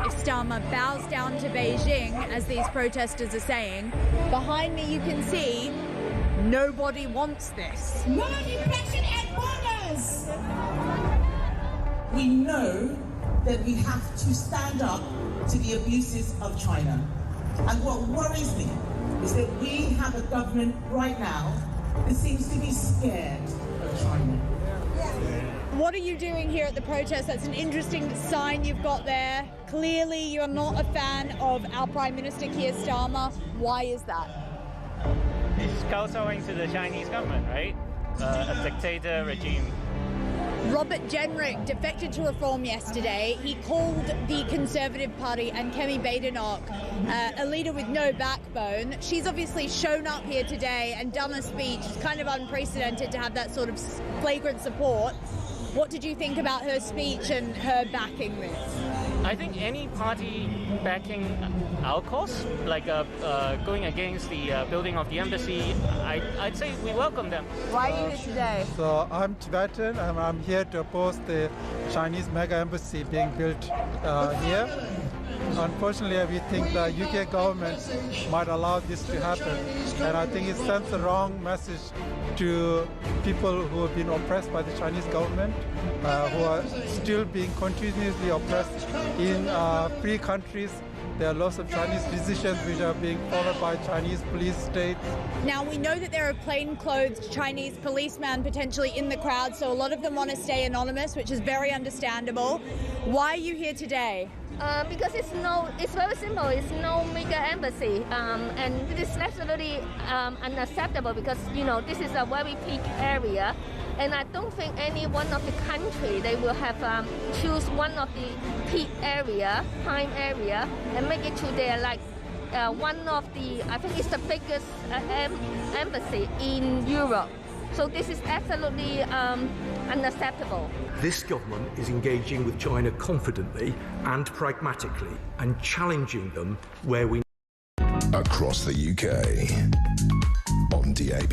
Istama bows down to Beijing, as these protesters are saying. Behind me you can see nobody wants this. No repression at borders! We know that we have to stand up to the abuses of China. And what worries me is that we have a government right now that seems to be scared of China. What are you doing here at the protest? That's an interesting sign you've got there. Clearly you're not a fan of our Prime Minister Keir Starmer. Why is that? He's kowtowing to the Chinese government, right? A dictator regime. Robert Jenrick defected to Reform yesterday. He called the Conservative Party and Kemi Badenoch a leader with no backbone. She's obviously shown up here today and done a speech. It's kind of unprecedented to have that sort of flagrant support. What did you think about her speech and her backing this? I think any party backing our cause, like going against the building of the embassy, I'd say we welcome them. Why are you here today? So I'm Tibetan and I'm here to oppose the Chinese mega embassy being built here. Unfortunately, we think the UK government might allow this to happen, and I think it sends the wrong message to people who have been oppressed by the Chinese government, who are still being continuously oppressed in free countries. There are lots of Chinese decisions which are being followed by Chinese police states. Now, we know that there are plainclothes Chinese policemen potentially in the crowd, so a lot of them want to stay anonymous, which is very understandable. Why are you here today? Because it's very simple. It's no mega embassy, and it is absolutely unacceptable because this is a very peak area, and I don't think any one of the country they will have choose one of the peak area, prime area, and make it to their one of the I think it's the biggest embassy in Europe. So this is absolutely unacceptable. This government is engaging with China confidently and pragmatically and challenging them where we... Across the UK, on DAB+,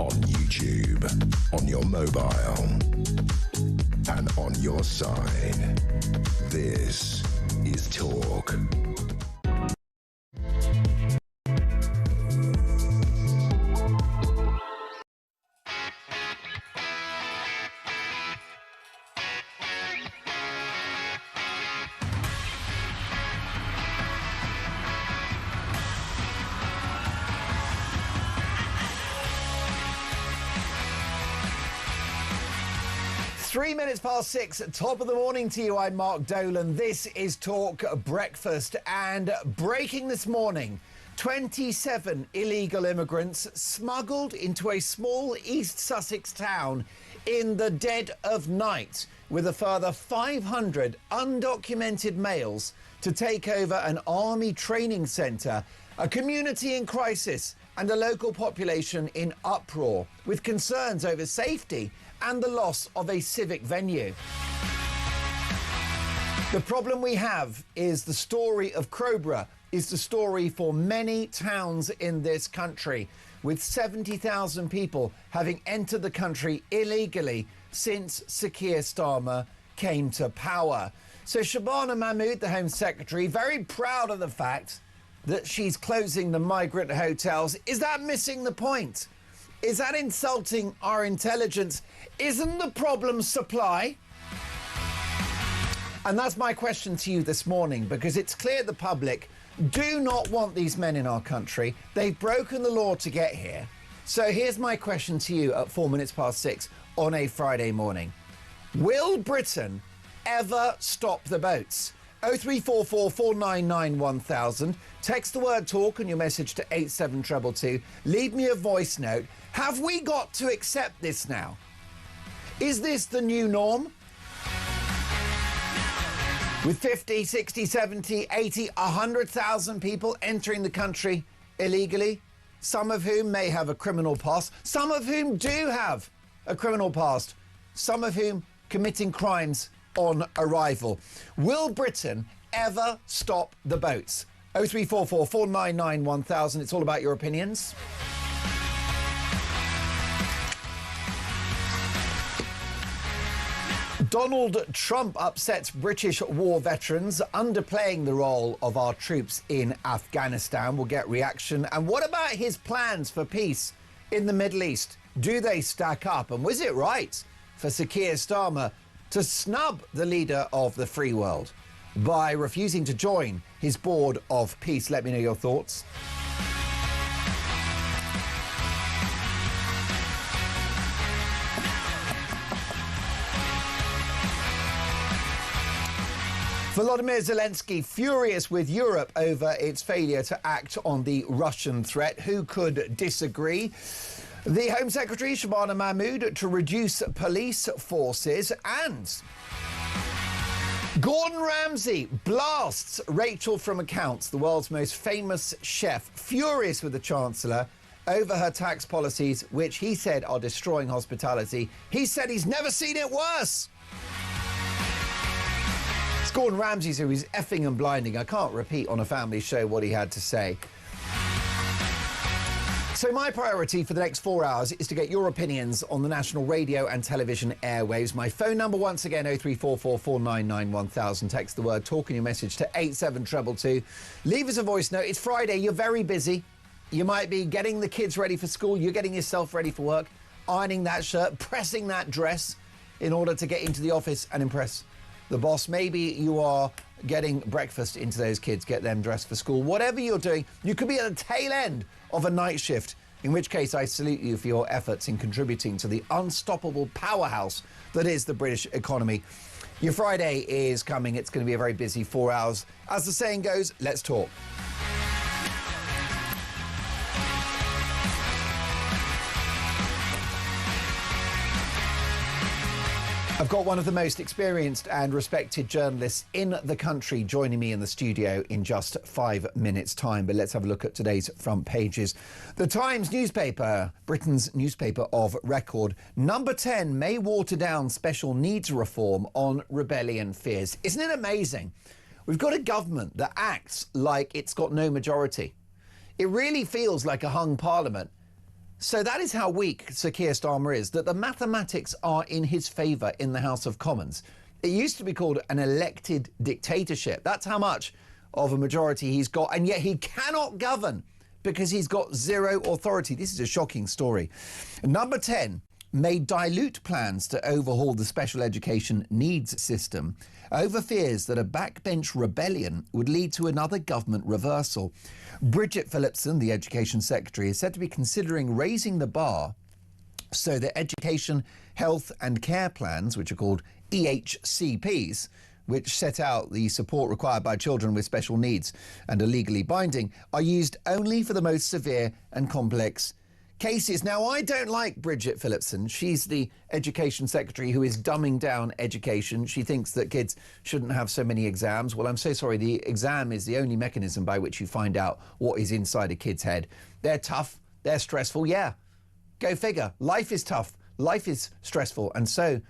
on YouTube, on your mobile, and on your side. This is Talk. Past 6, top of the morning to you. I'm Mark Dolan. This is Talk Breakfast, and breaking this morning, 27 illegal immigrants smuggled into a small East Sussex town in the dead of night, with a further 500 undocumented males to take over an army training centre, a community in crisis and a local population in uproar, with concerns over safety and the loss of a civic venue. The problem we have is the story of Crowborough is the story for many towns in this country, with 70,000 people having entered the country illegally since Sir Keir Starmer came to power. So Shabana Mahmood, the Home Secretary, very proud of the fact that she's closing the migrant hotels. Is that missing the point? Is that insulting our intelligence? Isn't the problem supply? And that's my question to you this morning, because it's clear the public do not want these men in our country. They've broken the law to get here. So here's my question to you at 6 on a Friday morning. Will Britain ever stop the boats? 0344 499 1000. Text the word talk and your message to 87222. Leave me a voice note. Have we got to accept this now? Is this the new norm? With 50, 60, 70, 80, 100,000 people entering the country illegally, some of whom may have a criminal past, some of whom do have a criminal past, some of whom committing crimes on arrival. Will Britain ever stop the boats? 0344 499 1000. It's all about your opinions. Donald Trump upsets British war veterans, underplaying the role of our troops in Afghanistan. We'll get reaction. And what about his plans for peace in the Middle East? Do they stack up? And was it right for Sir Keir Starmer to snub the leader of the free world by refusing to join his board of peace? Let me know your thoughts. Volodymyr Zelensky furious with Europe over its failure to act on the Russian threat. Who could disagree? The Home Secretary, Shabana Mahmood, to reduce police forces, and Gordon Ramsay blasts Rachel from Accounts, the world's most famous chef, furious with the Chancellor over her tax policies, which he said are destroying hospitality. He said he's never seen it worse. It's Gordon Ramsay who is effing and blinding. I can't repeat on a family show what he had to say. So my priority for the next 4 hours is to get your opinions on the national radio and television airwaves. My phone number, once again, 03444991000. Text the word talk in your message to 87222. Leave us a voice note. It's Friday. You're very busy. You might be getting the kids ready for school. You're getting yourself ready for work, ironing that shirt, pressing that dress in order to get into the office and impress the boss. Maybe you are getting breakfast into those kids, get them dressed for school. Whatever you're doing, you could be at the tail end of a night shift, in which case I salute you for your efforts in contributing to the unstoppable powerhouse that is the British economy. Your Friday is coming. It's going to be a very busy 4 hours. As the saying goes, let's talk. I've got one of the most experienced and respected journalists in the country joining me in the studio in just 5 minutes' time. But let's have a look at today's front pages. The Times newspaper, Britain's newspaper of record, number 10 may water down special needs reform on rebellion fears. Isn't it amazing? We've got a government that acts like it's got no majority. It really feels like a hung parliament. So that is how weak Sir Keir Starmer is, that the mathematics are in his favour in the House of Commons. It used to be called an elected dictatorship. That's how much of a majority he's got, and yet he cannot govern because he's got zero authority. This is a shocking story. Number 10 may dilute plans to overhaul the special education needs system over fears that a backbench rebellion would lead to another government reversal. Bridget Phillipson, the Education Secretary, is said to be considering raising the bar so that education, health and care plans, which are called EHCPs, which set out the support required by children with special needs and are legally binding, are used only for the most severe and complex cases. Now, I don't like Bridget Phillipson. She's the Education Secretary who is dumbing down education. She thinks that kids shouldn't have so many exams. Well, I'm so sorry. The exam is the only mechanism by which you find out what is inside a kid's head. They're tough. They're stressful. Yeah, go figure. Life is tough. Life is stressful. And so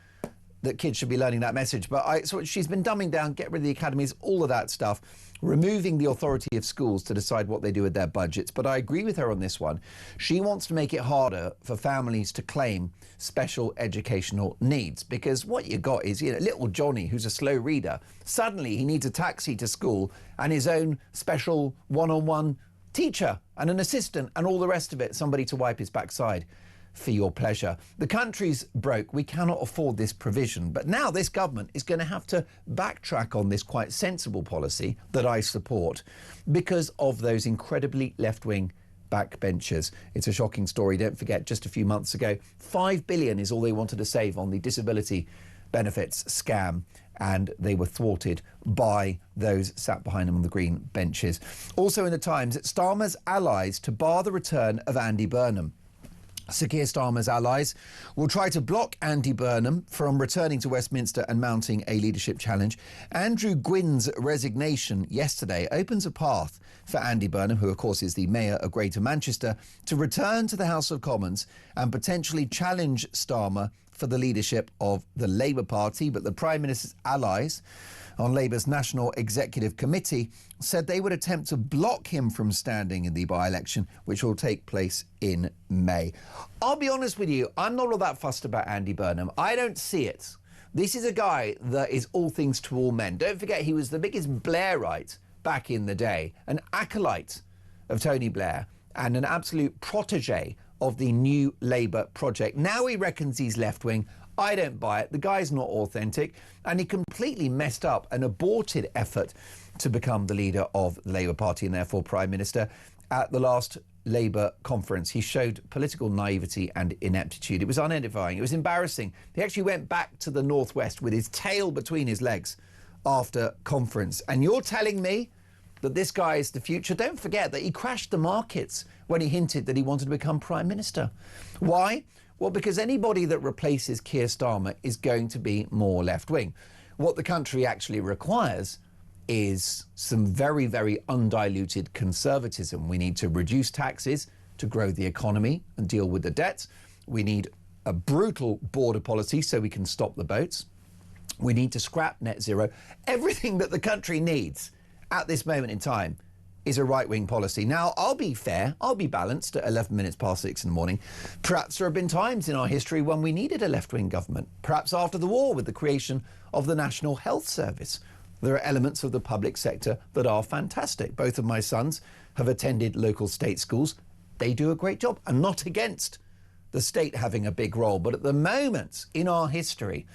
that kids should be learning that message. But so she's been dumbing down, get rid of the academies, all of that stuff, removing the authority of schools to decide what they do with their budgets. But I agree with her on this one. She wants to make it harder for families to claim special educational needs, because what you got is, little Johnny, who's a slow reader, suddenly he needs a taxi to school and his own special one-on-one teacher and an assistant and all the rest of it, somebody to wipe his backside for your pleasure. The country's broke. We cannot afford this provision. But now this government is going to have to backtrack on this quite sensible policy that I support because of those incredibly left-wing backbenchers. It's a shocking story. Don't forget, just a few months ago, $5 billion is all they wanted to save on the disability benefits scam, and they were thwarted by those sat behind them on the green benches. Also in the Times, Starmer's allies to bar the return of Andy Burnham. Sir Keir Starmer's allies will try to block Andy Burnham from returning to Westminster and mounting a leadership challenge. Andrew Gwynn's resignation yesterday opens a path for Andy Burnham, who of course is the Mayor of Greater Manchester, to return to the House of Commons and potentially challenge Starmer for the leadership of the Labour Party. But the Prime Minister's allies on Labour's National Executive Committee said they would attempt to block him from standing in the by-election, which will take place in May. I'll be honest with you, I'm not all that fussed about Andy Burnham. I don't see it This is a guy that is all things to all men. Don't forget, he was the biggest Blairite back in the day, an acolyte of Tony Blair and an absolute protege of the New Labour project. Now he reckons he's left-wing. I don't buy it. The guy's not authentic, and he completely messed up an aborted effort to become the leader of the Labour Party and therefore Prime Minister. At the last Labour conference, he showed political naivety and ineptitude. It was unedifying. It was embarrassing. He actually went back to the Northwest with his tail between his legs after conference. And you're telling me that this guy is the future? Don't forget that he crashed the markets when he hinted that he wanted to become Prime Minister. Why? Well, because anybody that replaces Keir Starmer is going to be more left-wing. What the country actually requires is some very, very undiluted conservatism. We need to reduce taxes to grow the economy and deal with the debt. We need a brutal border policy so we can stop the boats. We need to scrap net zero. Everything that the country needs at this moment in time is a right-wing policy. Now, I'll be fair, I'll be balanced at 11 minutes past 6 in the morning. Perhaps there have been times in our history when we needed a left-wing government. Perhaps after the war with the creation of the National Health Service. There are elements of the public sector that are fantastic. Both of my sons have attended local state schools. They do a great job. I'm not against the state having a big role, but at the moment in our history,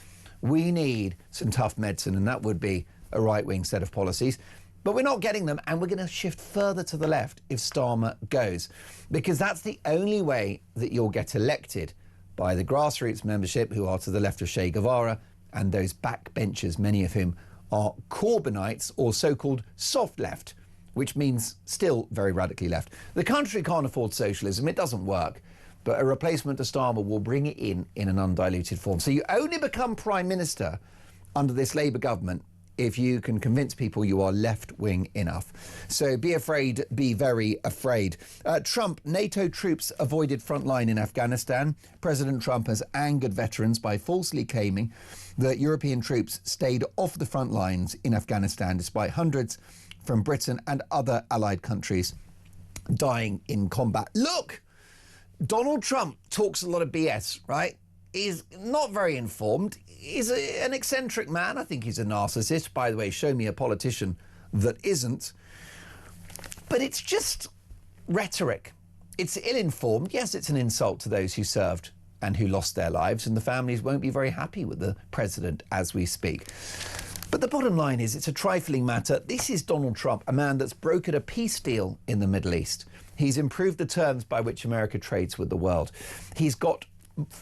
we need some tough medicine, and that would be a right-wing set of policies. But we're not getting them, and we're going to shift further to the left if Starmer goes, because that's the only way that you'll get elected by the grassroots membership who are to the left of Che Guevara and those backbenchers, many of whom are Corbynites or so-called soft left, which means still very radically left. The country can't afford socialism. It doesn't work. But a replacement to Starmer will bring it in an undiluted form. So you only become Prime Minister under this Labour government if you can convince people you are left-wing enough. So be afraid, be very afraid. Trump, NATO troops avoided frontline in Afghanistan. President Trump has angered veterans by falsely claiming that European troops stayed off the front lines in Afghanistan despite hundreds from Britain and other allied countries dying in combat. Look, Donald Trump talks a lot of BS, right? He's not very informed. He's an eccentric man. I think he's a narcissist. By the way, show me a politician that isn't. But it's just rhetoric. It's ill-informed. Yes, it's an insult to those who served and who lost their lives, and the families won't be very happy with the president as we speak. But the bottom line is it's a trifling matter. This is Donald Trump, a man that's brokered a peace deal in the Middle East. He's improved the terms by which America trades with the world. He's got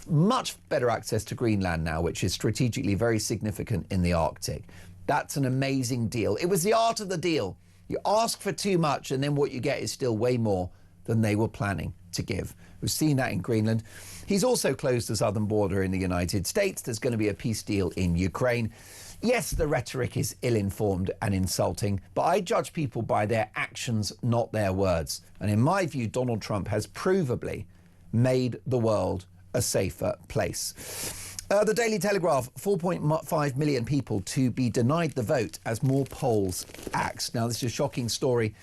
much better access to Greenland now, which is strategically very significant in the Arctic. That's an amazing deal. It was the art of the deal. You ask for too much, and then what you get is still way more than they were planning to give. We've seen that in Greenland. He's also closed the southern border in the United States. There's going to be a peace deal in Ukraine. Yes, the rhetoric is ill-informed and insulting, but I judge people by their actions, not their words. And in my view, Donald Trump has provably made the world a safer place. The Daily Telegraph, 4.5 million people to be denied the vote as more polls act. Now, this is a shocking story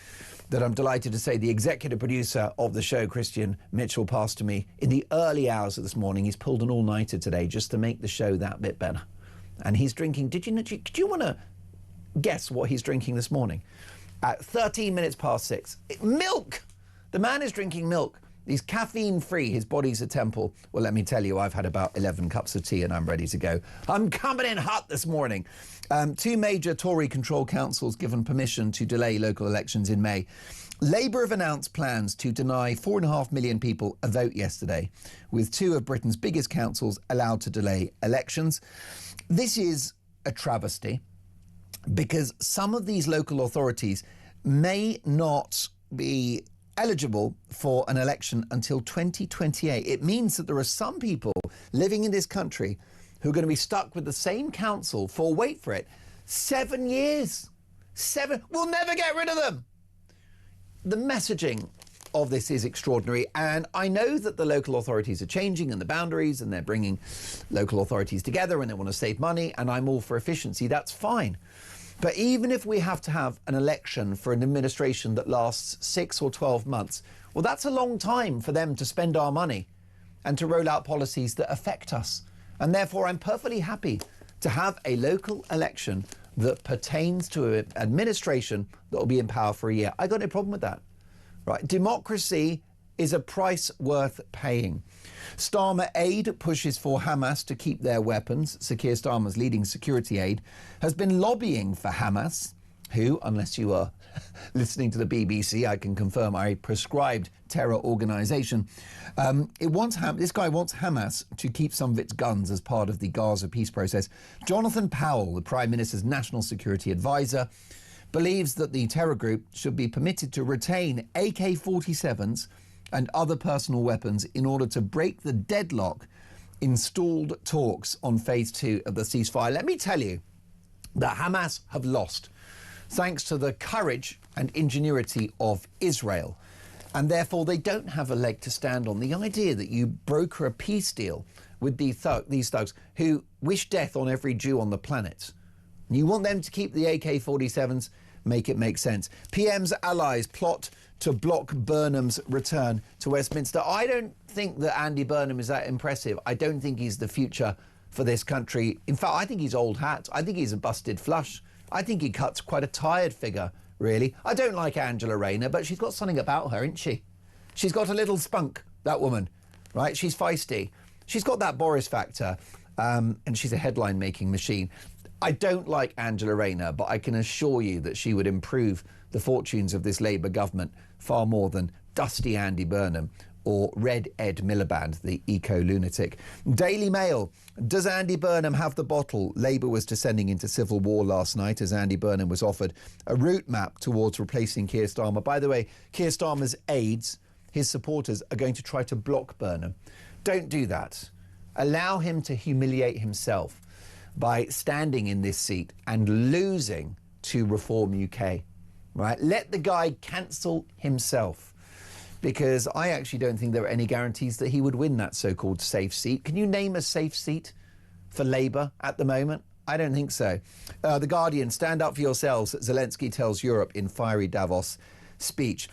that I'm delighted to say the executive producer of the show, Christian Mitchell, passed to me in the early hours of this morning. He's pulled an all-nighter today just to make the show that bit better. And he's drinking, do you want to guess what he's drinking this morning? At 13 minutes past 6. Milk! The man is drinking milk. He's caffeine-free. His body's a temple. Well, let me tell you, I've had about 11 cups of tea and I'm ready to go. I'm coming in hot this morning. Two major Tory-controlled councils given permission to delay local elections in May. Labour have announced plans to deny 4.5 million people a vote yesterday, with two of Britain's biggest councils allowed to delay elections. This is a travesty because some of these local authorities may not be eligible for an election until 2028. It means that there are some people living in this country who are going to be stuck with the same council for, wait for it, 7 years. We'll never get rid of them. The messaging of this is extraordinary, and I know that the local authorities are changing and the boundaries, and they're bringing local authorities together and they want to save money, and I'm all for efficiency. That's fine. But even if we have to have an election for an administration that lasts 6 or 12 months, well, that's a long time for them to spend our money and to roll out policies that affect us. And therefore, I'm perfectly happy to have a local election that pertains to an administration that will be in power for a year. I got no problem with that. Right? Democracy is a price worth paying. Starmer aide pushes for Hamas to keep their weapons. Sir Keir Starmer's leading security aide has been lobbying for Hamas, who, unless you are listening to the BBC, I can confirm are a prescribed terror organisation. This guy wants Hamas to keep some of its guns as part of the Gaza peace process. Jonathan Powell, the Prime Minister's national security advisor, believes that the terror group should be permitted to retain AK-47s and other personal weapons in order to break the deadlock in stalled talks on phase 2 of the ceasefire. Let me tell you that Hamas have lost, thanks to the courage and ingenuity of Israel. And therefore, they don't have a leg to stand on. The idea that you broker a peace deal with these thugs who wish death on every Jew on the planet, and you want them to keep the AK-47s, make it make sense. PM's allies plot to block Burnham's return to Westminster. I don't think that Andy Burnham is that impressive. I don't think he's the future for this country. In fact, I think he's old hat. I think he's a busted flush. I think he cuts quite a tired figure, really. I don't like Angela Rayner, but she's got something about her, isn't she? She's got a little spunk, that woman, right? She's feisty. She's got that Boris factor, and she's a headline-making machine. I don't like Angela Rayner, but I can assure you that she would improve the fortunes of this Labour government far more than dusty Andy Burnham or Red Ed Miliband, the eco-lunatic. Daily Mail. Does Andy Burnham have the bottle? Labour was descending into civil war last night as Andy Burnham was offered a route map towards replacing Keir Starmer. By the way, Keir Starmer's aides, his supporters, are going to try to block Burnham. Don't do that. Allow him to humiliate himself by standing in this seat and losing to Reform UK. Right? Let the guy cancel himself, because I actually don't think there are any guarantees that he would win that so-called safe seat. Can you name a safe seat for Labour at the moment? I don't think so. The Guardian, stand up for yourselves, Zelensky tells Europe in fiery Davos speech.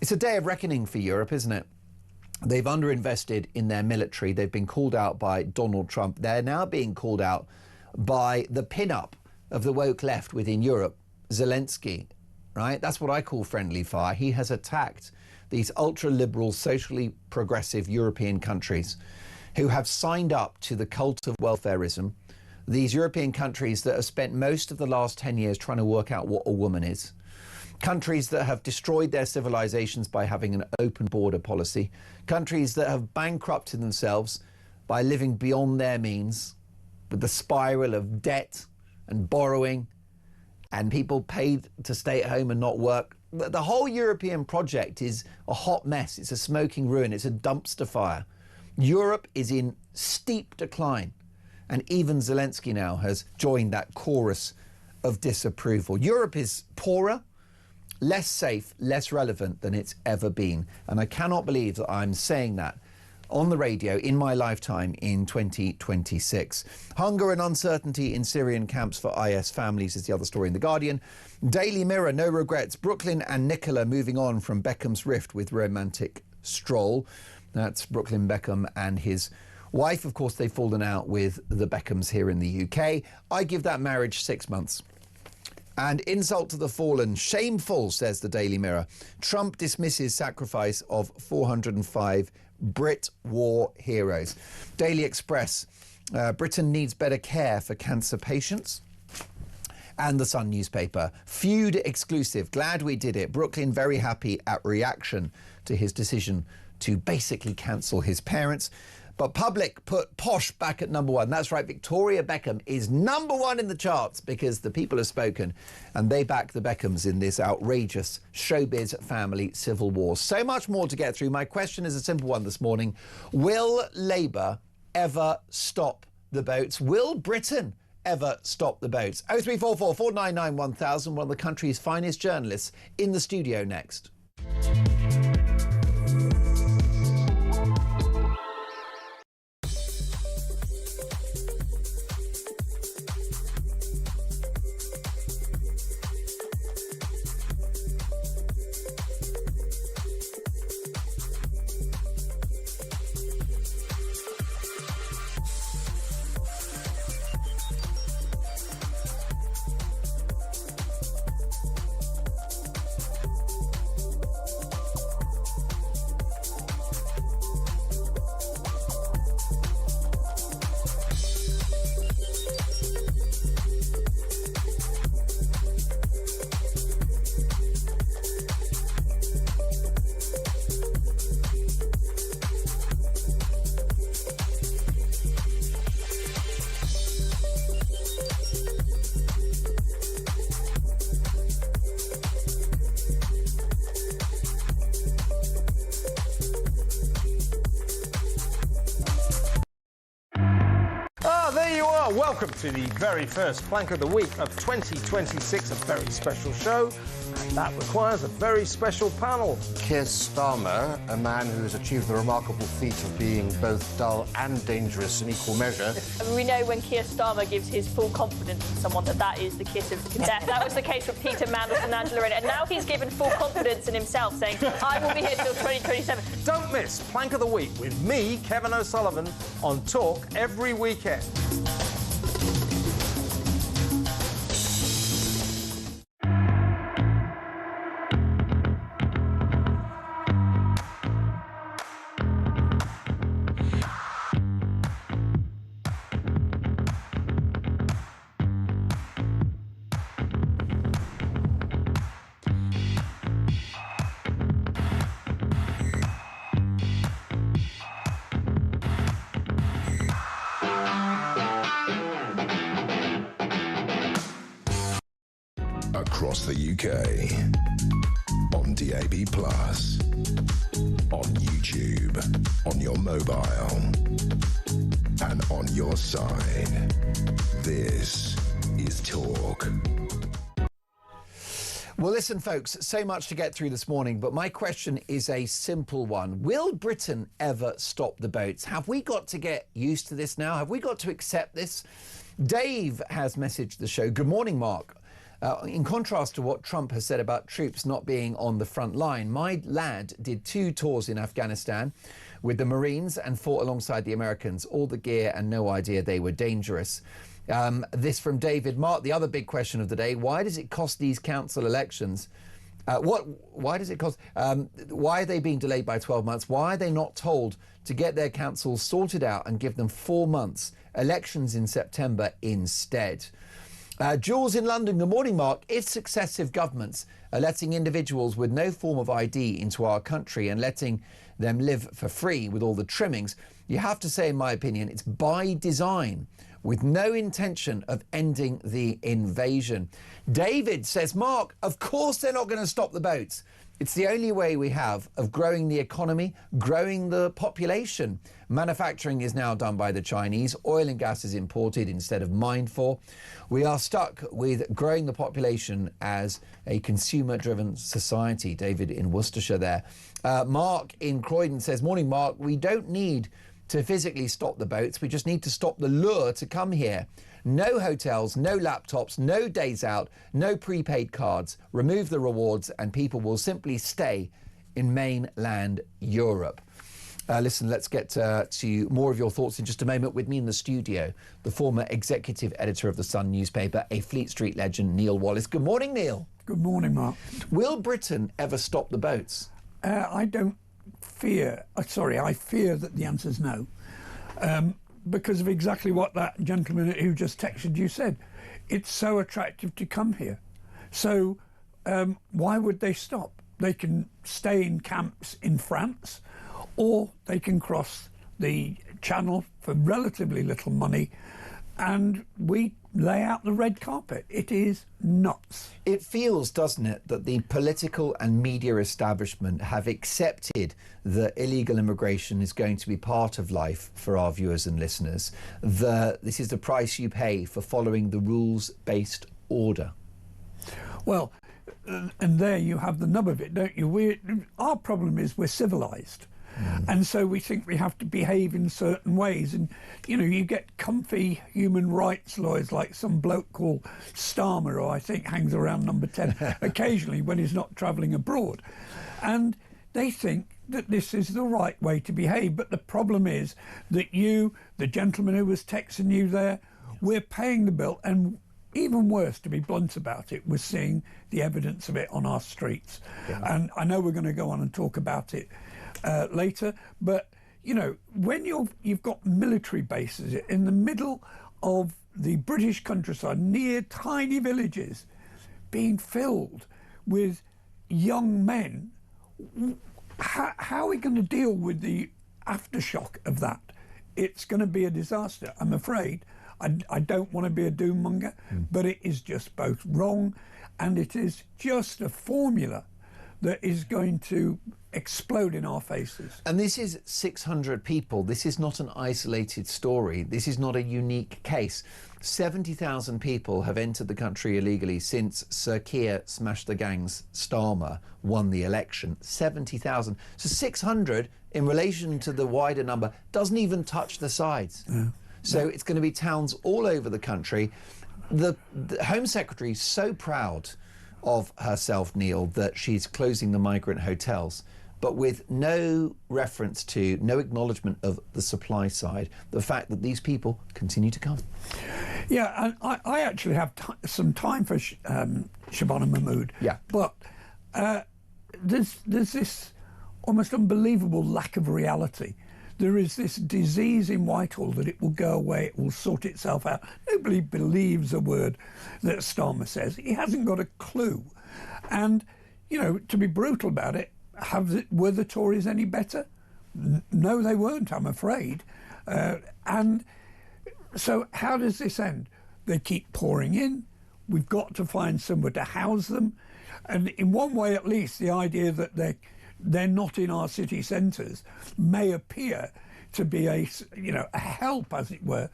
It's a day of reckoning for Europe, isn't it? They've underinvested in their military. They've been called out by Donald Trump. They're now being called out by the pin-up of the woke left within Europe, Zelensky, right? That's what I call friendly fire. He has attacked these ultra-liberal, socially progressive European countries who have signed up to the cult of welfarism, these European countries that have spent most of the last 10 years trying to work out what a woman is, countries that have destroyed their civilizations by having an open border policy, countries that have bankrupted themselves by living beyond their means, with the spiral of debt and borrowing and people paid to stay at home and not work. The whole European project is a hot mess. It's a smoking ruin. It's a dumpster fire. Europe is in steep decline. And even Zelensky now has joined that chorus of disapproval. Europe is poorer, less safe, less relevant than it's ever been. And I cannot believe that I'm saying that on the radio in my lifetime in 2026. Hunger and uncertainty in Syrian camps for IS families is the other story in The Guardian. Daily Mirror, no regrets. Brooklyn and Nicola moving on from Beckham's rift with romantic stroll. That's Brooklyn Beckham and his wife. Of course, they've fallen out with the Beckhams here in the UK. I give that marriage 6 months. And insult to the fallen. Shameful, says the Daily Mirror. Trump dismisses sacrifice of 405 Brit war heroes. Daily Express. Britain needs better care for cancer patients. And the Sun newspaper. Feud exclusive. Glad we did it. Brooklyn very happy at reaction to his decision to basically cancel his parents. But Public put Posh back at #1. That's right, Victoria Beckham is #1 in the charts because the people have spoken and they back the Beckhams in this outrageous showbiz family civil war. So much more to get through. My question is a simple one this morning. Will Labour ever stop the boats? Will Britain ever stop the boats? 0344 499 1000, one of the country's finest journalists in the studio next. Welcome to the very first Plank of the Week of 2026, a very special show, and that requires a very special panel. Keir Starmer, a man who has achieved the remarkable feat of being both dull and dangerous in equal measure. We know when Keir Starmer gives his full confidence in someone that is the kiss of death. That was the case with Peter Mandelson and Angela Rayner, and now he's given full confidence in himself, saying, I will be here till 2027. Don't miss Plank of the Week with me, Kevin O'Sullivan, on Talk every weekend. Across the UK, on DAB+, on YouTube, on your mobile, and on your side. This is Talk. Well, listen, folks, so much to get through this morning, but my question is a simple one. Will Britain ever stop the boats? Have we got to get used to this now? Have we got to accept this? Dave has messaged the show. Good morning, Mark. In contrast to what Trump has said about troops not being on the front line, my lad did 2 tours in Afghanistan with the Marines and fought alongside the Americans. All the gear and no idea they were dangerous. This from David. Mark, the other big question of the day, why does it cost these council elections? Why does it cost? Why are they being delayed by 12 months? Why are they not told to get their councils sorted out and give them 4 months, elections in September instead? Jules in London, good morning, Mark. If successive governments are letting individuals with no form of ID into our country and letting them live for free with all the trimmings, you have to say, in my opinion, it's by design, with no intention of ending the invasion. David says, Mark, of course they're not going to stop the boats. It's the only way we have of growing the economy, growing the population. Manufacturing is now done by the Chinese. Oil and gas is imported instead of mined for. We are stuck with growing the population as a consumer-driven society. David in Worcestershire there. Mark in Croydon says, morning, Mark. We don't need to physically stop the boats. We just need to stop the lure to come here. No hotels, no laptops, no days out, no prepaid cards. Remove the rewards and people will simply stay in mainland Europe. Listen, let's get to more of your thoughts in just a moment. With me in the studio, the former executive editor of the Sun newspaper, a Fleet Street legend, Neil Wallace. Good morning, Neil. Good morning, Mark. Will Britain ever stop the boats? I fear that the answer's no. Because of exactly what that gentleman who just texted you said. It's so attractive to come here. So why would they stop? They can stay in camps in France, or they can cross the channel for relatively little money, and we lay out the red carpet. It is nuts. It feels, doesn't it, that the political and media establishment have accepted that illegal immigration is going to be part of life for our viewers and listeners. This is the price you pay for following the rules-based order. Well, and there you have the nub of it, don't you? Our problem is we're civilised. And so we think we have to behave in certain ways. And, you know, you get comfy human rights lawyers like some bloke called Starmer, who I think hangs around number 10 occasionally when he's not travelling abroad. And they think that this is the right way to behave. But the problem is that you, the gentleman who was texting you there, we're paying the bill. And even worse, to be blunt about it, we're seeing the evidence of it on our streets. Yeah. And I know we're going to go on and talk about it later, but you know, when you've got military bases in the middle of the British countryside, near tiny villages, being filled with young men, how are we going to deal with the aftershock of that? It's going to be a disaster, I'm afraid. I don't want to be a doom monger, but it is just both wrong, and it is just a formula that is going to explode in our faces. And this is 600 people. This is not an isolated story. This is not a unique case. 70,000 people have entered the country illegally since Sir Keir Smash the Gang's Starmer won the election. 70,000. So 600 in relation to the wider number doesn't even touch the sides. Yeah. So it's going to be towns all over the country. The Home Secretary is so proud of herself, Neil, that she's closing the migrant hotels, but with no reference to, no acknowledgement of the supply side, the fact that these people continue to come. Yeah, and I actually have some time for Shabana Mahmood. Yeah. But there's this almost unbelievable lack of reality. There is this disease in Whitehall that it will go away, it will sort itself out. Nobody believes a word that Starmer says. He hasn't got a clue. And, you know, to be brutal about it, were the Tories any better? No, they weren't, I'm afraid. And so how does this end? They keep pouring in. We've got to find somewhere to house them. And in one way, at least, the idea that they're not in our city centres may appear to be a help, as it were,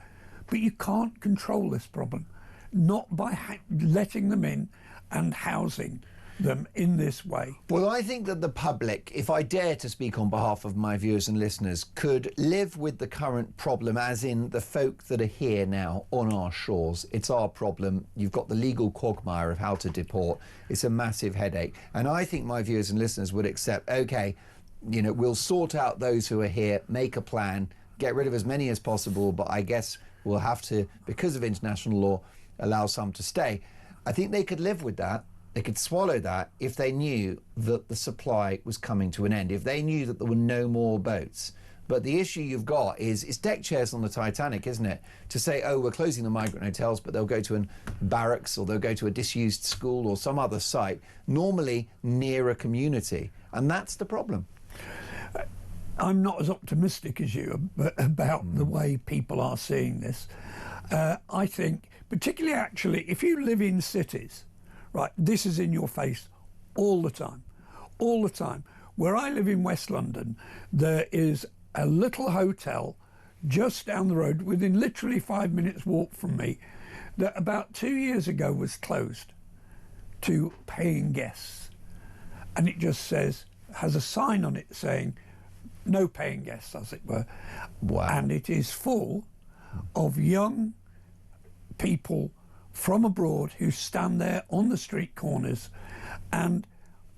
but you can't control this problem, not by letting them in and housing them in this way. Well, I think that the public, if I dare to speak on behalf of my viewers and listeners, could live with the current problem, as in the folk that are here now on our shores. It's our problem. You've got the legal quagmire of how to deport. It's a massive headache. And I think my viewers and listeners would accept, OK, you know, we'll sort out those who are here, make a plan, get rid of as many as possible, but I guess we'll have to, because of international law, allow some to stay. I think they could live with that. They could swallow that if they knew that the supply was coming to an end, if they knew that there were no more boats. But the issue you've got is, it's deck chairs on the Titanic, isn't it? To say, oh, we're closing the migrant hotels, but they'll go to a barracks or they'll go to a disused school or some other site, normally near a community. And that's the problem. I'm not as optimistic as you about the way people are seeing this. I think, particularly actually, if you live in cities, right, this is in your face all the time, all the time. Where I live in West London, there is a little hotel just down the road, within literally 5 minutes walk from me, that about 2 years ago was closed to paying guests. And it just says, has a sign on it saying, no paying guests, as it were. Wow. And it is full of young people from abroad who stand there on the street corners. And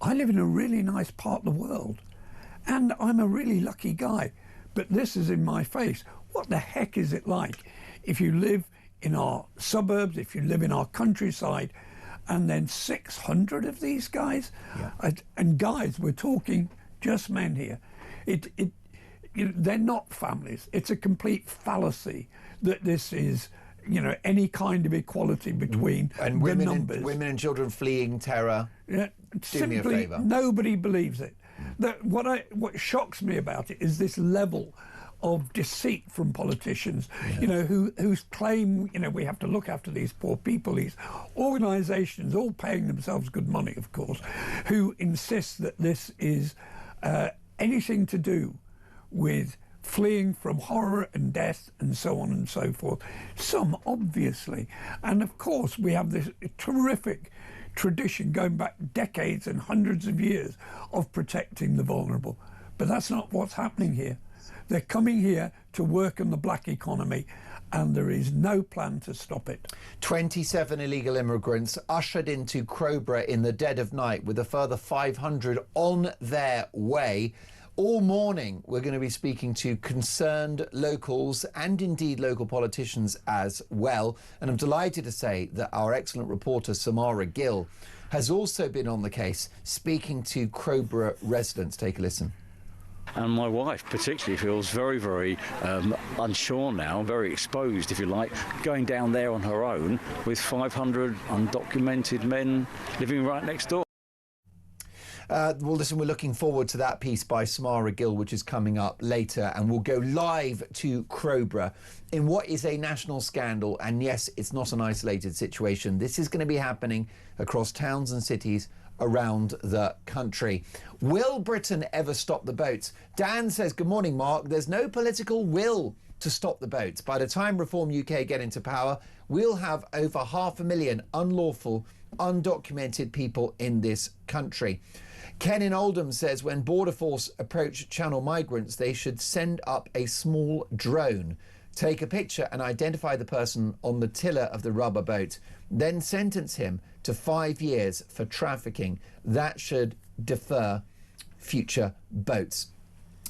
I live in a really nice part of the world, and I'm a really lucky guy, but this is in my face. What the heck is it like if you live in our suburbs, if you live in our countryside, and then 600 of these guys? Yeah. And guys, we're talking just men here. They're not families. It's a complete fallacy that this is, you know, any kind of equality between and the numbers. Women and children fleeing terror. Yeah, Do me a favour. Nobody believes it. What shocks me about it is this level of deceit from politicians, you know, whose claim, you know, we have to look after these poor people, these organisations, all paying themselves good money, of course, who insist that this is anything to do with fleeing from horror and death and so on and so forth. Some, obviously. And of course, we have this terrific tradition going back decades and hundreds of years of protecting the vulnerable. But that's not what's happening here. They're coming here to work on the black economy, and there is no plan to stop it. 27 illegal immigrants ushered into Crowborough in the dead of night, with a further 500 on their way. All morning, we're going to be speaking to concerned locals and indeed local politicians as well. And I'm delighted to say that our excellent reporter, Samara Gill, has also been on the case, speaking to Crowborough residents. Take a listen. And my wife particularly feels very, very unsure now, very exposed, if you like, going down there on her own with 500 undocumented men living right next door. Well, listen, we're looking forward to that piece by Samara Gill, which is coming up later, and we'll go live to Crowborough in what is a national scandal. And yes, it's not an isolated situation. This is going to be happening across towns and cities around the country. Will Britain ever stop the boats? Dan says, good morning, Mark. There's no political will to stop the boats. By the time Reform UK get into power, we'll have over 500,000 unlawful, undocumented people in this country. Ken in Oldham says when Border Force approach Channel migrants, they should send up a small drone, take a picture and identify the person on the tiller of the rubber boat, then sentence him to 5 years for trafficking. That should defer future boats.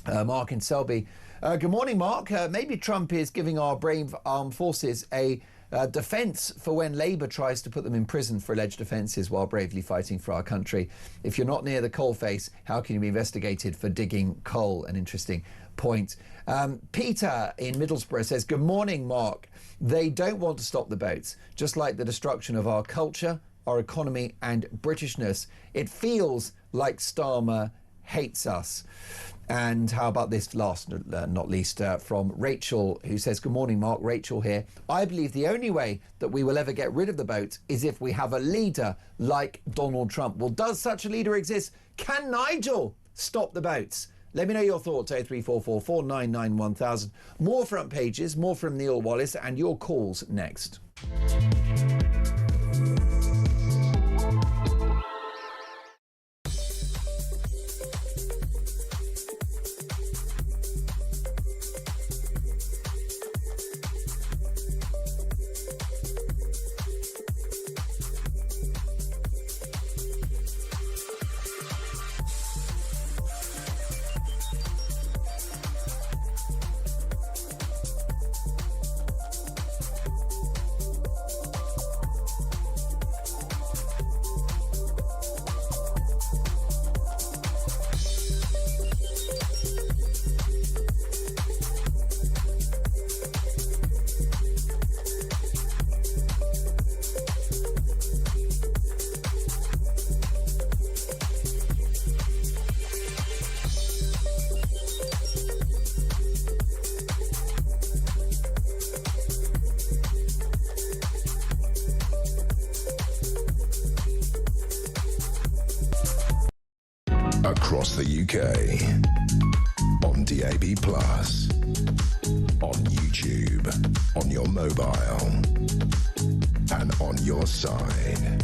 Mark in Selby. Good morning, Mark. Maybe Trump is giving our brave armed forces a defence for when Labour tries to put them in prison for alleged offences while bravely fighting for our country. If you're not near the coalface, how can you be investigated for digging coal? An interesting point. Peter in Middlesbrough says, good morning, Mark. They don't want to stop the boats, just like the destruction of our culture, our economy and Britishness. It feels like Starmer hates us. And how about this last, not least, from Rachel, who says, good morning, Mark. Rachel here. I believe the only way that we will ever get rid of the boat is if we have a leader like Donald Trump. Well, does such a leader exist? Can Nigel stop the boats? Let me know your thoughts, 0344 499 1000. More front pages, more from Neil Wallace, and your calls next. Across the UK, on DAB+, on YouTube, on your mobile, and on your side.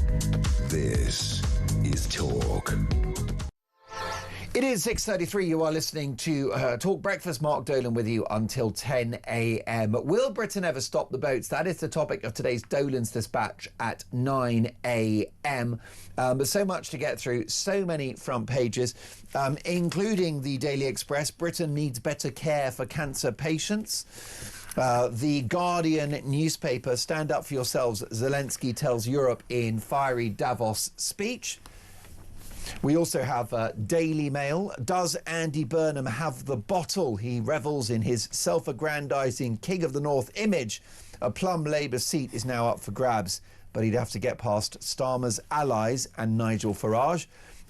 This is Talk. It is 6:33. You are listening to Talk Breakfast. Mark Dolan with you until 10 a.m. Will Britain ever stop the boats? That is the topic of today's Dolan's Dispatch at 9 a.m. But so much to get through, so many front pages, including the Daily Express. Britain needs better care for cancer patients. The Guardian newspaper, stand up for yourselves, Zelensky tells Europe in fiery Davos speech. We also have Daily Mail. Does Andy Burnham have the bottle? He revels in his self-aggrandising King of the North image. A plum Labour seat is now up for grabs, but he'd have to get past Starmer's allies and Nigel Farage.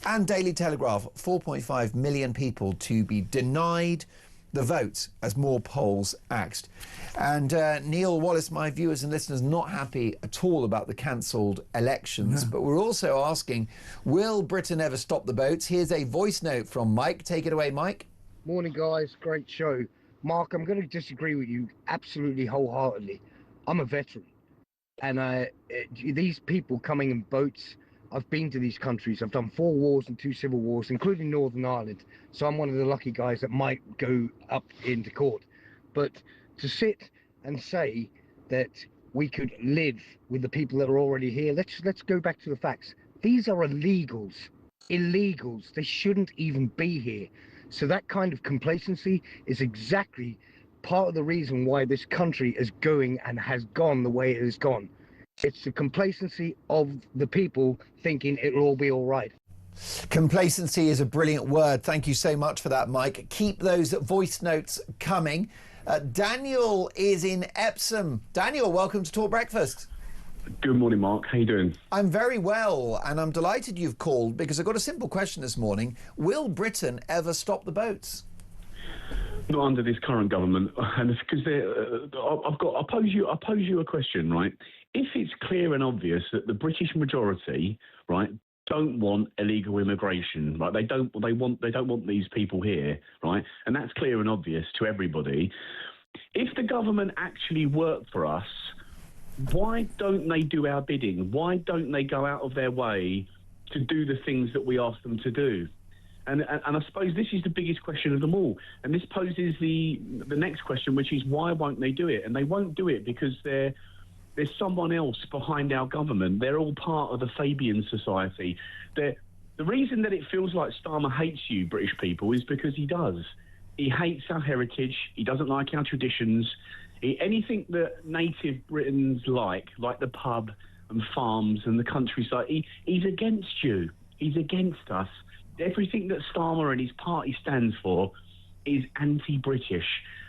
And Daily Telegraph, 4.5 million people to be denied the vote as more polls axed. And Neil Wallace, my viewers and listeners, not happy at all about the cancelled elections. No. But we're also asking, will Britain ever stop the boats? Here's a voice note from Mike. Take it away, Mike. Morning, guys. Great show. Mark, I'm going to disagree with you absolutely wholeheartedly. I'm a veteran. And these people coming in boats, I've been to these countries. I've done 4 wars and 2 civil wars, including Northern Ireland. So I'm one of the lucky guys that might go up into court. But to sit and say that we could live with the people that are already here, let's go back to the facts. These are illegals. They shouldn't even be here. So that kind of complacency is exactly part of the reason why this country is going and has gone the way it has gone. It's the complacency of the people thinking it'll all be all right. Complacency is a brilliant word. Thank you so much for that, Mike. Keep those voice notes coming. Daniel is in Epsom. Daniel, welcome to Talk Breakfast. Good morning, Mark. How you doing? I'm very well, and I'm delighted you've called because I've got a simple question this morning. Will Britain ever stop the boats? Not under this current government, and it's because I'll pose you a question, right? If it's clear and obvious that the British majority, right, don't want illegal immigration, right? They don't want these people here, right? And that's clear and obvious to everybody. If the government actually worked for us, why don't they do our bidding? Why don't they go out of their way to do the things that we ask them to do? And I suppose this is the biggest question of them all. And this poses the next question, which is why won't they do it? And they won't do it because there's someone else behind our government. They're all part of the Fabian Society. The reason that it feels like Starmer hates you, British people, is because he does. He hates our heritage. He doesn't like our traditions. Anything that native Britons like the pub and farms and the countryside, he's against you. He's against us. Everything that Starmer and his party stands for is anti-British.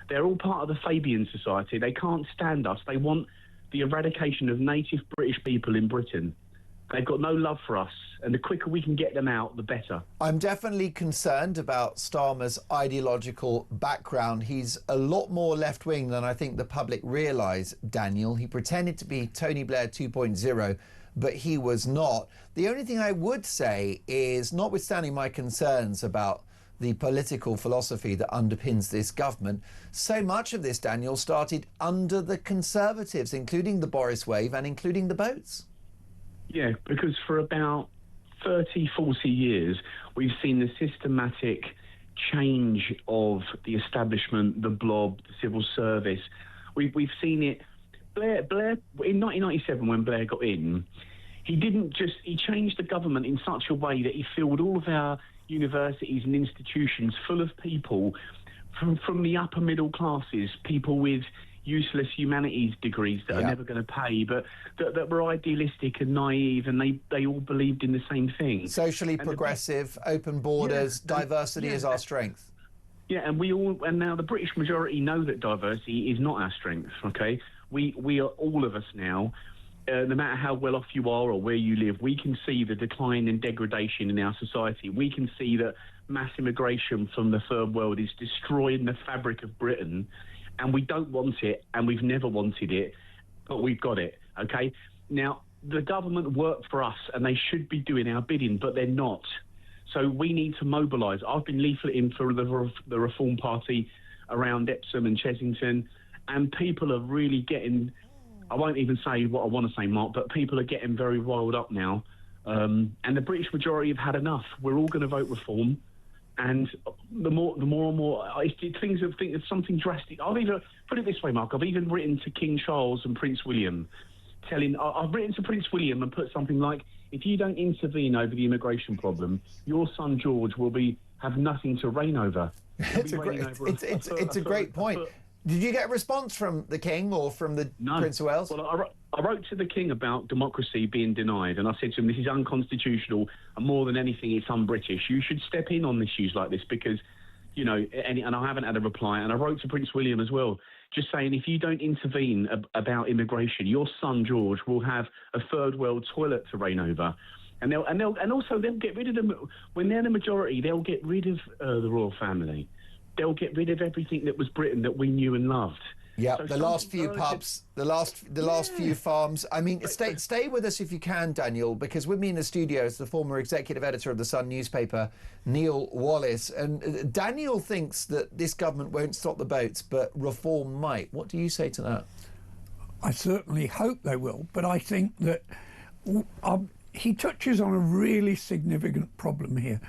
They're all part of the Fabian Society. They can't stand us. They want the eradication of native British people in Britain. They've got no love for us, and the quicker we can get them out, the better. I'm definitely concerned about Starmer's ideological background. He's a lot more left-wing than I think the public realise, Daniel. He pretended to be Tony Blair 2.0, but he was not. The only thing I would say is, notwithstanding my concerns about the political philosophy that underpins this government, so much of this, Daniel, started under the Conservatives, including the Boris wave and including the boats. Yeah, because for about 30, 40 years, we've seen the systematic change of the establishment, the blob, the civil service. We've seen it. Blair, in 1997, when Blair got in, he changed the government in such a way that he filled all of our universities and institutions full of people from the upper middle classes, people with useless humanities degrees that are never going to pay, but that were idealistic and naive, and they all believed in the same thing. Socially progressive, open borders, diversity is our strength. Yeah, and now the British majority know that diversity is not our strength, okay? We are, all of us now, no matter how well off you are or where you live, we can see the decline and degradation in our society. We can see that mass immigration from the third world is destroying the fabric of Britain, and we don't want it, and we've never wanted it, but we've got it, okay? Now, the government work for us, and they should be doing our bidding, but they're not. So we need to mobilise. I've been leafleting for the Reform Party around Epsom and Chessington, and people are really getting... I won't even say what I want to say, Mark, but people are getting very riled up now. And the British majority have had enough. We're all going to vote Reform. And the more and more, things of something drastic. I've even, put it this way, Mark, I've even written to King Charles and Prince William, I've written to Prince William and put something like, if you don't intervene over the immigration problem, your son George will have nothing to reign over. It's a great point. Did you get a response from the King or from the Prince of Wales? Well, I wrote to the King about democracy being denied, and I said to him, this is unconstitutional, and more than anything, it's un-British. You should step in on issues like this because, you know, and I haven't had a reply. And I wrote to Prince William as well, just saying, if you don't intervene about immigration, your son George will have a third world toilet to reign over. And also they'll get rid of them. When they're the majority, they'll get rid of the royal family. They'll get rid of everything that was Britain that we knew and loved. Yeah, so the last few pubs, the last few farms. I mean, stay with us if you can, Daniel, because with me in the studio is the former executive editor of the Sun newspaper, Neil Wallace. And Daniel thinks that this government won't stop the boats, but Reform might. What do you say to that? I certainly hope they will, but I think that he touches on a really significant problem here.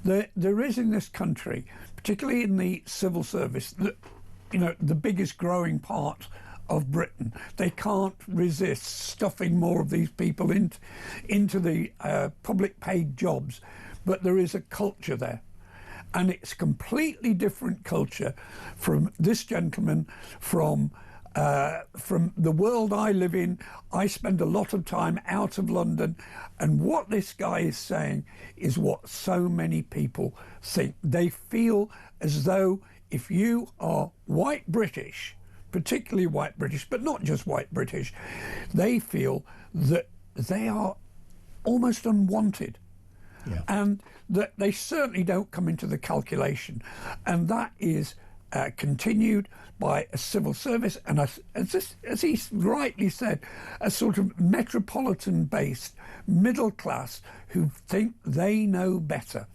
There is in this country, particularly in the civil service, the biggest growing part of Britain. They can't resist stuffing more of these people into the public paid jobs, but there is a culture there. And it's a completely different culture from this gentleman, from the world I live in. I spend a lot of time out of London, and what this guy is saying is what so many people think. They feel as though if you are white British, particularly white British, but not just white British, they feel that they are almost unwanted. Yeah. And that they certainly don't come into the calculation. And that is continued by a civil service and, as he rightly said, a sort of metropolitan-based middle class who think they know better.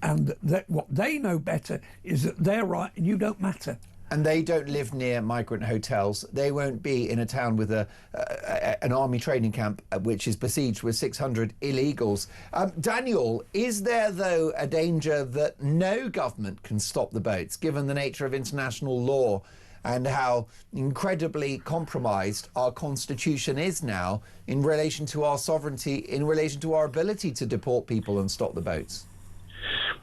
And that what they know better is that they're right and you don't matter. And they don't live near migrant hotels. They won't be in a town with an army training camp which is besieged with 600 illegals. Daniel, is there, though, a danger that no government can stop the boats, given the nature of international law and how incredibly compromised our constitution is now in relation to our sovereignty, in relation to our ability to deport people and stop the boats?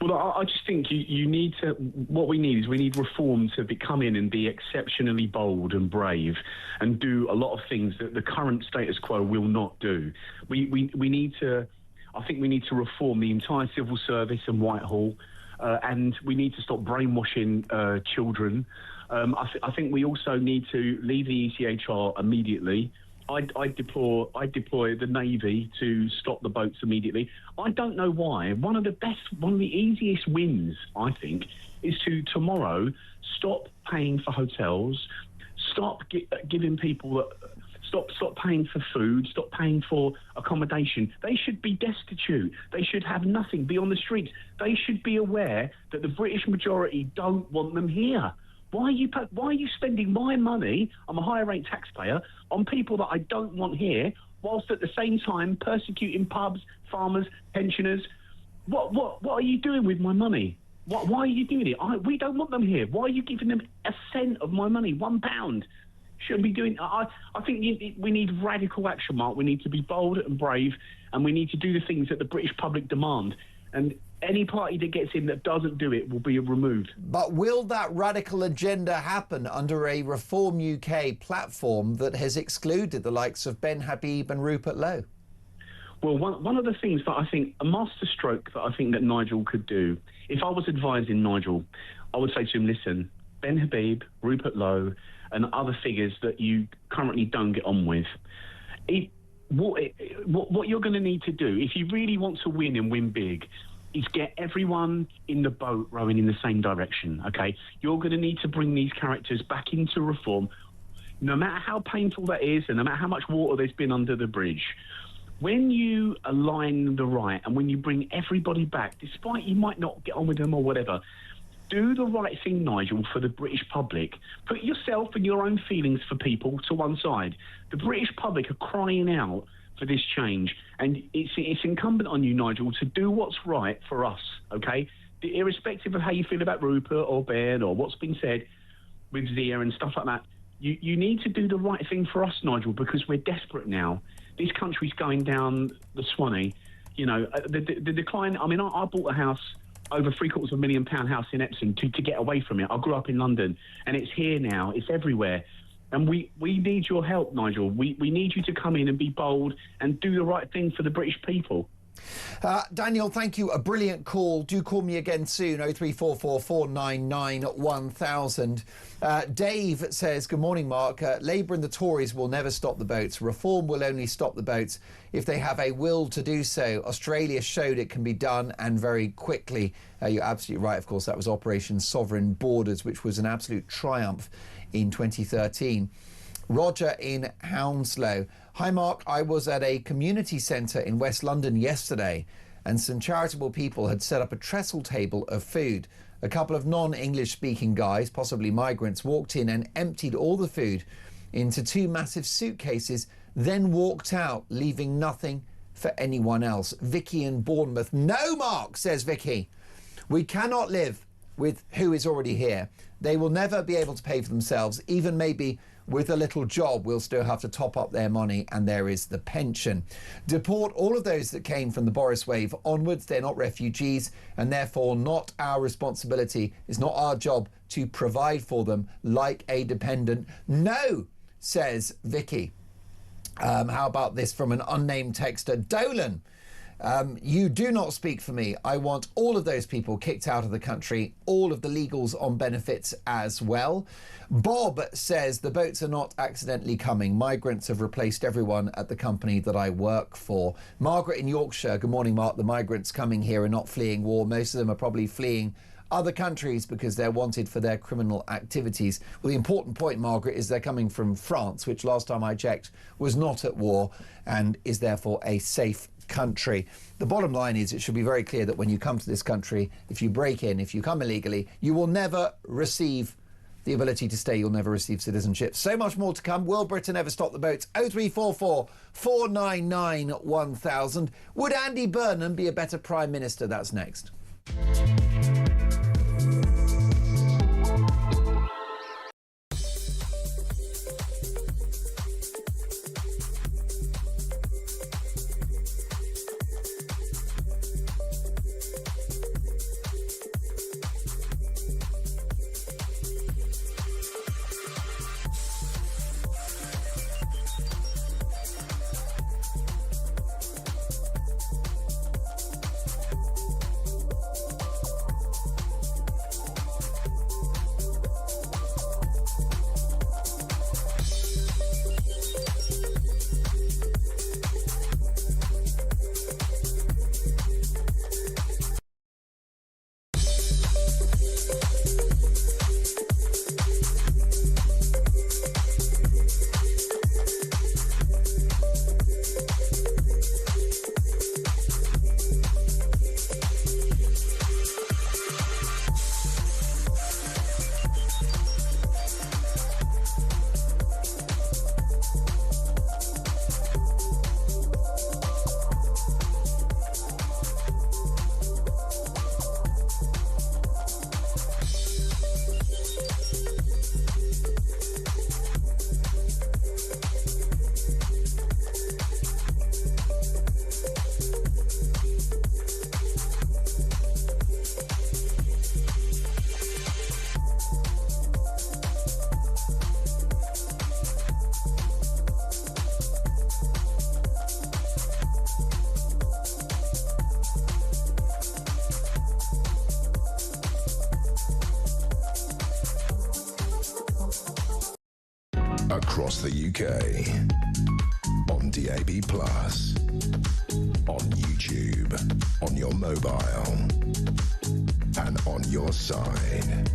Well, I just think you need to. What we need reform to come in and be exceptionally bold and brave, and do a lot of things that the current status quo will not do. We need to. I think we need to reform the entire civil service and Whitehall, and we need to stop brainwashing children. I think we also need to leave the ECHR immediately. I deploy the Navy to stop the boats immediately. I don't know why. One of the easiest wins, I think, is to tomorrow stop paying for hotels, stop giving people, stop paying for food, stop paying for accommodation. They should be destitute. They should have nothing, be on the streets. They should be aware that the British majority don't want them here. Why are you spending my money, I'm a higher rate taxpayer, on people that I don't want here, whilst at the same time persecuting pubs, farmers, pensioners? What are you doing with my money? Why are you doing it? We don't want them here. Why are you giving them a cent of my money, £1? Shouldn't be doing. I think we need radical action, Mark. We need to be bold and brave, and we need to do the things that the British public demand. And any party that gets in that doesn't do it will be removed. But will that radical agenda happen under a Reform UK platform that has excluded the likes of Ben Habib and Rupert Lowe? Well, one of the things that I think, a masterstroke that I think that Nigel could do, if I was advising Nigel, I would say to him, listen, Ben Habib, Rupert Lowe and other figures that you currently don't get on with, what you're going to need to do, if you really want to win and win big, is get everyone in the boat rowing in the same direction, okay? You're going to need to bring these characters back into reform, no matter how painful that is and no matter how much water there's been under the bridge. When you align the right and when you bring everybody back, despite you might not get on with them or whatever, do the right thing, Nigel, for the British public. Put yourself and your own feelings for people to one side. The British public are crying out for this change, and it's incumbent on you, Nigel, to do what's right for us, okay? Irrespective of how you feel about Rupert or Ben or what's been said with Zia and stuff like that, you need to do the right thing for us, Nigel, because we're desperate now. This country's going down the Swanee. You know, the decline. I mean, I bought a house, over £750,000 house in Epsom to get away from it. I grew up in London, and it's here now. It's everywhere. And we need your help, Nigel. We need you to come in and be bold and do the right thing for the British people. Daniel, thank you. A brilliant call. Do call me again soon. 0344 499 1000. Dave says, good morning, Mark. Labour and the Tories will never stop the boats. Reform will only stop the boats if they have a will to do so. Australia showed it can be done, and very quickly. You're absolutely right. Of course, that was Operation Sovereign Borders, which was an absolute triumph in 2013. Roger in Hounslow. Hi, Mark. I was at a community centre in West London yesterday, and some charitable people had set up a trestle table of food. A couple of non-English speaking guys, possibly migrants, walked in and emptied all the food into 2 massive suitcases, then walked out, leaving nothing for anyone else. Vicky in Bournemouth. No, Mark, says Vicky. We cannot live with who is already here. They will never be able to pay for themselves. Even maybe with a little job, we'll still have to top up their money, and there is the pension. Deport all of those that came from the Boris wave onwards. They're not refugees, and therefore not our responsibility. It's not our job to provide for them like a dependent. No, says Vicky. How about this from an unnamed texter? Dolan. You do not speak for me. I want all of those people kicked out of the country, all of the legals on benefits as well. Bob says the boats are not accidentally coming. Migrants have replaced everyone at the company that I work for. Margaret in Yorkshire. Good morning, Mark. The migrants coming here are not fleeing war. Most of them are probably fleeing other countries because they're wanted for their criminal activities. Well, the important point, Margaret, is they're coming from France, which last time I checked was not at war and is therefore a safe country. The bottom line is it should be very clear that when you come to this country, if you break in, if you come illegally, you will never receive the ability to stay. You'll never receive citizenship. So much more to come. Will Britain ever stop the boats? 0344 499 1000. Would Andy Burnham be a better Prime Minister? That's next. Across the UK, on DAB+, on YouTube, on your mobile, and on your side.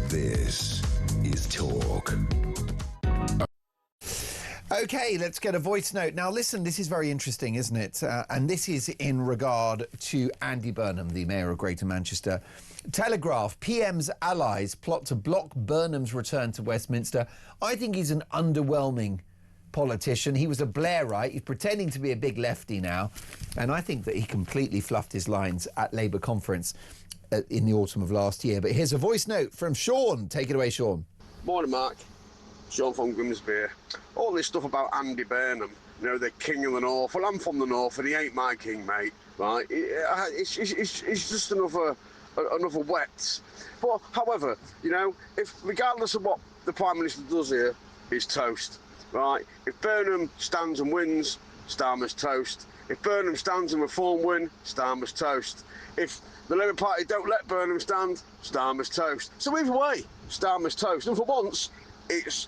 This is Talk. OK, let's get a voice note. Now, listen, this is very interesting, isn't it? And this is in regard to Andy Burnham, the Mayor of Greater Manchester. Telegraph, PM's allies plot to block Burnham's return to Westminster. I think he's an underwhelming politician. He was a Blairite. He's pretending to be a big lefty now. And I think that he completely fluffed his lines at Labour conference in the autumn of last year. But here's a voice note from Sean. Take it away, Sean. Morning, Mark. Sean from Grimsby. All this stuff about Andy Burnham, you know, the king of the north. Well, I'm from the north and he ain't my king, mate, right? It's just another wet. But, however, you know, if regardless of what the Prime Minister does here, he's toast, right? If Burnham stands and wins, Starmer's toast. If Burnham stands and Reform win, Starmer's toast. If the Labour Party don't let Burnham stand, Starmer's toast. So either way, Starmer's toast. And for once, it's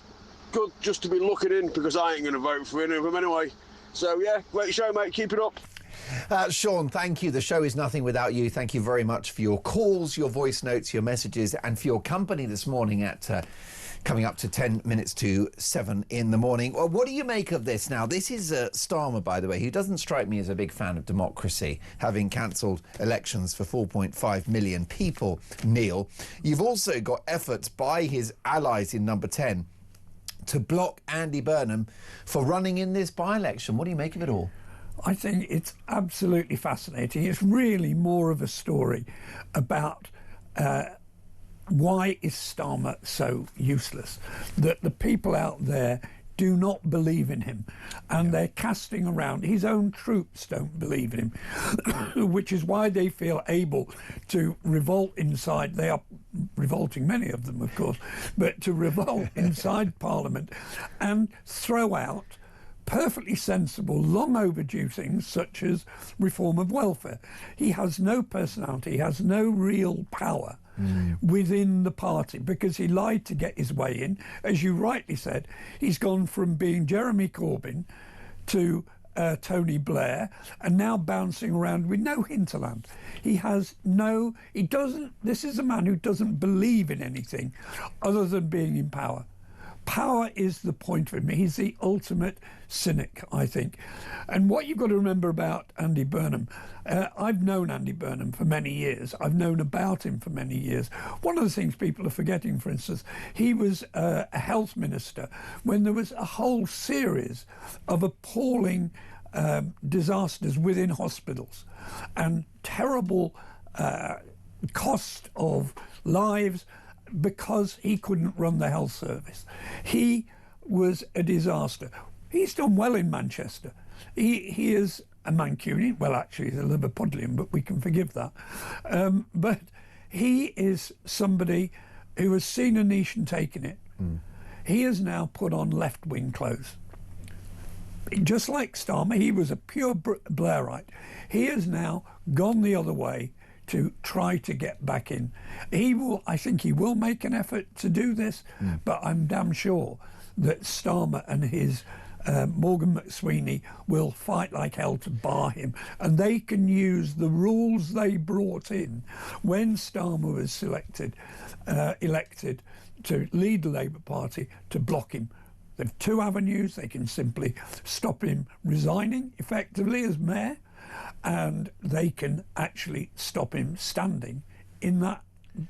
good just to be looking in because I ain't going to vote for any of them anyway. So, yeah, great show, mate. Keep it up. Sean, thank you. The show is nothing without you. Thank you very much for your calls, your voice notes, your messages, and for your company this morning at coming up to 10 minutes to 7 in the morning. Well, what do you make of this now? This is Starmer, by the way, who doesn't strike me as a big fan of democracy, having cancelled elections for 4.5 million people, Neil. You've also got efforts by his allies in Number 10 to block Andy Burnham for running in this by-election. What do you make of it all? I think it's absolutely fascinating. It's really more of a story about why is Starmer so useless, that the people out there do not believe in him, and they're casting around. His own troops don't believe in him, which is why they feel able to revolt inside. They are revolting, many of them, of course, but to revolt inside Parliament and throw out perfectly sensible, long overdue things such as reform of welfare. He has no personality, he has no real power within the party because he lied to get his way in. As you rightly said, he's gone from being Jeremy Corbyn to Tony Blair, and now bouncing around with no hinterland. He doesn't, this is a man who doesn't believe in anything other than being in power. Power is the point for him. He's the ultimate cynic, I think. And what you've got to remember about Andy Burnham, I've known Andy Burnham for many years. I've known about him for many years. One of the things people are forgetting, for instance, he was a health minister when there was a whole series of appalling disasters within hospitals and terrible cost of lives, because he couldn't run the health service. He was a disaster. He's done well in Manchester. He is a Mancunian. Well, actually, he's a Liverpudlian, but we can forgive that. But he is somebody who has seen a niche and taken it. He has now put on left-wing clothes. Just like Starmer, he was a pure Blairite. He has now gone the other way to try to get back in. I think he will make an effort to do this, but I'm damn sure that Starmer and his Morgan McSweeney will fight like hell to bar him, and they can use the rules they brought in when Starmer was elected to lead the Labour Party to block him. They have two avenues. They can simply stop him resigning effectively as mayor, and they can actually stop him standing in that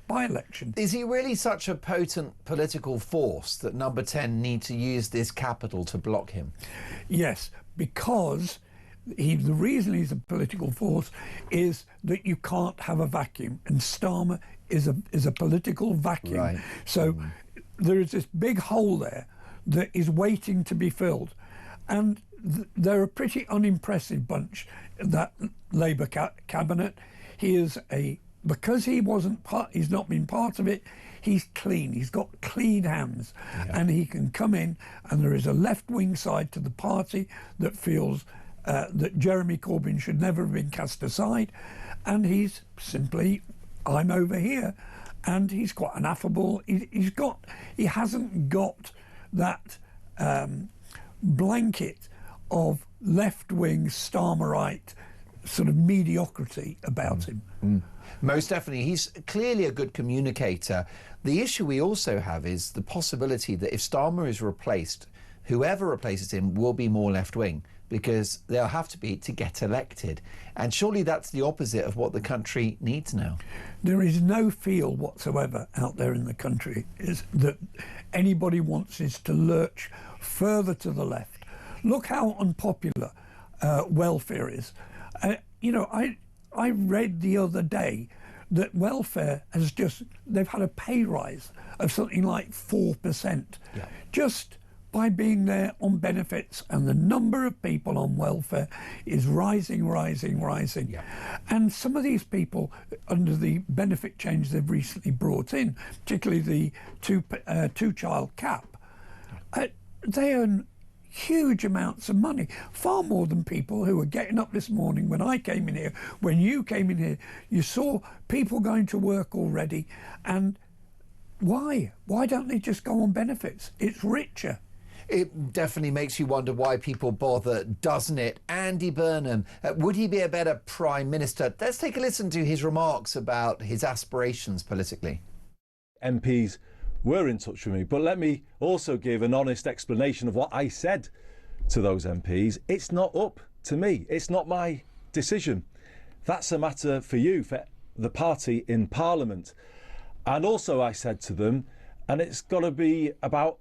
by-election. Is he really such a potent political force that Number 10 need to use this capital to block him? Yes, because the reason he's a political force is that you can't have a vacuum, and Starmer is a political vacuum. Right. So there is this big hole there that is waiting to be filled, and they're a pretty unimpressive bunch, that Labour cabinet. Because he's not been part of it, he's clean. He's got clean hands, and he can come in, and there is a left-wing side to the party that feels that Jeremy Corbyn should never have been cast aside, and he's simply, I'm over here, and he's quite an affable. He hasn't got that blanket of left-wing Starmerite sort of mediocrity about him. Most definitely. He's clearly a good communicator. The issue we also have is the possibility that if Starmer is replaced, whoever replaces him will be more left-wing, because they'll have to be to get elected. And surely that's the opposite of what the country needs now. There is no feel whatsoever out there in the country is that anybody wants is to lurch further to the left. Look how unpopular welfare is. I read the other day that welfare has they've had a pay rise of something like 4%, just by being there on benefits, and the number of people on welfare is rising. And some of these people, under the benefit change they've recently brought in, particularly the two-child cap, they earn huge amounts of money, far more than people who were getting up this morning. When I came in here, when you came in here, you saw people going to work already. And why don't they just go on benefits? It's richer. It definitely makes you wonder why people bother, doesn't it? Andy Burnham, would he be a better Prime Minister? Let's take a listen to his remarks about his aspirations politically. MPs were in touch with me, but let me also give an honest explanation of what I said to those MPs. It's not up to me. It's not my decision. That's a matter for you, for the party in Parliament. And also I said to them, and it's got to be about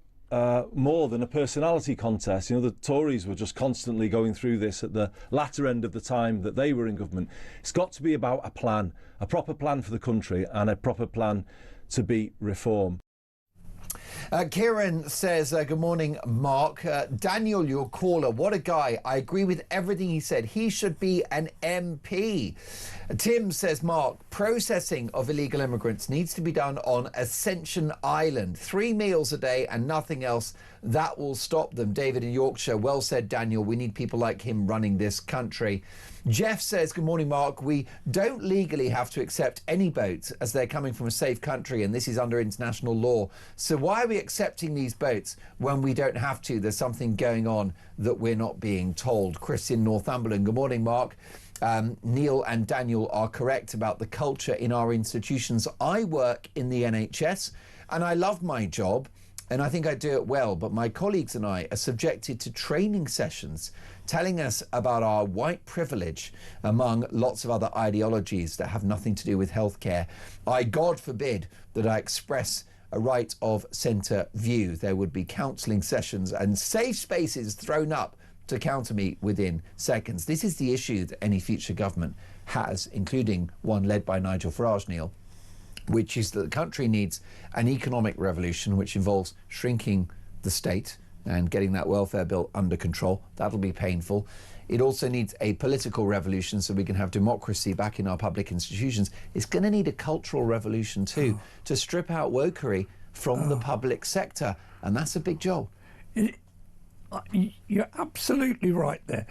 more than a personality contest. You know, the Tories were just constantly going through this at the latter end of the time that they were in government. It's got to be about a plan, a proper plan for the country, and a proper plan to beat reform. Kieran says, good morning, Mark. Daniel, your caller, what a guy. I agree with everything he said. He should be an MP. Tim says, Mark, processing of illegal immigrants needs to be done on Ascension Island. 3 meals a day and nothing else. That will stop them. David in Yorkshire, well said, Daniel. We need people like him running this country. Jeff says, good morning, Mark. We don't legally have to accept any boats as they're coming from a safe country, and this is under international law. So why are we accepting these boats when we don't have to? There's something going on that we're not being told. Chris in Northumberland, good morning, Mark. Neil and Daniel are correct about the culture in our institutions. I work in the NHS and I love my job and I think I do it well, but my colleagues and I are subjected to training sessions telling us about our white privilege among lots of other ideologies that have nothing to do with healthcare. God forbid that I express a right of centre view. There would be counselling sessions and safe spaces thrown up to counter me within seconds. This is the issue that any future government has, including one led by Nigel Farage, Neil, which is that the country needs an economic revolution which involves shrinking the state and getting that welfare bill under control. That'll be painful. It also needs a political revolution so we can have democracy back in our public institutions. It's going to need a cultural revolution too, to strip out wokery from the public sector, and that's a big job. You're absolutely right there.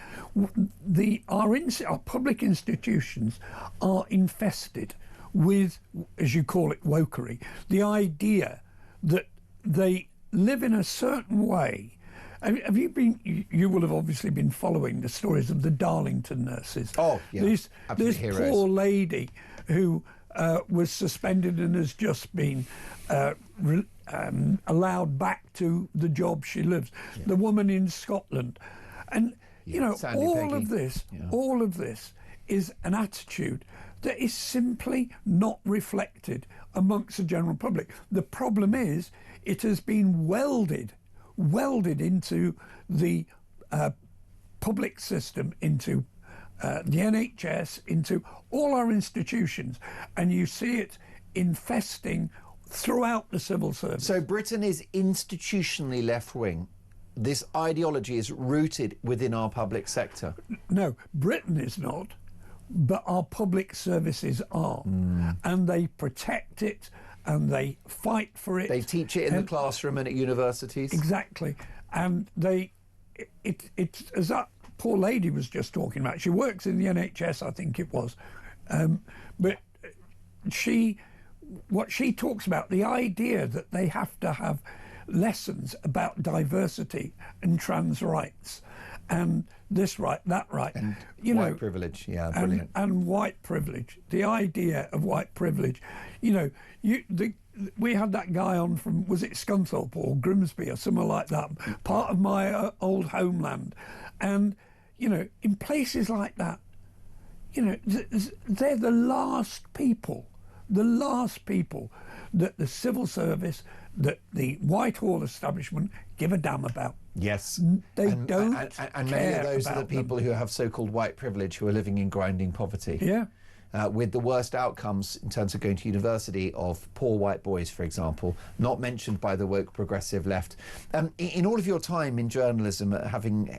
Our public institutions are infested with, as you call it, wokery. The idea that they live in a certain way. Have you been? You will have obviously been following the stories of the Darlington nurses. Oh, yeah. This Heroes. poor lady who was suspended and has just been allowed back to the job she lives. Yeah. The woman in Scotland, and you know, all of this is an attitude that is simply not reflected amongst the general public. The problem is it has been welded into the public system, into the NHS, into all our institutions, and you see it infesting throughout the civil service. So Britain is institutionally left-wing. This ideology is rooted within our public sector. No, Britain is not, but our public services are. And they protect it and they fight for it. They teach it in the classroom and at universities. Exactly. And it's as that poor lady was just talking about. She works in the NHS, I think it was. But what she talks about, the idea that they have to have lessons about diversity and trans rights and this right, that right. And white privilege, yeah, brilliant. And white privilege, the idea of white privilege. You know, we had that guy on from, was it Scunthorpe or Grimsby or somewhere like that, part of my old homeland. And, you know, in places like that, you know, they're the last people that the civil service, that the Whitehall establishment give a damn about. Yes. They don't and many of those are the people who have so-called white privilege who are living in grinding poverty. Yeah. With the worst outcomes in terms of going to university of poor white boys, for example, not mentioned by the woke progressive left. In all of your time in journalism, having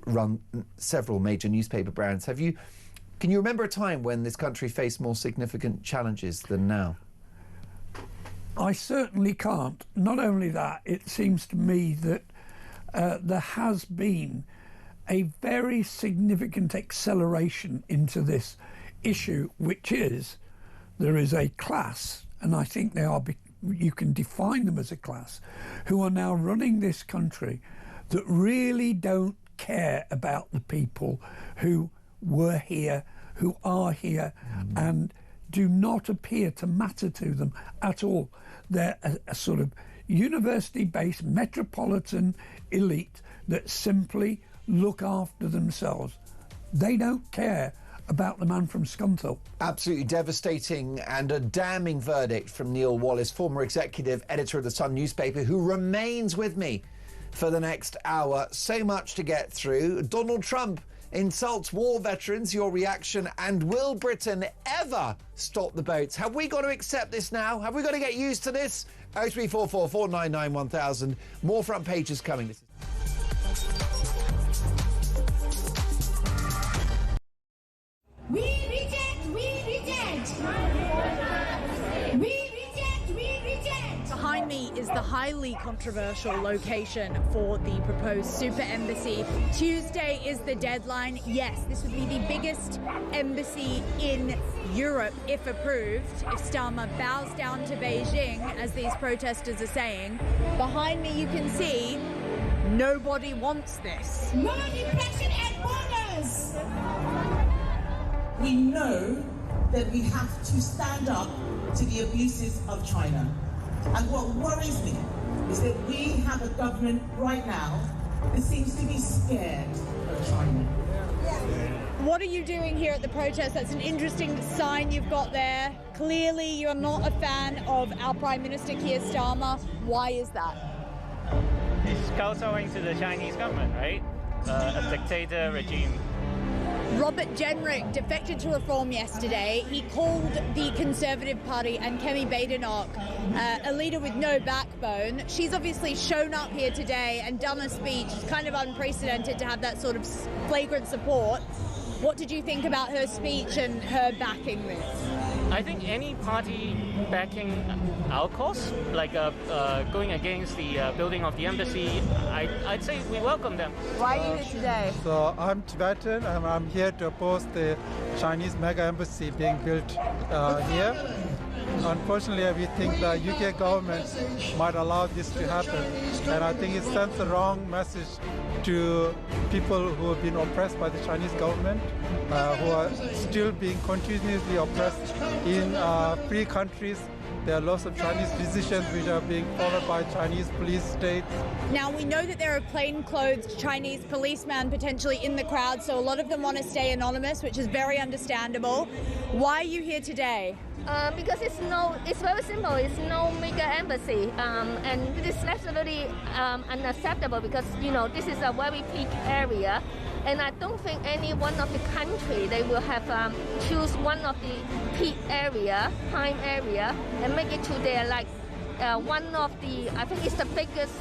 run several major newspaper brands, can you remember a time when this country faced more significant challenges than now? I certainly can't. Not only that, it seems to me that there has been a very significant acceleration into this issue, which is there is a class, and I think you can define them as a class, who are now running this country that really don't care about the people who were here, who are here, and do not appear to matter to them at all. They're a sort of university-based metropolitan elite that simply look after themselves. They don't care about the man from Scunthorpe. Absolutely devastating and a damning verdict from Neil Wallace, former executive editor of the Sun newspaper, who remains with me for the next hour. So much to get through. Donald Trump insults war veterans, your reaction, and will Britain ever stop the boats? Have we got to accept this now? Have we got to get used to this? 0344 499 1000. More front pages coming. We reject, we reject. We reject, we reject. Behind me is the highly controversial location for the proposed super embassy. Tuesday is the deadline. Yes, this would be the biggest embassy in Europe if approved, if Starmer bows down to Beijing, as these protesters are saying. Behind me you can see nobody wants this. No depression at borders. We know that we have to stand up to the abuses of China. And what worries me is that we have a government right now that seems to be scared of China. What are you doing here at the protest? That's an interesting sign you've got there. Clearly you're not a fan of our Prime Minister Keir Starmer. Why is that? It's kowtowing to the Chinese government, right? A dictator regime. Robert Jenrick defected to Reform yesterday. He called the Conservative Party and Kemi Badenoch a leader with no backbone. She's obviously shown up here today and done a speech. It's kind of unprecedented to have that sort of flagrant support. What did you think about her speech and her backing this? I think any party backing our cause, like going against the building of the embassy, I'd say we welcome them. Why are you here today? So I'm Tibetan and I'm here to oppose the Chinese mega embassy being built here. Unfortunately, we think the UK government might allow this to happen, and I think it sends the wrong message to people who have been oppressed by the Chinese government, who are still being continuously oppressed in free countries. There are lots of Chinese decisions which are being followed by Chinese police states. Now, we know that there are plainclothes Chinese policemen potentially in the crowd, so a lot of them want to stay anonymous, which is very understandable. Why are you here today? Because it's very simple. It's no mega embassy, and this is absolutely unacceptable because this is a very peak area, and I don't think any one of the country they will have choose one of the peak area, prime area, and make it to their one of the I think it's the biggest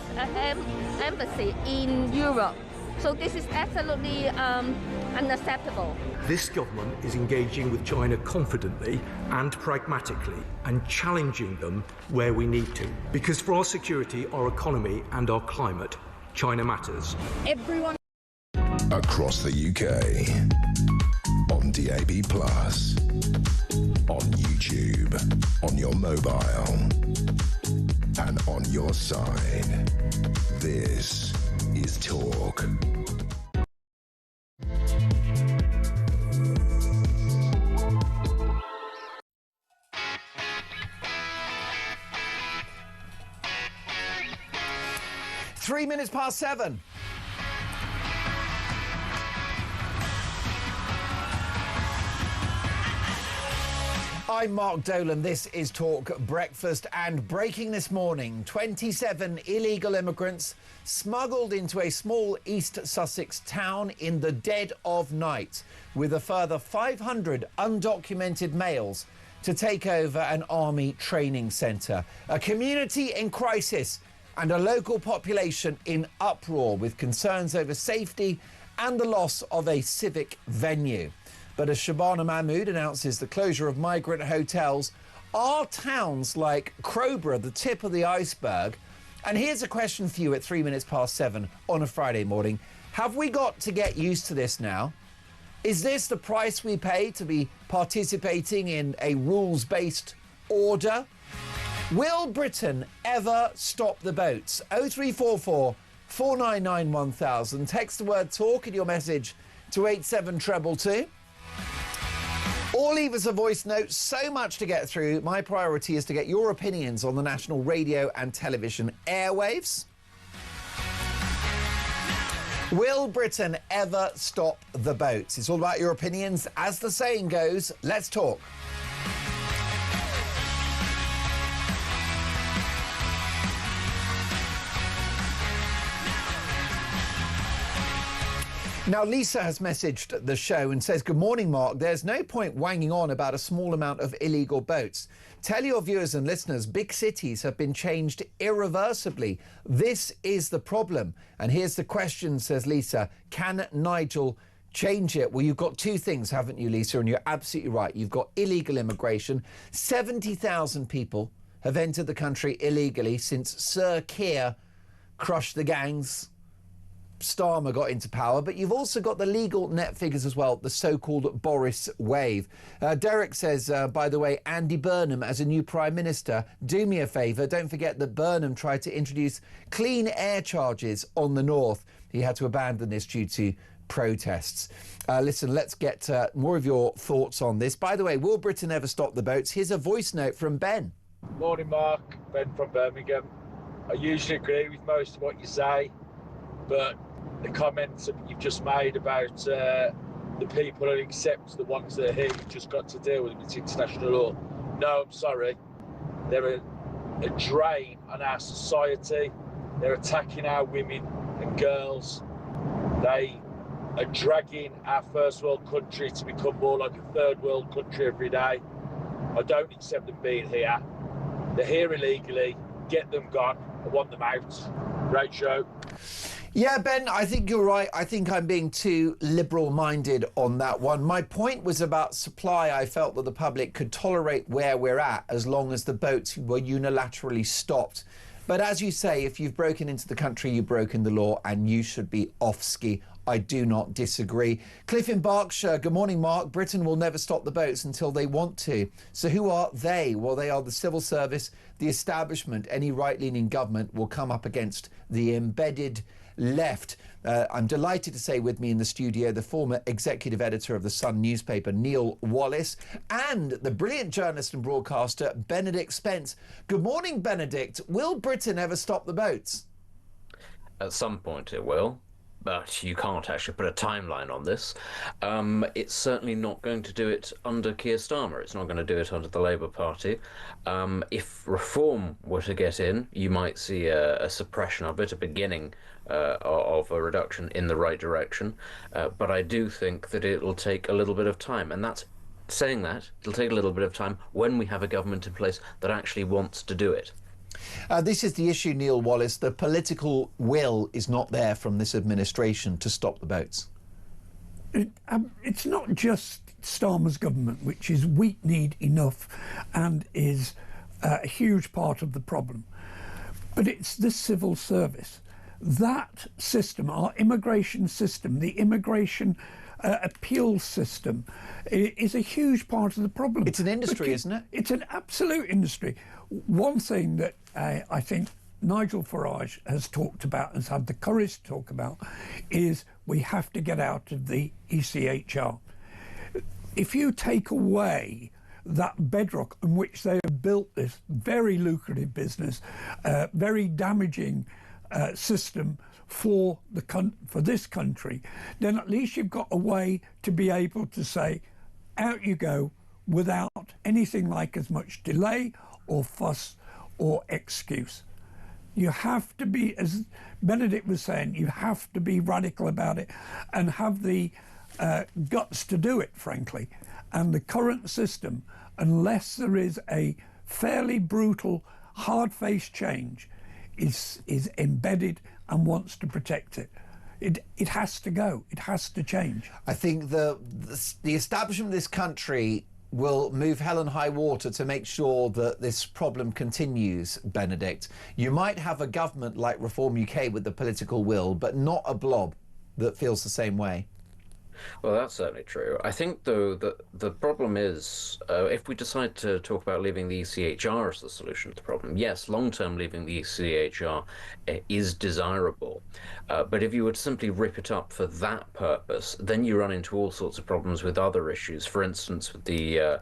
embassy in Europe. So this is absolutely unacceptable. This government is engaging with China confidently and pragmatically and challenging them where we need to. Because for our security, our economy and our climate, China matters. Everyone across the UK, on DAB+, on YouTube, on your mobile, and on your side. This is Talk. Three minutes past 7. I'm Mark Dolan. This is Talk Breakfast, and breaking this morning, 27 illegal immigrants smuggled into a small East Sussex town in the dead of night, with a further 500 undocumented males to take over an army training centre. A community in crisis and a local population in uproar with concerns over safety and the loss of a civic venue. But as Shabana Mahmood announces the closure of migrant hotels, are towns like Crowborough the tip of the iceberg? And here's a question for you at 3 minutes past 7 on a Friday morning. Have we got to get used to this now? Is this the price we pay to be participating in a rules-based order? Will Britain ever stop the boats? 0344 499 1000. Text the word talk in your message to 87222. Or leave us a voice note. So much to get through. My priority is to get your opinions on the national radio and television airwaves. Will Britain ever stop the boats? It's all about your opinions. As the saying goes, let's talk. Now, Lisa has messaged the show and says, good morning, Mark. There's no point wanging on about a small amount of illegal boats. Tell your viewers and listeners, big cities have been changed irreversibly. This is the problem. And here's the question, says Lisa. Can Nigel change it? Well, you've got two things, haven't you, Lisa? And you're absolutely right. You've got illegal immigration. 70,000 people have entered the country illegally since Sir Keir crushed the gangs. Starmer got into power, but you've also got the legal net figures as well, the so-called Boris wave. Derek says, by the way, Andy Burnham as a new Prime Minister, do me a favour, don't forget that Burnham tried to introduce clean air charges on the north. He had to abandon this due to protests. Listen, let's get more of your thoughts on this. By the way, will Britain ever stop the boats? Here's a voice note from Ben. Morning, Mark. Ben from Birmingham. I usually agree with most of what you say, but the comments that you've just made about the people that accept the ones that are here, you've just got to deal with them. It's international law. No, I'm sorry. They're a drain on our society. They're attacking our women and girls. They are dragging our first world country to become more like a third world country every day. I don't accept them being here. They're here illegally. Get them gone. I want them out. Great show. Yeah, Ben, I think you're right. I think I'm being too liberal-minded on that one. My point was about supply. I felt that the public could tolerate where we're at as long as the boats were unilaterally stopped. But as you say, if you've broken into the country, you've broken the law and you should be off ski. I do not disagree. Cliff in Berkshire, good morning, Mark. Britain will never stop the boats until they want to. So who are they? Well, they are the civil service, the establishment. Any right-leaning government will come up against the embedded left. I'm delighted to say with me in the studio the former executive editor of the Sun newspaper, Neil Wallace, and the brilliant journalist and broadcaster, Benedict Spence. Good morning, Benedict. Will Britain ever stop the boats? At some point it will, but you can't actually put a timeline on this. It's certainly not going to do it under Keir Starmer. It's not going to do it under the Labour Party. If reform were to get in, you might see a suppression of it, a beginning of a reduction in the right direction. But I do think that it'll take a little bit of time, and that's saying that it'll take a little bit of time when we have a government in place that actually wants to do it. This is the issue, Neil Wallace. The political will is not there from this administration to stop the boats. It's not just Starmer's government, which is weak-kneed enough and is a huge part of the problem, but it's the civil service. That system, our immigration system, the immigration appeal system, is a huge part of the problem. It's an industry, isn't it? It's an absolute industry. One thing that I think Nigel Farage has talked about, has had the courage to talk about, is we have to get out of the ECHR. If you take away that bedrock on which they have built this very lucrative business, very damaging system for this country, then at least you've got a way to be able to say, out you go, without anything like as much delay or fuss or excuse. You have to be, as Benedict was saying, you have to be radical about it and have the guts to do it, frankly. And the current system, unless there is a fairly brutal, hard-faced change, is embedded and wants to protect it. It has to go. It has to change. I think the establishment of this country will move hell and high water to make sure that this problem continues, Benedict. You might have a government like Reform UK with the political will, but not a blob that feels the same way. Well, that's certainly true. I think, though, that the problem is, if we decide to talk about leaving the ECHR as the solution to the problem, yes, long-term leaving the ECHR is desirable. But if you would simply rip it up for that purpose, then you run into all sorts of problems with other issues. For instance, with the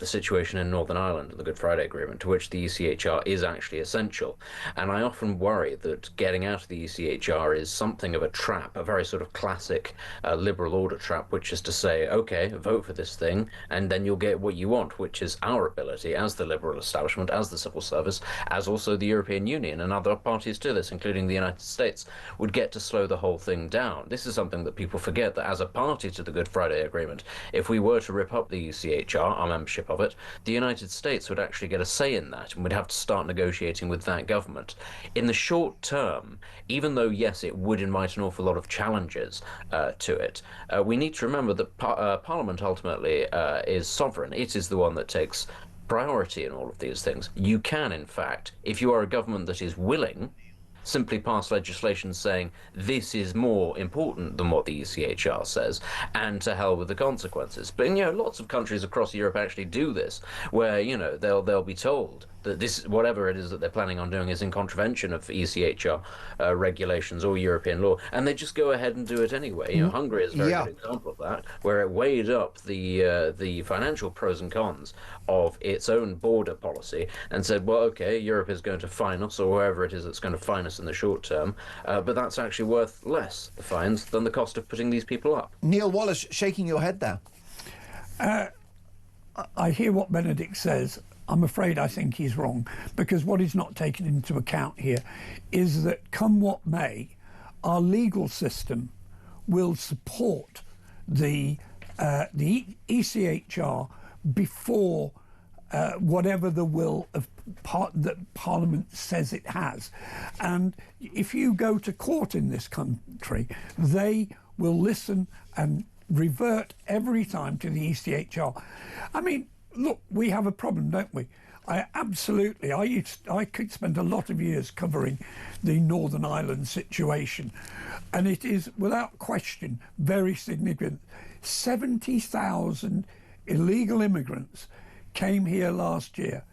situation in Northern Ireland and the Good Friday Agreement, to which the ECHR is actually essential. And I often worry that getting out of the ECHR is something of a trap, a very sort of classic liberal order trap, which is to say, okay, vote for this thing, and then you'll get what you want, which is our ability as the liberal establishment, as the civil service, as also the European Union and other parties to this, including the United States, would get to slow the whole thing down. This is something that people forget, that as a party to the Good Friday Agreement, if we were to rip up the ECHR, our membership of it, the United States would actually get a say in that and would have to start negotiating with that government. In the short term, even though, yes, it would invite an awful lot of challenges to it, we need to remember that Parliament ultimately is sovereign. It is the one that takes priority in all of these things. You can, in fact, if you are a government that is willing, simply pass legislation saying this is more important than what the ECHR says, and to hell with the consequences. But lots of countries across Europe actually do this, where they'll be told that this, whatever it is that they're planning on doing, is in contravention of ECHR regulations or European law, and they just go ahead and do it anyway. Hungary is a very good example of that, where it weighed up the financial pros and cons of its own border policy and said, well, okay, Europe is going to fine us, or whoever it is that's going to fine us in the short term, but that's actually worth less, the fines, than the cost of putting these people up. Neil Wallace, shaking your head there. I hear what Benedict says. I'm afraid I think he's wrong, because what is not taken into account here is that, come what may, our legal system will support the ECHR before whatever the will of that Parliament says it has. And if you go to court in this country, they will listen and revert every time to the ECHR. I mean, look, we have a problem, don't we? I could spend a lot of years covering the Northern Ireland situation, and it is without question very significant. 70,000 illegal immigrants came here last year.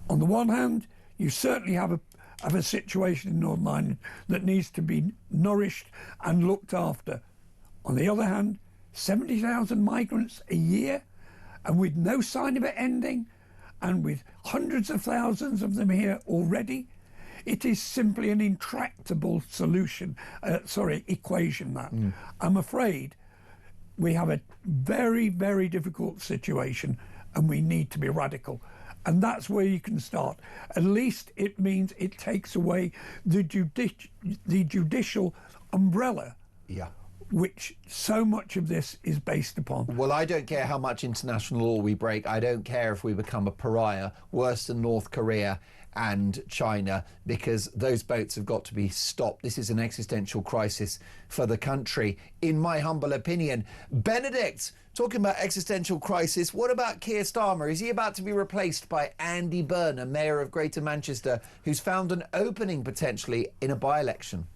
On the one hand, you certainly have a situation in Northern Ireland that needs to be nourished and looked after. On the other hand, 70,000 migrants a year, and with no sign of it ending, and with hundreds of thousands of them here already, it is simply an intractable equation that. I'm afraid we have a very, very difficult situation, and we need to be radical. And that's where you can start. At least it means it takes away the judicial umbrella, which so much of this is based upon. Well, I don't care how much international law we break. I don't care if we become a pariah, worse than North Korea and China, because those boats have got to be stopped. This is an existential crisis for the country, in my humble opinion. Benedict, talking about existential crisis, what about Keir Starmer? Is he about to be replaced by Andy Burnham, Mayor of Greater Manchester, who's found an opening potentially in a by-election?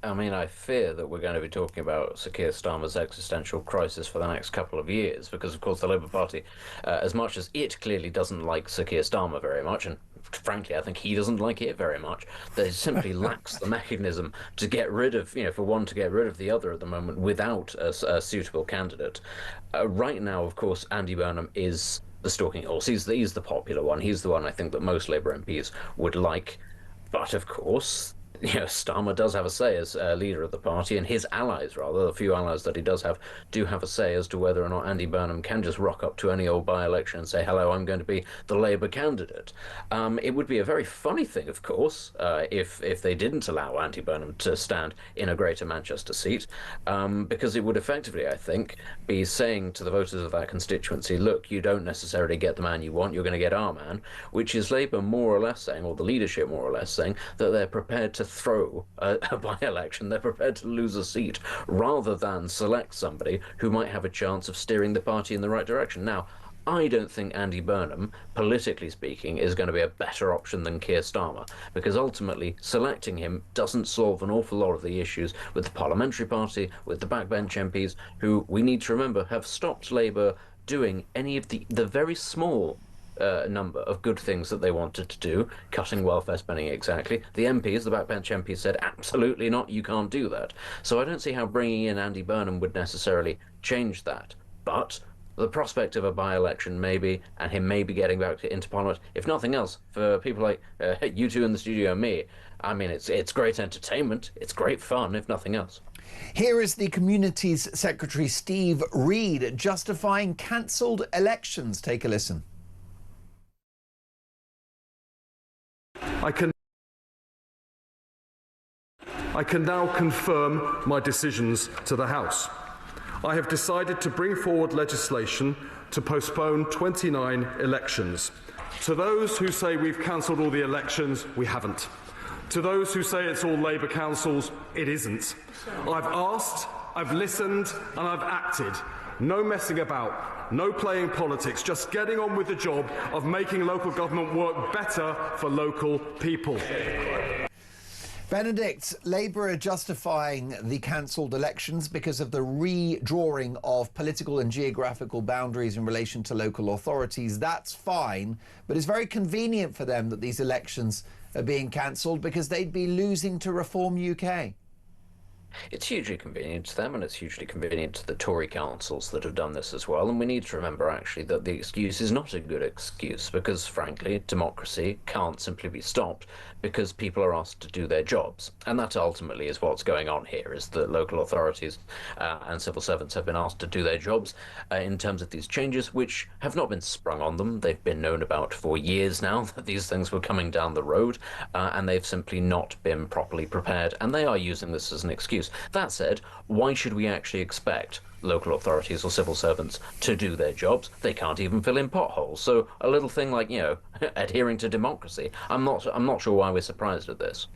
I mean, I fear that we're going to be talking about Sir Keir Starmer's existential crisis for the next couple of years, because, of course, the Labour Party, as much as it clearly doesn't like Sir Keir Starmer very much, and frankly, I think he doesn't like it very much, there simply lacks the mechanism to get rid of, for one to get rid of the other at the moment without a suitable candidate. Right now, of course, Andy Burnham is the stalking horse. He's the popular one. He's the one I think that most Labour MPs would like. But, of course, Starmer does have a say as leader of the party, and his allies, rather, the few allies that he does have, do have a say as to whether or not Andy Burnham can just rock up to any old by-election and say, hello, I'm going to be the Labour candidate. It would be a very funny thing, of course, if they didn't allow Andy Burnham to stand in a Greater Manchester seat, because it would effectively, I think, be saying to the voters of that constituency, look, you don't necessarily get the man you want, you're going to get our man, which is Labour more or less saying, or the leadership more or less saying, that they're prepared to throw a by-election, they're prepared to lose a seat rather than select somebody who might have a chance of steering the party in the right direction. Now, I don't think Andy Burnham, politically speaking, is going to be a better option than Keir Starmer, because ultimately selecting him doesn't solve an awful lot of the issues with the parliamentary party, with the backbench MPs, who, we need to remember, have stopped Labour doing any of the very small number of good things that they wanted to do, cutting welfare spending exactly. The MPs, the backbench MPs, said absolutely not, you can't do that. So I don't see how bringing in Andy Burnham would necessarily change that. But the prospect of a by-election maybe, and him maybe getting back into Parliament, if nothing else, for people like you two in the studio and me, I mean, it's great entertainment, it's great fun, if nothing else. Here is the Communities Secretary Steve Reid justifying cancelled elections. Take a listen. I can now confirm my decisions to the House. I have decided to bring forward legislation to postpone 29 elections. To those who say we've cancelled all the elections, we haven't. To those who say it's all Labour councils, it isn't. I've asked, I've listened, and I've acted. No messing about. No playing politics, just getting on with the job of making local government work better for local people. Benedict, Labour are justifying the cancelled elections because of the redrawing of political and geographical boundaries in relation to local authorities. That's fine, but it's very convenient for them that these elections are being cancelled because they'd be losing to Reform UK. It's hugely convenient to them, and it's hugely convenient to the Tory councils that have done this as well. And we need to remember, actually, that the excuse is not a good excuse because, frankly, democracy can't simply be stopped because people are asked to do their jobs. And that ultimately is what's going on here, is that local authorities and civil servants have been asked to do their jobs in terms of these changes, which have not been sprung on them. They've been known about for years now that these things were coming down the road, and they've simply not been properly prepared. And they are using this as an excuse. That said, why should we actually expect local authorities or civil servants to do their jobs? They can't even fill in potholes. So a little thing like, adhering to democracy, I'm not sure why we're surprised at this.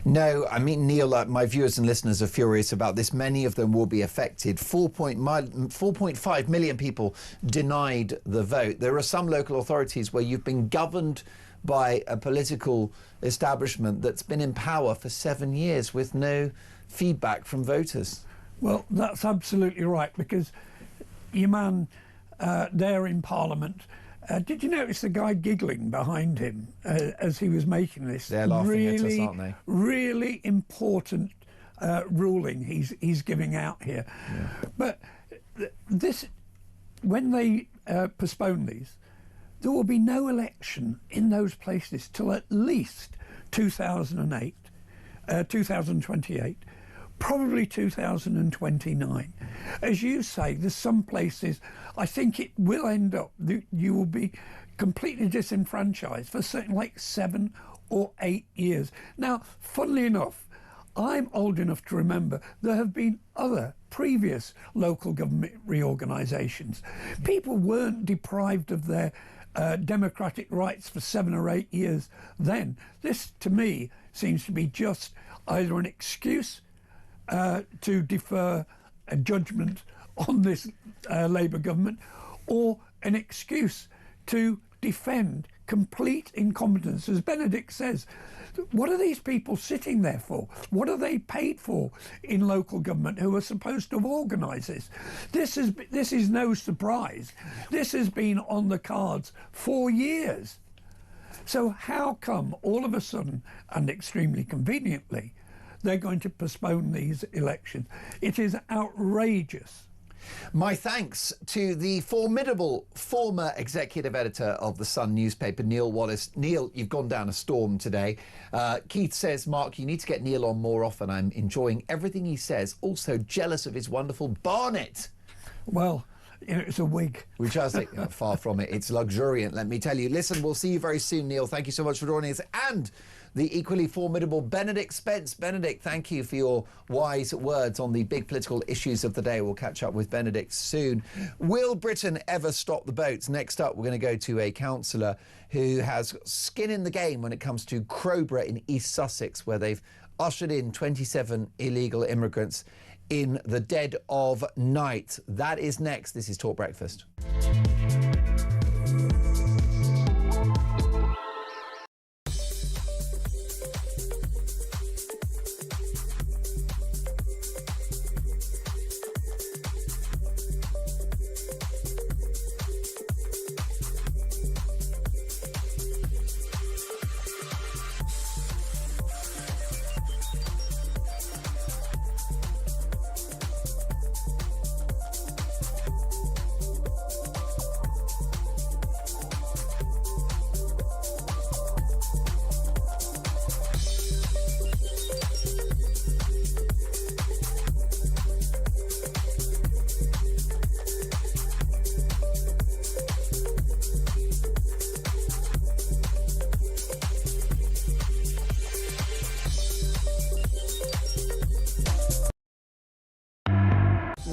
No, I mean, Neil, my viewers and listeners are furious about this. Many of them will be affected. 4.5 million people denied the vote. There are some local authorities where you've been governed by a political establishment that's been in power for 7 years with no feedback from voters. Well, that's absolutely right, because your man there in Parliament, did you notice the guy giggling behind him as he was making this? They're laughing at us, aren't they? Really important ruling he's giving out here. Yeah. But this, when they postpone these, there will be no election in those places till at least 2028. Probably 2029. As you say, there's some places, I think it will end up that you will be completely disenfranchised for something like 7 or 8 years. Now, funnily enough, I'm old enough to remember there have been other previous local government reorganisations. People weren't deprived of their democratic rights for 7 or 8 years then. This, to me, seems to be just either an excuse to defer a judgment on this Labour government, or an excuse to defend complete incompetence. As Benedict says, what are these people sitting there for? What are they paid for in local government who are supposed to organise this? This is no surprise. This has been on the cards for years. So how come all of a sudden, and extremely conveniently, they're going to postpone these elections? It is outrageous. My thanks to the formidable former executive editor of the Sun newspaper, Neil Wallace. Neil, you've gone down a storm today. Keith says, Mark, you need to get Neil on more often. I'm enjoying everything he says. Also jealous of his wonderful barnet. Well, it's a wig. Which I think, far from it. It's luxuriant, let me tell you. Listen, we'll see you very soon, Neil. Thank you so much for joining us. And the equally formidable Benedict Spence. Benedict, thank you for your wise words on the big political issues of the day. We'll catch up with Benedict soon. Will Britain ever stop the boats? Next up, we're going to go to a councillor who has skin in the game when it comes to Crowborough in East Sussex, where they've ushered in 27 illegal immigrants in the dead of night. That is next. This is Talk Breakfast.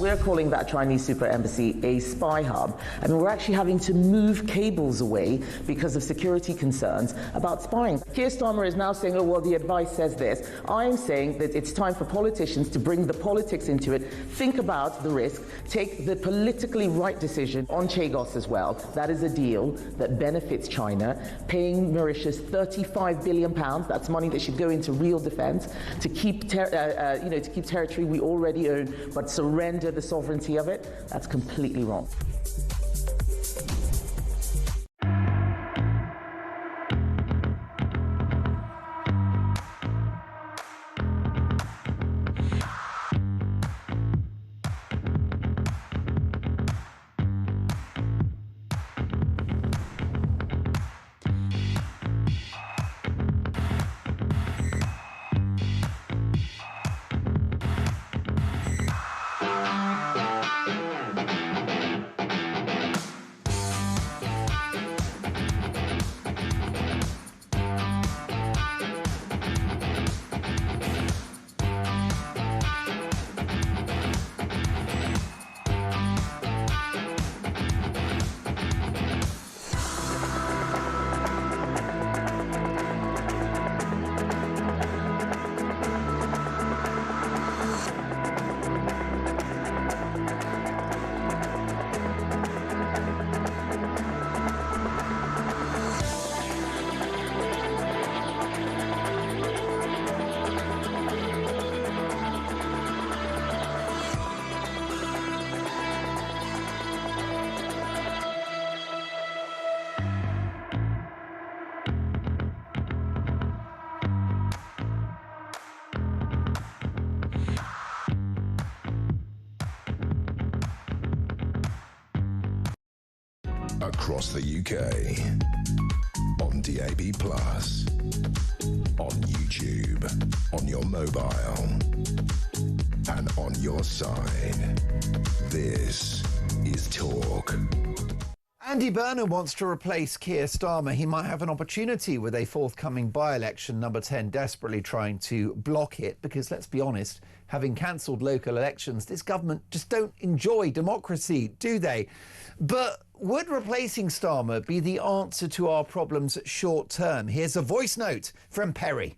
we're calling that Chinese super embassy a spy hub. I mean, we're actually having to move cables away because of security concerns about spying. Keir Starmer is now saying, oh, well, the advice says this. I'm saying that it's time for politicians to bring the politics into it, think about the risk, take the politically right decision on Chagos as well. That is a deal that benefits China, paying Mauritius £35 billion. That's money that should go into real defence to keep to keep territory we already own, but surrender the sovereignty of it. That's completely wrong. Across the UK, on DAB+, on YouTube, on your mobile, and on your side. This is Talk. Andy Burnham wants to replace Keir Starmer. He might have an opportunity with a forthcoming by-election, number 10 desperately trying to block it, because let's be honest, having cancelled local elections, this government just don't enjoy democracy, do they? But would replacing Starmer be the answer to our problems short term? Here's a voice note from Perry.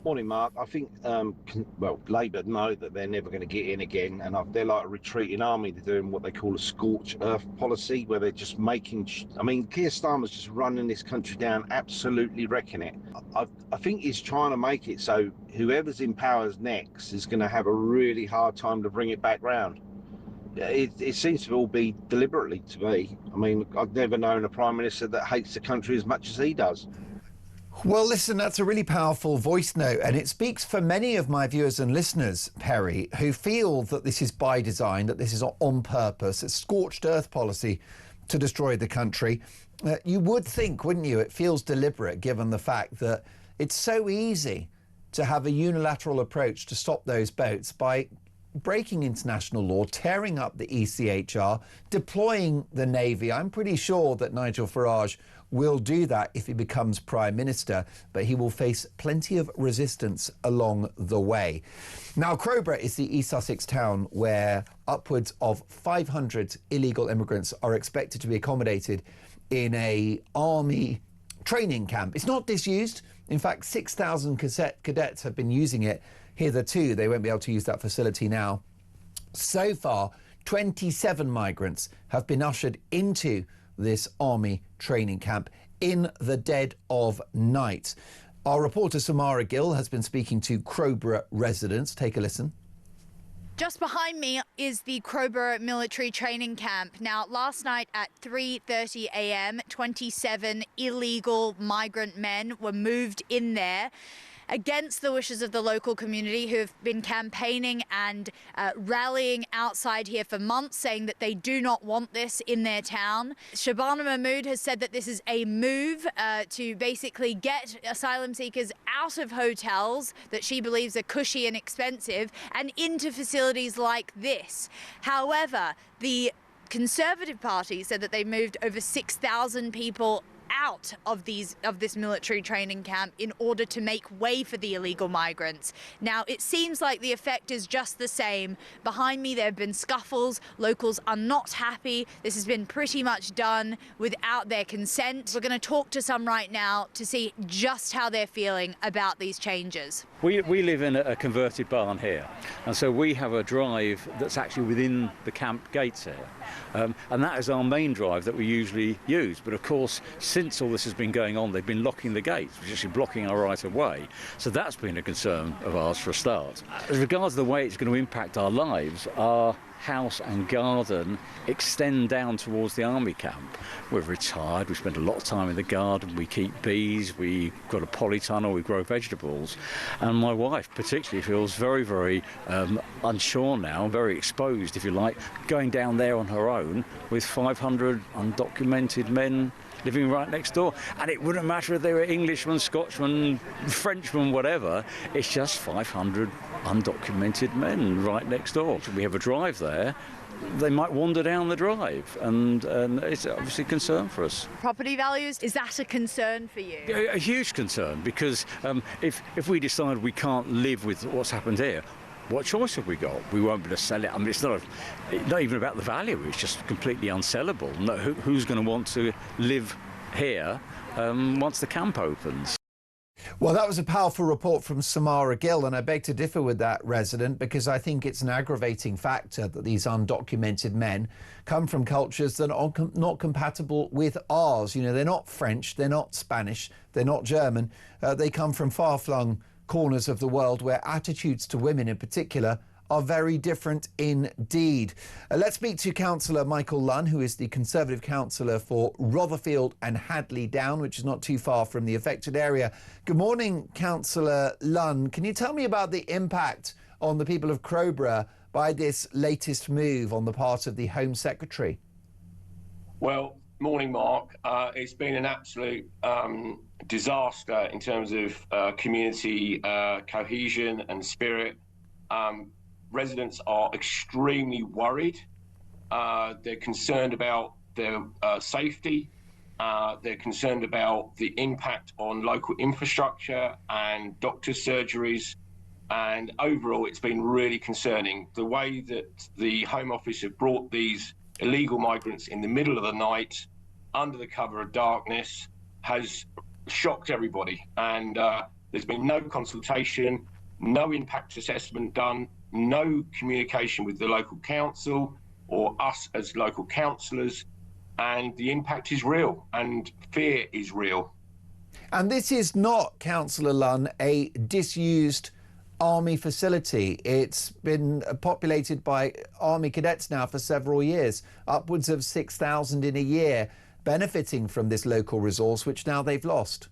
Morning, Mark. I think, Labour know that they're never going to get in again, and they're like a retreating army. They're doing what they call a scorched earth policy, where they're just making... Keir Starmer's just running this country down, absolutely wrecking it. I think he's trying to make it so whoever's in power next is going to have a really hard time to bring it back round. It seems to all be deliberately to me. I've never known a Prime Minister that hates the country as much as he does. Well, listen, that's a really powerful voice note, and it speaks for many of my viewers and listeners, Perry, who feel that this is by design, that this is on purpose, a scorched earth policy to destroy the country. You would think, wouldn't you, it feels deliberate, given the fact that it's so easy to have a unilateral approach to stop those boats by breaking international law, tearing up the ECHR, deploying the Navy. I'm pretty sure that Nigel Farage will do that if he becomes Prime Minister, but he will face plenty of resistance along the way. Now, Crowborough is the East Sussex town where upwards of 500 illegal immigrants are expected to be accommodated in a army training camp. It's not disused. In fact, 6,000 cadets have been using it hitherto. They won't be able to use that facility now. So far, 27 migrants have been ushered into this army training camp in the dead of night. Our reporter Samara Gill has been speaking to Crowborough residents. Take a listen. Just behind me is the Crowborough military training camp. Now, last night at 3:30 a.m, 27 illegal migrant men were moved in there against the wishes of the local community, who have been campaigning and rallying outside here for months, saying that they do not want this in their town. Shabana Mahmood has said that this is a move to basically get asylum seekers out of hotels that she believes are cushy and expensive and into facilities like this. However, the Conservative Party said that they moved over 6,000 people out of this military training camp in order to make way for the illegal migrants. Now, it seems like the effect is just the same. Behind me, there have been scuffles. Locals are not happy. This has been pretty much done without their consent. We're going to talk to some right now to see just how they're feeling about these changes. We live in a converted barn here, and so we have a drive that's actually within the camp gates here, and that is our main drive that we usually use. But of course, since all this has been going on, they've been locking the gates, which is actually blocking our right of way. So that's been a concern of ours for a start. As regards the way it's going to impact our lives, our house and garden extend down towards the army camp. We're retired, we spend a lot of time in the garden, we keep bees, we've got a polytunnel, we grow vegetables, and my wife particularly feels very, very unsure now, very exposed, if you like, going down there on her own with 500 undocumented men living right next door. And it wouldn't matter if they were Englishmen, Scotchmen, Frenchmen, whatever, it's just 500 undocumented men right next door. We have a drive there. They might wander down the drive, and it's obviously a concern for us. Property values, is that a concern for you? A huge concern, because if we decide we can't live with what's happened here, what choice have we got? We won't be able to sell it. I mean, it's not even about the value, it's just completely unsellable. No, who's going to want to live here once the camp opens? Well, that was a powerful report from Samara Gill, and I beg to differ with that resident, because I think it's an aggravating factor that these undocumented men come from cultures that are not compatible with ours. You know, they're not French, they're not Spanish, they're not German. They come from far-flung corners of the world where attitudes to women in particular are very different indeed. Let's speak to Councillor Michael Lunn, who is the Conservative councillor for Rotherfield and Hadley Down, which is not too far from the affected area. Good morning, Councillor Lunn. Can you tell me about the impact on the people of Crowborough by this latest move on the part of the Home Secretary? Well, morning, Mark. It's been an absolute disaster in terms of community cohesion and spirit. Residents are extremely worried. They're concerned about their safety. They're concerned about the impact on local infrastructure and doctors' surgeries. And overall, it's been really concerning. The way that the Home Office have brought these illegal migrants in the middle of the night, under the cover of darkness, has shocked everybody. And there's been no consultation, no impact assessment done, no communication with the local council or us as local councillors, and the impact is real and fear is real. And this is not, Councillor Lunn, a disused army facility. It's been populated by army cadets now for several years, upwards of 6,000 in a year, benefiting from this local resource, which now they've lost.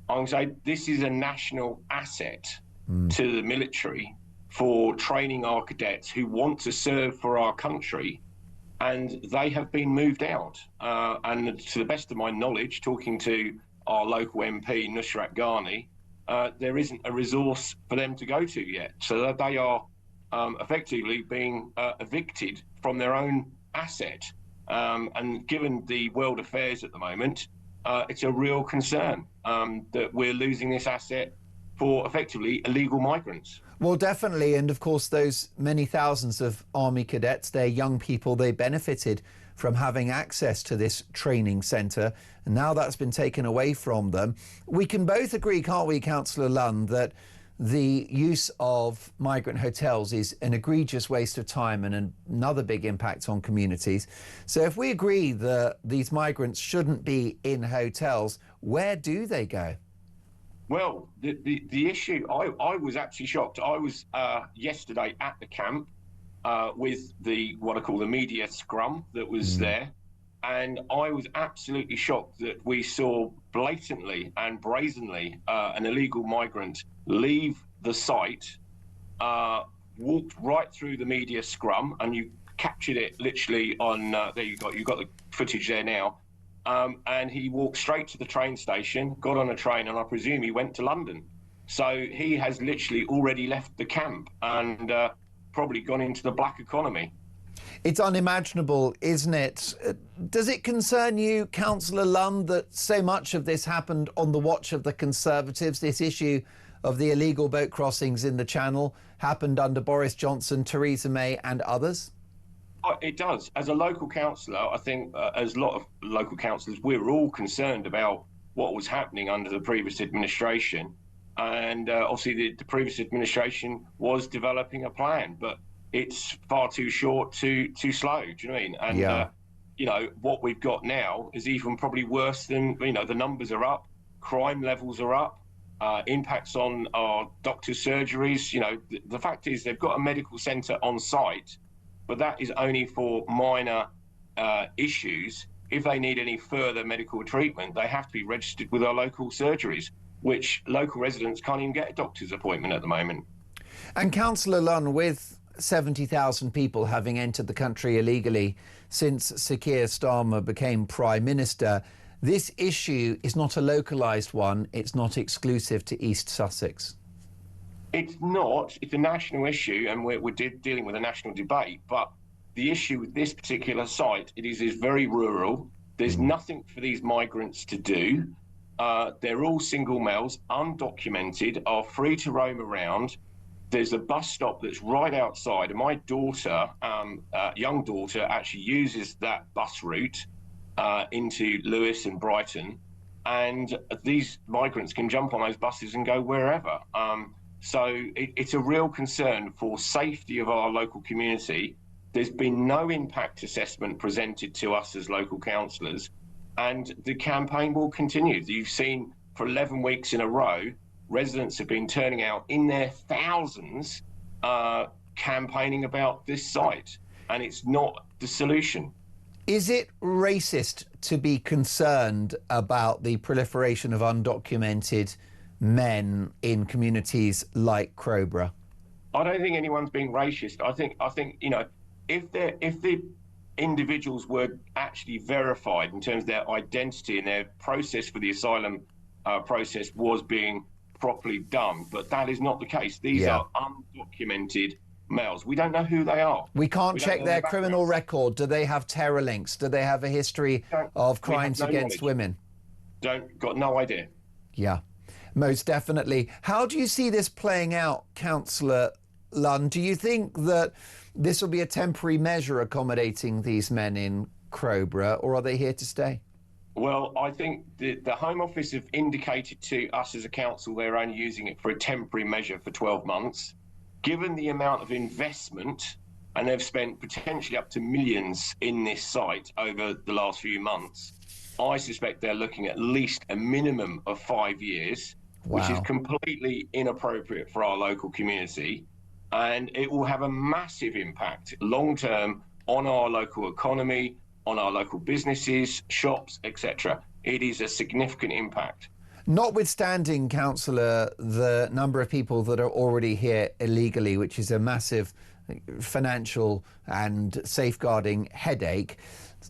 I would say this is a national asset to the military for training our cadets who want to serve for our country, and they have been moved out. And to the best of my knowledge, talking to our local MP, Nusrat Ghani, there isn't a resource for them to go to yet. So they are effectively being evicted from their own asset. And given the world affairs at the moment, it's a real concern that we're losing this asset for effectively illegal migrants. Well, definitely. And of course, those many thousands of army cadets, they're young people, they benefited from having access to this training centre. And now that's been taken away from them. We can both agree, can't we, Councillor Lunn, that the use of migrant hotels is an egregious waste of time and another big impact on communities. So if we agree that these migrants shouldn't be in hotels, where do they go? Well, the issue, I was actually shocked. I was yesterday at the camp with what I call the media scrum that was there. And I was absolutely shocked that we saw blatantly and brazenly an illegal migrant leave the site, walked right through the media scrum, and you captured it literally on, there you've got the footage there now. And he walked straight to the train station, got on a train, and I presume he went to London. So he has literally already left the camp and probably gone into the black economy. It's unimaginable, isn't it? Does it concern you, Councillor Lunn, that so much of this happened on the watch of the Conservatives? This issue of the illegal boat crossings in the Channel happened under Boris Johnson, Theresa May and others? It does. As a local councillor, I think as a lot of local councillors, we're all concerned about what was happening under the previous administration. And obviously the previous administration was developing a plan, but it's far too short, too slow. Do you know what I mean? And, you know, what we've got now is even probably worse than, you know, the numbers are up, crime levels are up, impacts on our doctors' surgeries. You know, the fact is they've got a medical centre on site, but that is only for minor issues. If they need any further medical treatment, they have to be registered with our local surgeries, which local residents can't even get a doctor's appointment at the moment. And Councillor Lunn, with 70,000 people having entered the country illegally since Sir Keir Starmer became Prime Minister, this issue is not a localised one. It's not exclusive to East Sussex. It's not. It's a national issue, and we're dealing with a national debate. But the issue with this particular site, it is very rural. There's nothing for these migrants to do. They're all single males, undocumented, are free to roam around. There's a bus stop that's right outside, and my daughter, young daughter, actually uses that bus route into Lewis and Brighton, and these migrants can jump on those buses and go wherever. So it's a real concern for safety of our local community. There's been no impact assessment presented to us as local councillors, and the campaign will continue. You've seen for 11 weeks in a row, residents have been turning out in their thousands campaigning about this site, and it's not the solution. Is it racist to be concerned about the proliferation of undocumented men in communities like Crowborough? I don't think anyone's being racist. I think you know, if the individuals were actually verified in terms of their identity and their process for the asylum process was being properly done, but that is not the case. These are undocumented males. We don't know who they are. We can't check their criminal record. Do they have terror links? Do they have a history of crimes against women? Got no idea. Yeah, most definitely. How do you see this playing out, Councillor Lunn? Do you think that this will be a temporary measure accommodating these men in Crowborough, or are they here to stay? Well, I think the Home Office have indicated to us as a council they're only using it for a temporary measure for 12 months. Given the amount of investment, and they've spent potentially up to millions in this site over the last few months, I suspect they're looking at least a minimum of 5 years, which is completely inappropriate for our local community. And it will have a massive impact long-term on our local economy, on our local businesses, shops, etc. It is a significant impact. Notwithstanding, Councillor, the number of people that are already here illegally, which is a massive financial and safeguarding headache,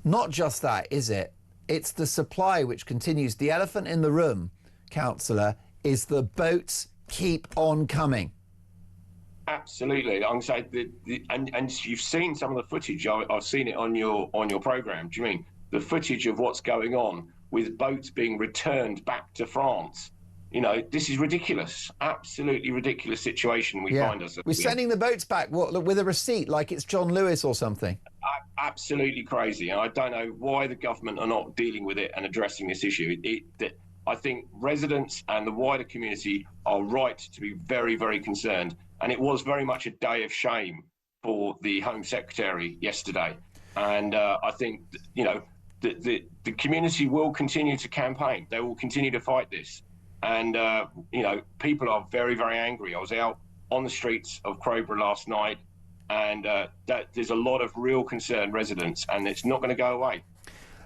not just that, is it? It's the supply which continues. The elephant in the room, Councillor, is the boats keep on coming. Absolutely, I'm saying and you've seen some of the footage. I've seen it on your programme. Do you mean the footage of what's going on with boats being returned back to France? You know, this is ridiculous. Absolutely ridiculous situation we find ourselves in. We're sending the boats back with a receipt, like it's John Lewis or something. Absolutely crazy. And I don't know why the government are not dealing with it and addressing this issue. I think residents and the wider community are right to be very, very concerned. And it was very much a day of shame for the Home Secretary yesterday. And I think, you know, the community will continue to campaign. They will continue to fight this. And, you know, people are very, very angry. I was out on the streets of Crowborough last night, and there's a lot of real concerned residents, and it's not going to go away.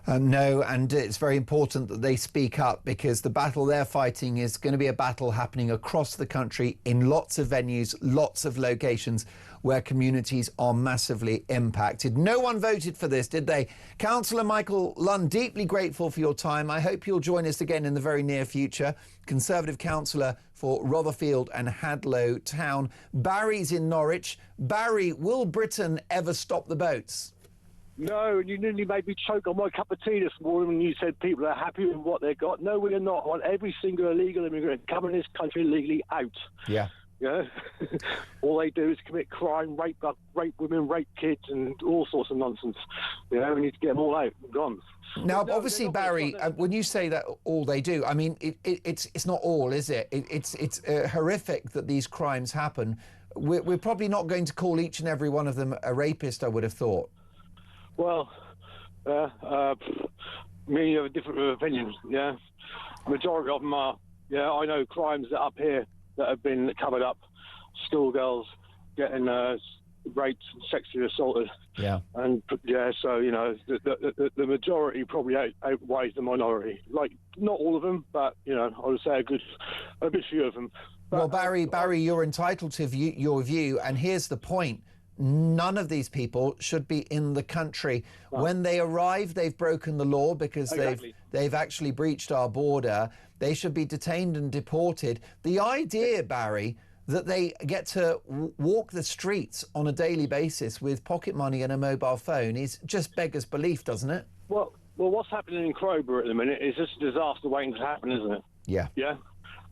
No, and it's very important that they speak up, because the battle they're fighting is going to be a battle happening across the country in lots of venues, lots of locations. where communities are massively impacted. No one voted for this, did they? Councillor Michael Lunn, deeply grateful for your time. I hope you'll join us again in the very near future. Conservative councillor for Rotherfield and Hadlow Town. Barry's in Norwich. Barry, will Britain ever stop the boats? No, you nearly made me choke on my cup of tea this morning when you said people are happy with what they've got. No, we are not. I want every single illegal immigrant coming in this country legally out. Yeah. Yeah. All they do is commit crime, rape women, rape kids, and all sorts of nonsense. You know, we need to get them all out and gone. Now, obviously, Barry, when you say that all they do, I mean, it's not all, is it? It's horrific that these crimes happen. We're probably not going to call each and every one of them a rapist, I would have thought. Well, me have a different opinion, yeah. Majority of them are, yeah, I know crimes that up here that have been covered up, schoolgirls getting raped and sexually assaulted. Yeah. And, yeah, so, you know, the majority probably outweighs the minority. Like, not all of them, but, you know, I would say a good few of them. But, well, Barry, you're entitled to your view, and here's the point. None of these people should be in the country. No. When they arrive, they've broken the law because they've actually breached our border. They should be detained and deported. The idea, Barry, that they get to walk the streets on a daily basis with pocket money and a mobile phone is just beggars belief, doesn't it? Well, what's happening in Crowborough at the minute is just a disaster waiting to happen, isn't it? Yeah. Yeah.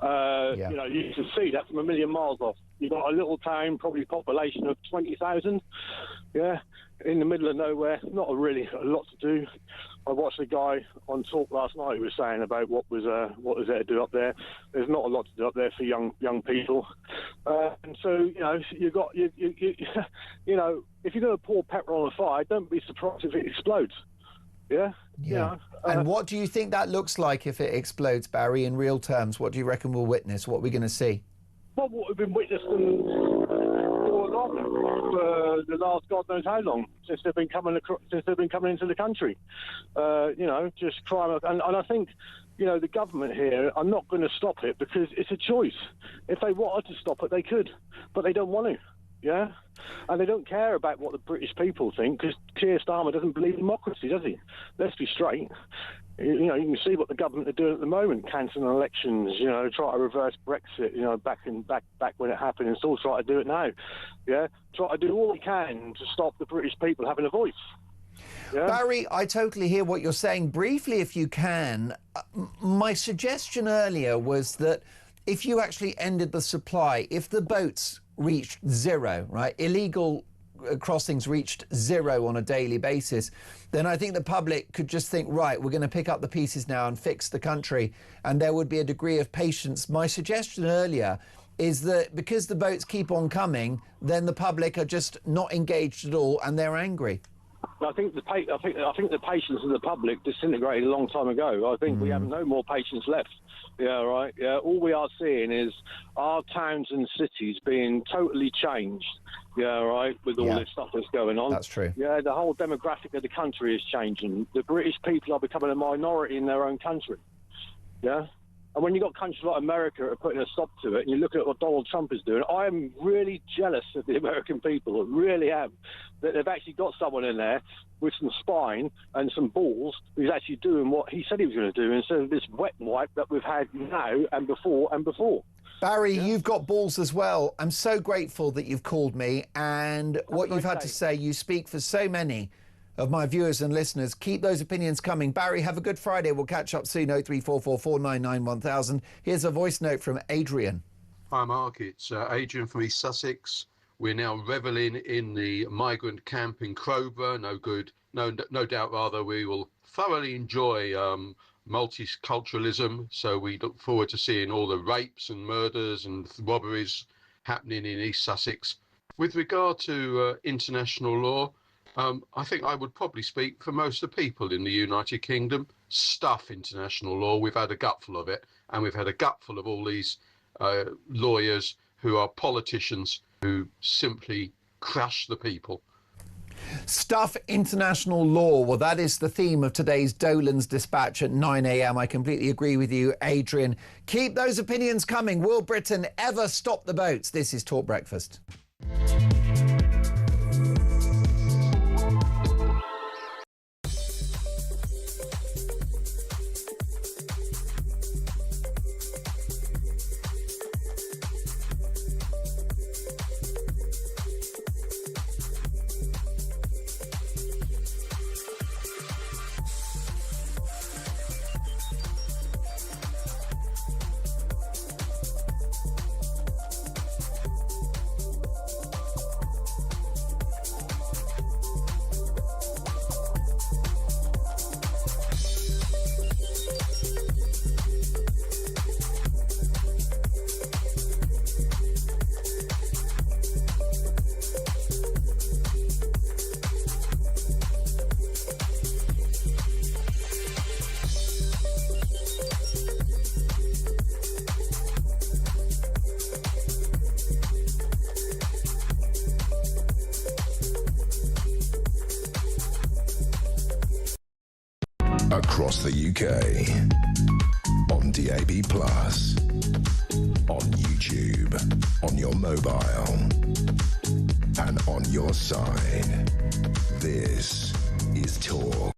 You know, you can see that from a million miles off. You've got a little town, probably population of 20,000, yeah, in the middle of nowhere. Not really a lot to do. I watched a guy on Talk last night who was saying about what was there to do up there. There's not a lot to do up there for young people, and so you know you know if you're going to pour petrol on a fire, don't be surprised if it explodes. Yeah. Yeah. You know, and what do you think that looks like if it explodes, Barry, in real terms? What do you reckon we'll witness? What are we going to see? Well, what we've been witnessing for the last God knows how long since they've been coming into the country. You know, just crime, and I think, you know, the government here are not going to stop it because it's a choice. If they wanted to stop it, they could, but they don't want to. Yeah, and they don't care about what the British people think because Keir Starmer doesn't believe in democracy, does he? Let's be straight. You know, you can see what the government are doing at the moment, cancelling elections, you know, try to reverse Brexit, you know, back when it happened, and still try to do it now. Yeah, try to do all they can to stop the British people having a voice. Yeah? Barry, I totally hear what you're saying. Briefly, if you can, my suggestion earlier was that if you actually ended the supply, if the boats reached zero, right, illegal crossings reached zero on a daily basis, then I think the public could just think, right, we're going to pick up the pieces now and fix the country, and there would be a degree of patience. My suggestion earlier is that because the boats keep on coming, then the public are just not engaged at all and they're angry. I think the patience of the public disintegrated a long time ago. I think we have no more patience left. Yeah, right. Yeah, all we are seeing is our towns and cities being totally changed. Yeah, right. With all this stuff that's going on. That's true. Yeah, the whole demographic of the country is changing. The British people are becoming a minority in their own country. Yeah. And when you've got countries like America are putting a stop to it, and you look at what Donald Trump is doing, I am really jealous of the American people. I really am. That they've actually got someone in there with some spine and some balls who's actually doing what he said he was going to do instead of this wet wipe that we've had now and before and before. Barry, you've got balls as well. I'm so grateful that you've called me, and what you've had to say, you speak for so many of my viewers and listeners. Keep those opinions coming. Barry, have a good Friday. We'll catch up soon. 0344 499 1000. Here's a voice note from Adrian. Hi, Mark. It's Adrian from East Sussex. We're now revelling in the migrant camp in Crowborough. No doubt, rather, we will thoroughly enjoy multiculturalism. So we look forward to seeing all the rapes and murders and robberies happening in East Sussex. With regard to international law, I think I would probably speak for most of the people in the United Kingdom. Stuff international law. We've had a gutful of it, and we've had a gutful of all these lawyers who are politicians who simply crush the people. Stuff international law. Well, that is the theme of today's Dolan's Dispatch at 9 a.m. I completely agree with you, Adrian. Keep those opinions coming. Will Britain ever stop the boats? This is Talk Breakfast. across the UK. On DAB+, on YouTube, on your mobile, and on your side. This is Talk.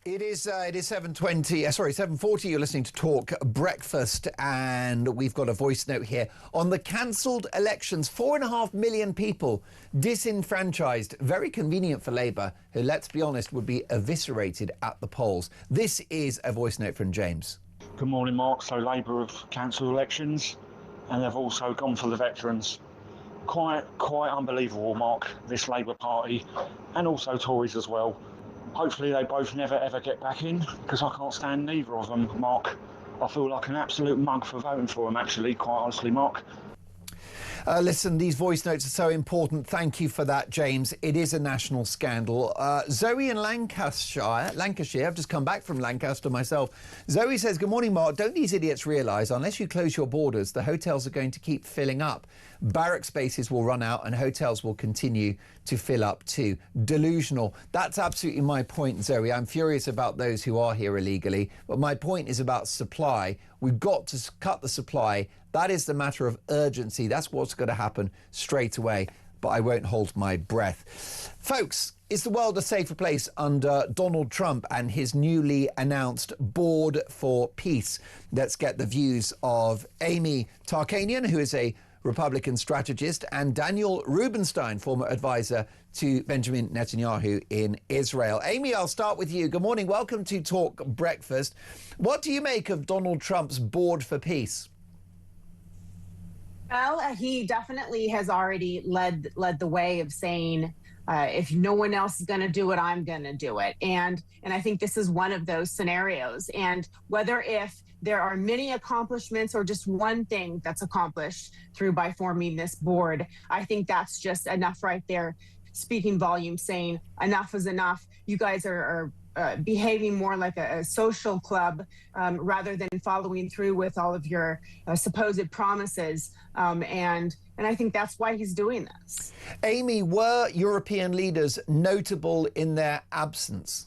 It is 7:40. You're listening to Talk Breakfast, and we've got a voice note here on the cancelled elections. 4.5 million people disenfranchised. Very convenient for Labour, who, let's be honest, would be eviscerated at the polls. This is a voice note from James. Good morning, Mark. So Labour have cancelled elections, and they've also gone for the veterans. Quite unbelievable, Mark. This Labour Party, and also Tories as well. Hopefully they both never ever get back in, because I can't stand neither of them, Mark. I feel like an absolute mug for voting for them, actually, quite honestly, Mark. Listen, these voice notes are so important. Thank you for that, James. It is a national scandal. Zoe in Lancashire, I've just come back from Lancaster myself. Zoe says, good morning, Mark. Don't these idiots realise unless you close your borders, the hotels are going to keep filling up? Barrack spaces will run out and hotels will continue to fill up too. Delusional. That's absolutely my point, Zoe. I'm furious about those who are here illegally, but my point is about supply. We've got to cut the supply. That is the matter of urgency. That's what's going to happen straight away. But I won't hold my breath. Folks, is the world a safer place under Donald Trump and his newly announced Board for Peace? Let's get the views of Amy Tarkanian, who is a Republican strategist, and Daniel Rubenstein, former advisor to Benjamin Netanyahu in Israel. Amy, I'll start with you. Good morning. Welcome to Talk Breakfast. What do you make of Donald Trump's Board for Peace? Well, he definitely has already led the way of saying, if no one else is going to do it, I'm going to do it. And I think this is one of those scenarios. And whether if there are many accomplishments or just one thing that's accomplished by forming this board, I think that's just enough right there, speaking volume, saying enough is enough. You guys are behaving more like a social club rather than following through with all of your supposed promises. And I think that's why he's doing this. Amy, were European leaders notable in their absence?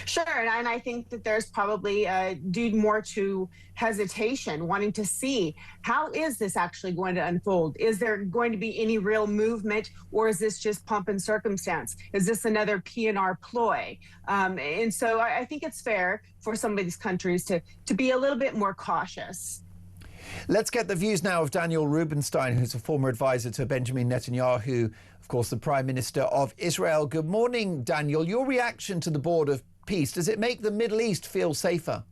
Sure, and I think that there's probably due more to hesitation, wanting to see how is this actually going to unfold? Is there going to be any real movement, or is this just pomp and circumstance? Is this another PNR ploy? And so I think it's fair for some of these countries to be a little bit more cautious. Let's get the views now of Daniel Rubenstein, who's a former advisor to Benjamin Netanyahu, of course, the Prime Minister of Israel. Good morning, Daniel. Your reaction to the Board of Peace, does it make the Middle East feel safer?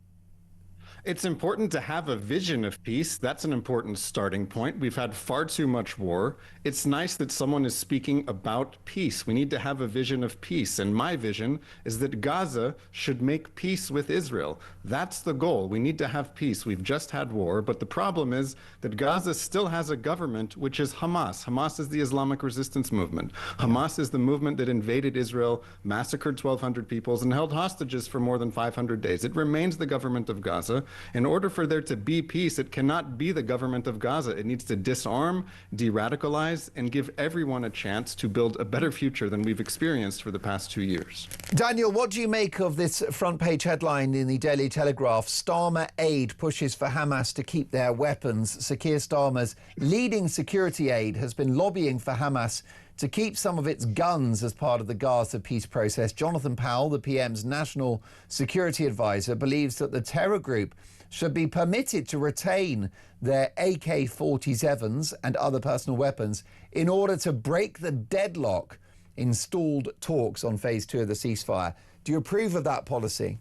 It's important to have a vision of peace. That's an important starting point. We've had far too much war. It's nice that someone is speaking about peace. We need to have a vision of peace. And my vision is that Gaza should make peace with Israel. That's the goal. We need to have peace. We've just had war. But the problem is that Gaza still has a government, which is Hamas. Hamas is the Islamic resistance movement. Hamas is the movement that invaded Israel, massacred 1,200 people, and held hostages for more than 500 days. It remains the government of Gaza. In order for there to be peace, it cannot be the government of Gaza. It needs to disarm, de-radicalize, and give everyone a chance to build a better future than we've experienced for the past 2 years. Daniel, what do you make of this front page headline in the Daily Telegraph? Starmer aide pushes for Hamas to keep their weapons. Sir Keir Starmer's leading security aide has been lobbying for Hamas to keep some of its guns as part of the Gaza peace process. Jonathan Powell, the PM's national security advisor, believes that the terror group should be permitted to retain their AK-47s and other personal weapons in order to break the deadlock in stalled talks on phase 2 of the ceasefire. Do you approve of that policy?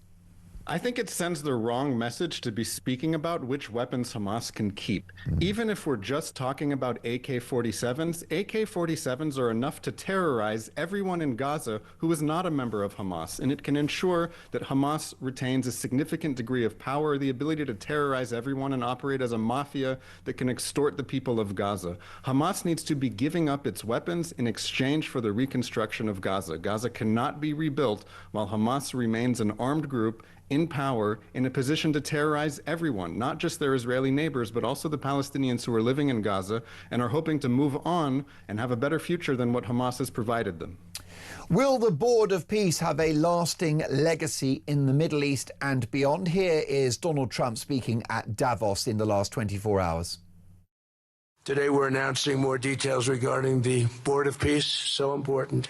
I think it sends the wrong message to be speaking about which weapons Hamas can keep. Even if we're just talking about AK-47s, AK-47s are enough to terrorize everyone in Gaza who is not a member of Hamas, and it can ensure that Hamas retains a significant degree of power, the ability to terrorize everyone and operate as a mafia that can extort the people of Gaza. Hamas needs to be giving up its weapons in exchange for the reconstruction of Gaza. Gaza cannot be rebuilt while Hamas remains an armed group in power in a position to terrorize everyone, not just their Israeli neighbors, but also the Palestinians who are living in Gaza and are hoping to move on and have a better future than what Hamas has provided them. Will the Board of Peace have a lasting legacy in the Middle East and beyond? Here is Donald Trump speaking at Davos in the last 24 hours. Today we're announcing more details regarding the Board of Peace, so important.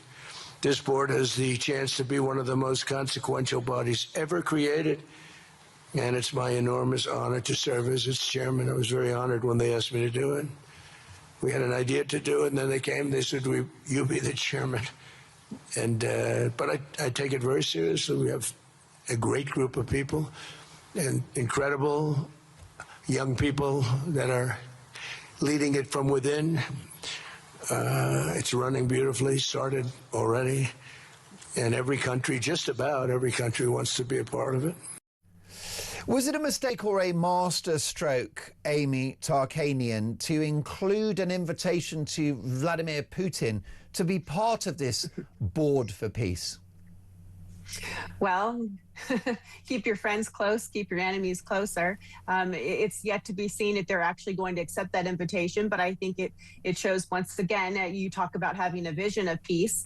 This board has the chance to be one of the most consequential bodies ever created, and it's my enormous honor to serve as its chairman. I was very honored when they asked me to do it. We had an idea to do it, and then they came, they said, you be the chairman. And but I take it very seriously. We have a great group of people and incredible young people that are leading it from within. It's running beautifully, started already, and every country, just about every country, wants to be a part of it. Was it a mistake or a masterstroke, Amy Tarkanian, to include an invitation to Vladimir Putin to be part of this Board for Peace? Well, keep your friends close, keep your enemies closer. It's yet to be seen if they're actually going to accept that invitation, but I think it shows once again, you talk about having a vision of peace.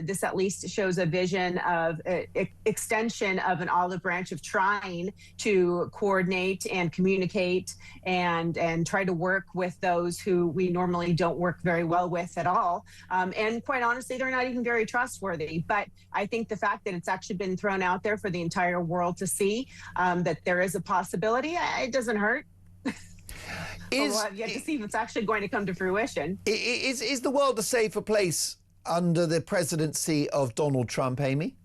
This at least shows a vision of extension of an olive branch of trying to coordinate and communicate and try to work with those who we normally don't work very well with at all. And quite honestly, they're not even very trustworthy. But I think the fact that it's actually been thrown out there for the entire world to see, that there is a possibility, it doesn't hurt. We'll have yet to see if it's actually going to come to fruition. Is the world a safer place under the presidency of Donald Trump, Amy?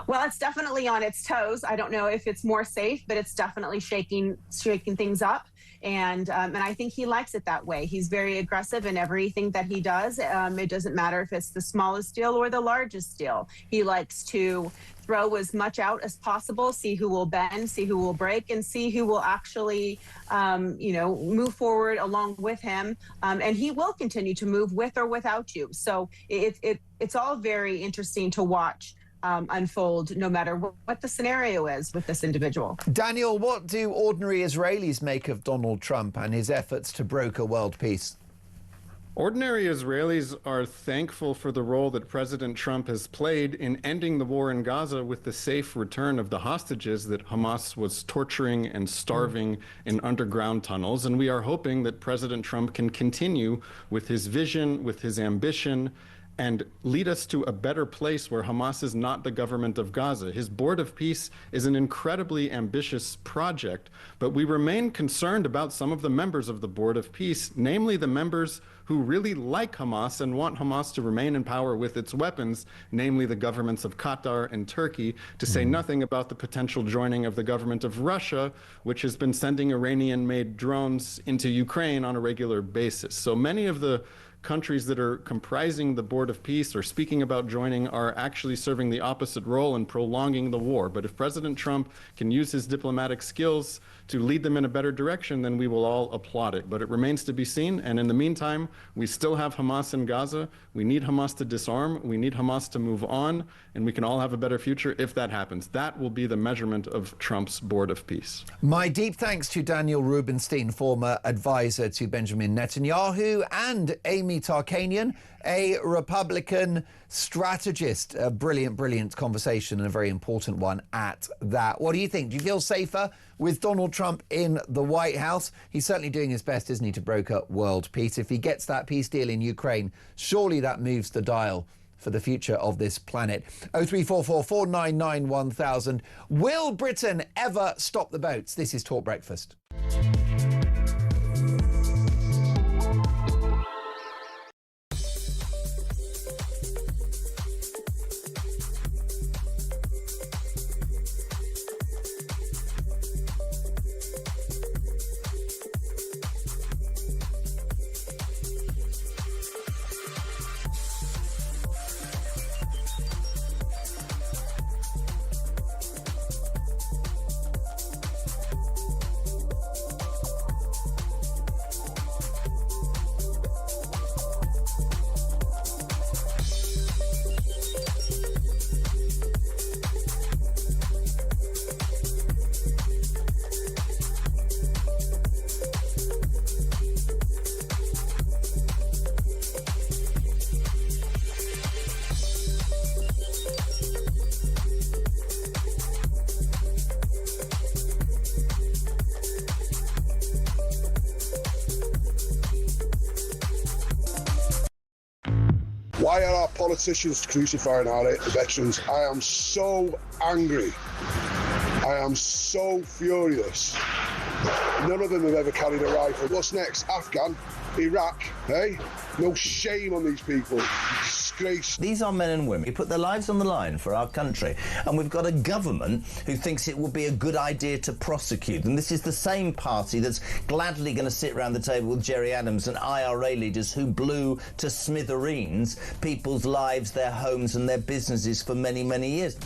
Well, it's definitely on its toes. I don't know if it's more safe, but it's definitely shaking things up. And I think he likes it that way. He's very aggressive in everything that he does. It doesn't matter if it's the smallest deal or the largest deal. He likes to throw as much out as possible, see who will bend, see who will break, and see who will actually, move forward along with him. And he will continue to move with or without you. So it's all very interesting to watch unfold, no matter what the scenario is with this individual. Daniel, what do ordinary Israelis make of Donald Trump and his efforts to broker world peace? Ordinary Israelis are thankful for the role that President Trump has played in ending the war in Gaza with the safe return of the hostages that Hamas was torturing and starving in underground tunnels. And we are hoping that President Trump can continue with his vision, with his ambition, and lead us to a better place where Hamas is not the government of Gaza. His Board of Peace is an incredibly ambitious project, but we remain concerned about some of the members of the Board of Peace, namely the members who really like Hamas and want Hamas to remain in power with its weapons, namely the governments of Qatar and Turkey, to say nothing about the potential joining of the government of Russia, which has been sending Iranian-made drones into Ukraine on a regular basis. So many of the countries that are comprising the Board of Peace or speaking about joining are actually serving the opposite role and prolonging the war. But if President Trump can use his diplomatic skills to lead them in a better direction, then we will all applaud it. But it remains to be seen. And in the meantime, we still have Hamas in Gaza. We need Hamas to disarm. We need Hamas to move on. And we can all have a better future if that happens. That will be the measurement of Trump's Board of Peace. My deep thanks to Daniel Rubinstein, former advisor to Benjamin Netanyahu, and Amy Tarkanian, a Republican strategist. A brilliant, brilliant conversation and a very important one at that. What do you think? Do you feel safer with Donald Trump in the White House? He's certainly doing his best, isn't he, to broker world peace. If he gets that peace deal in Ukraine, surely that moves the dial for the future of this planet. 0344 499 1000. Will Britain ever stop the boats? This is Talk Breakfast. Why are our politicians crucifying our veterans? I am so angry. I am so furious. None of them have ever carried a rifle. What's next? Afghan? Iraq? Hey? No shame on these people. Disgrace. These are men and women who put their lives on the line for our country, and we've got a government who thinks it would be a good idea to prosecute them. This is the same party that's gladly going to sit around the table with Gerry Adams and IRA leaders who blew to smithereens people's lives, their homes and their businesses for many, many years.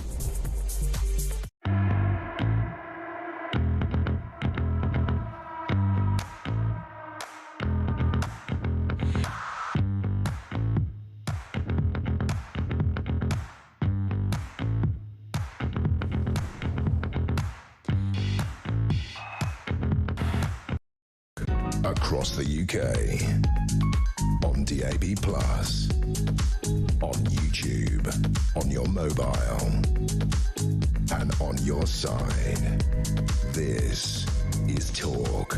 Across the UK, on DAB+, on YouTube, on your mobile, and on your side. This is Talk.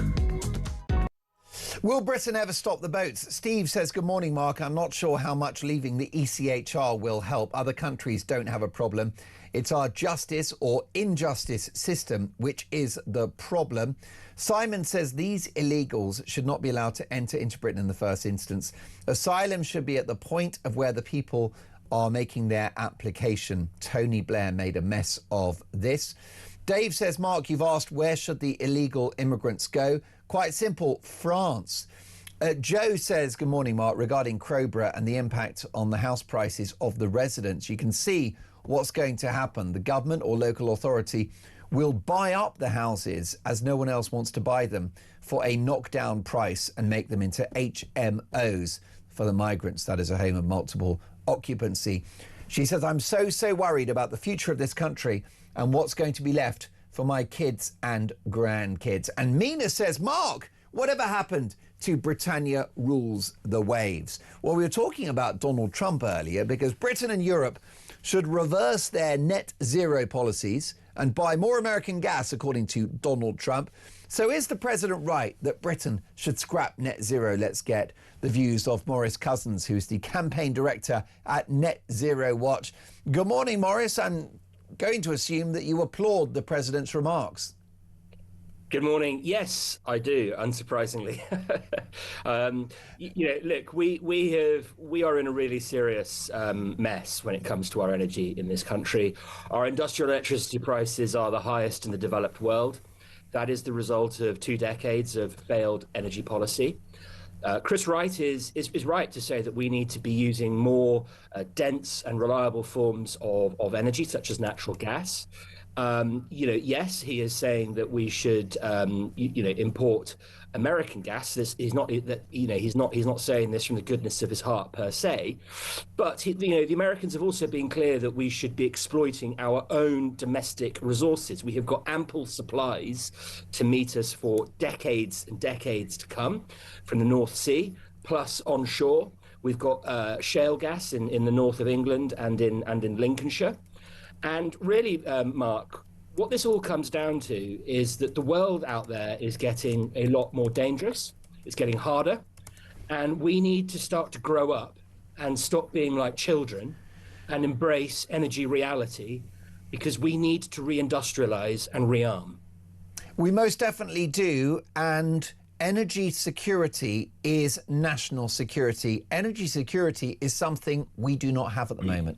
Will Britain ever stop the boats? Steve says, good morning, Mark. I'm not sure how much leaving the ECHR will help. Other countries don't have a problem. It's our justice or injustice system which is the problem. Simon says these illegals should not be allowed to enter into Britain in the first instance. Asylum should be at the point of where the people are making their application. Tony Blair made a mess of this. Dave says, Mark, you've asked where should the illegal immigrants go? Quite simple, France. Joe says, good morning, Mark, regarding Crowborough and the impact on the house prices of the residents. You can see what's going to happen. The government or local authority will buy up the houses as no one else wants to buy them for a knockdown price and make them into HMOs for the migrants. That is a home of multiple occupancy. She says, I'm so worried about the future of this country and what's going to be left for my kids and grandkids. And Mina says, Mark, whatever happened to Britannia rules the waves? Well, we were talking about Donald Trump earlier because Britain and Europe should reverse their net zero policies and buy more American gas, according to Donald Trump. So is the president right that Britain should scrap net zero? Let's get the views of Maurice Cousins, who's the campaign director at Net Zero Watch. Good morning, Maurice. I'm going to assume that you applaud the president's remarks. Good morning. Yes, I do, unsurprisingly. Look, we are in a really serious mess when it comes to our energy in this country. Our industrial electricity prices are the highest in the developed world. That is the result of 2 decades of failed energy policy. Chris Wright is right to say that we need to be using more dense and reliable forms of energy, such as natural gas. Yes, he is saying that we should, import American gas. He's not saying this from the goodness of his heart per se, but the Americans have also been clear that we should be exploiting our own domestic resources. We have got ample supplies to meet us for decades and decades to come from the North Sea, plus onshore. We've got shale gas in the north of England and in Lincolnshire. And really, Mark, what this all comes down to is that the world out there is getting a lot more dangerous. It's getting harder. And we need to start to grow up and stop being like children and embrace energy reality, because we need to reindustrialize and rearm. We most definitely do. And energy security is national security. Energy security is something we do not have at the moment.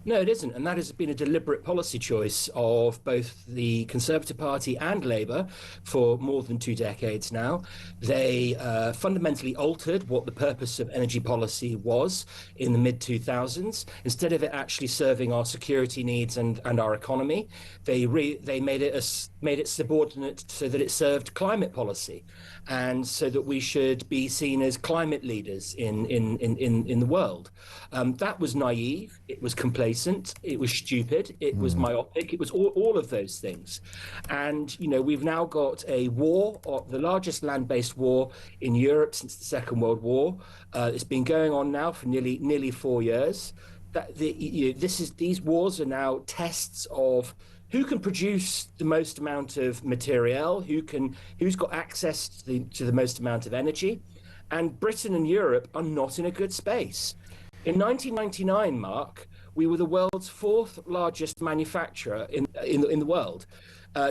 No, it isn't. And that has been a deliberate policy choice of both the Conservative Party and Labour for more than 2 decades now. They fundamentally altered what the purpose of energy policy was in the mid-2000s. Instead of it actually serving our security needs and our economy, they made it subordinate so that it served climate policy, and so that we should be seen as climate leaders in the world. That was naive. It was complacent. It was stupid. It was myopic. It was all of those things. And, we've now got a war, the largest land-based war in Europe since the Second World War. It's been going on now for nearly 4 years. These wars are now tests of who can produce the most amount of material, who's got access to the most amount of energy. And Britain and Europe are not in a good space. In 1999, Mark, we were the world's 4th largest manufacturer in the world.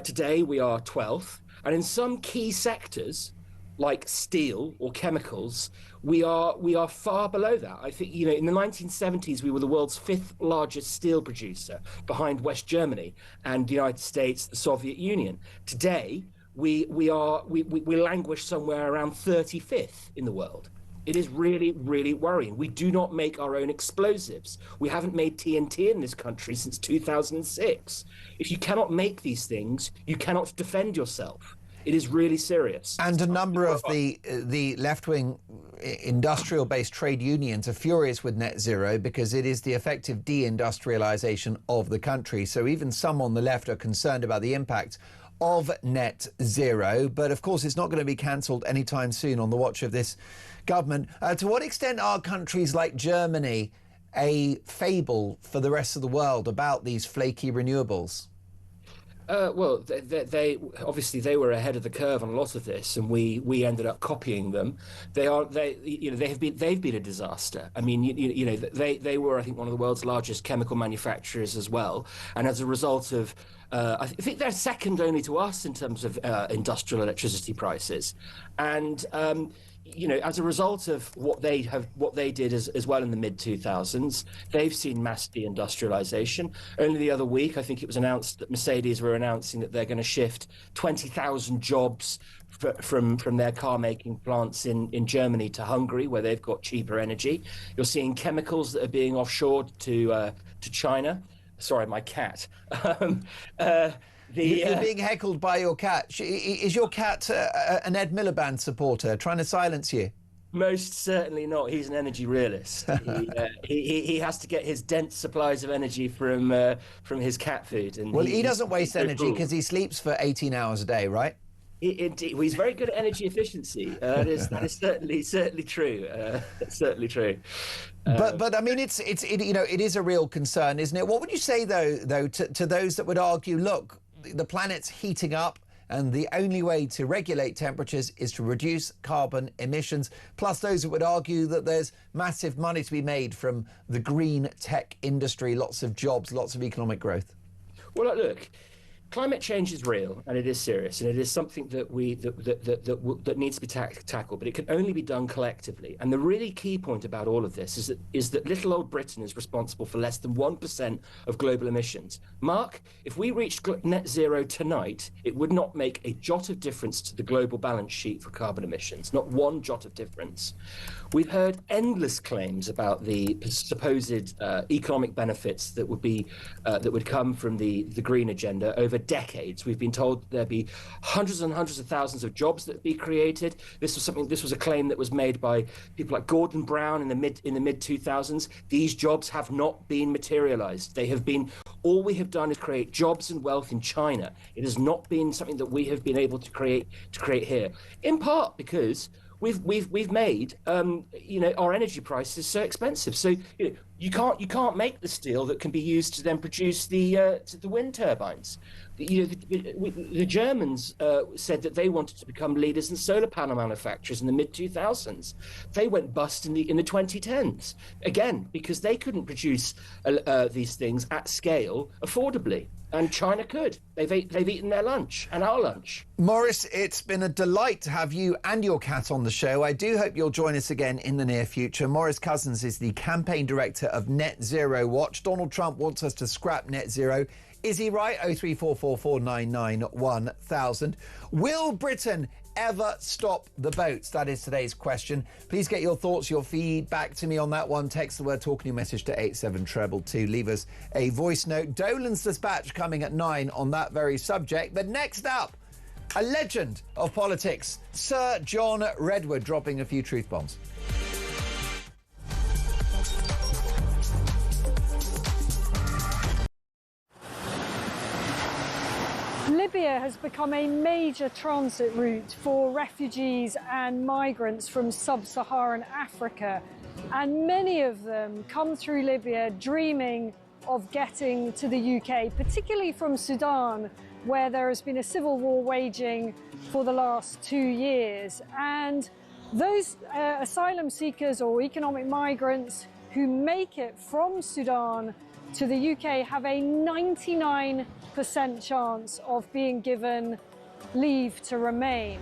Today, we are 12th. And in some key sectors, like steel or chemicals, we are far below that. I think, in the 1970s, we were the world's 5th largest steel producer, behind West Germany and the United States, the Soviet Union. Today, we languish somewhere around 35th in the world. It is really, really worrying. We do not make our own explosives. We haven't made TNT in this country since 2006. If you cannot make these things, you cannot defend yourself. It is really serious. And a number of the left-wing industrial-based trade unions are furious with net zero because it is the effective deindustrialization of the country. So even some on the left are concerned about the impact of net zero. But of course, it's not going to be cancelled anytime soon on the watch of this government. To what extent are countries like Germany a fable for the rest of the world about these flaky renewables? Well, they obviously they were ahead of the curve on a lot of this, and we ended up copying them. They've been a disaster. I mean, they were, I think, one of the world's largest chemical manufacturers as well, and as a result of I think they're second only to us in terms of industrial electricity prices, and as a result of what they did as well in the mid-2000s, they've seen mass deindustrialization. Only the other week, I think it was announced that Mercedes were announcing that they're going to shift 20,000 jobs from their car-making plants in Germany to Hungary, where they've got cheaper energy. You're seeing chemicals that are being offshored to China. Sorry, my cat. You're being heckled by your cat. Is your cat an Ed Miliband supporter trying to silence you? Most certainly not. He's an energy realist. He has to get his dense supplies of energy from his cat food. And well, he doesn't waste energy because he sleeps for 18 hours a day, right? He's very good at energy efficiency. That is certainly true. Certainly true. But I mean, it is a real concern, isn't it? What would you say though to those that would argue, look, the planet's heating up and the only way to regulate temperatures is to reduce carbon emissions, plus those that would argue that there's massive money to be made from the green tech industry, lots of jobs, lots of economic growth? Well, look, climate change is real and it is serious, and it is something that that needs to be tackled, but it can only be done collectively. And the really key point about all of this is that little old Britain is responsible for less than 1% of global emissions. Mark, if we reached net zero tonight, it would not make a jot of difference to the global balance sheet for carbon emissions, not one jot of difference. We've heard endless claims about the supposed economic benefits that would come from the green agenda over decades. We've been told there'd be hundreds and hundreds of thousands of jobs that would be created. This was a claim that was made by people like Gordon Brown in the mid 2000s. These jobs have not been materialized. All we have done is create jobs and wealth in China. It has not been something that we have been able to create here, in part because we've made our energy prices so expensive. So you can't make the steel that can be used to then produce the wind turbines. The Germans said that they wanted to become leaders in solar panel manufacturers in the mid-2000s. They went bust in the 2010s, again, because they couldn't produce these things at scale affordably. And China could. They've eaten their lunch and our lunch. Maurice, it's been a delight to have you and your cat on the show. I do hope you'll join us again in the near future. Maurice Cousins is the campaign director of Net Zero Watch. Donald Trump wants us to scrap net zero. Is he right? 03444991000. Will Britain ever stop the boats? That is today's question. Please get your thoughts, your feedback to me on that one. Text the word talk in your message to 87222. Leave us a voice note. Dolan's Dispatch coming at 9 on that very subject. But next up, a legend of politics, Sir John Redwood, dropping a few truth bombs. Libya has become a major transit route for refugees and migrants from sub-Saharan Africa, and many of them come through Libya dreaming of getting to the UK, particularly from Sudan, where there has been a civil war waging for the last 2 years. And those asylum seekers or economic migrants who make it from Sudan to the UK have a 99% chance of being given leave to remain.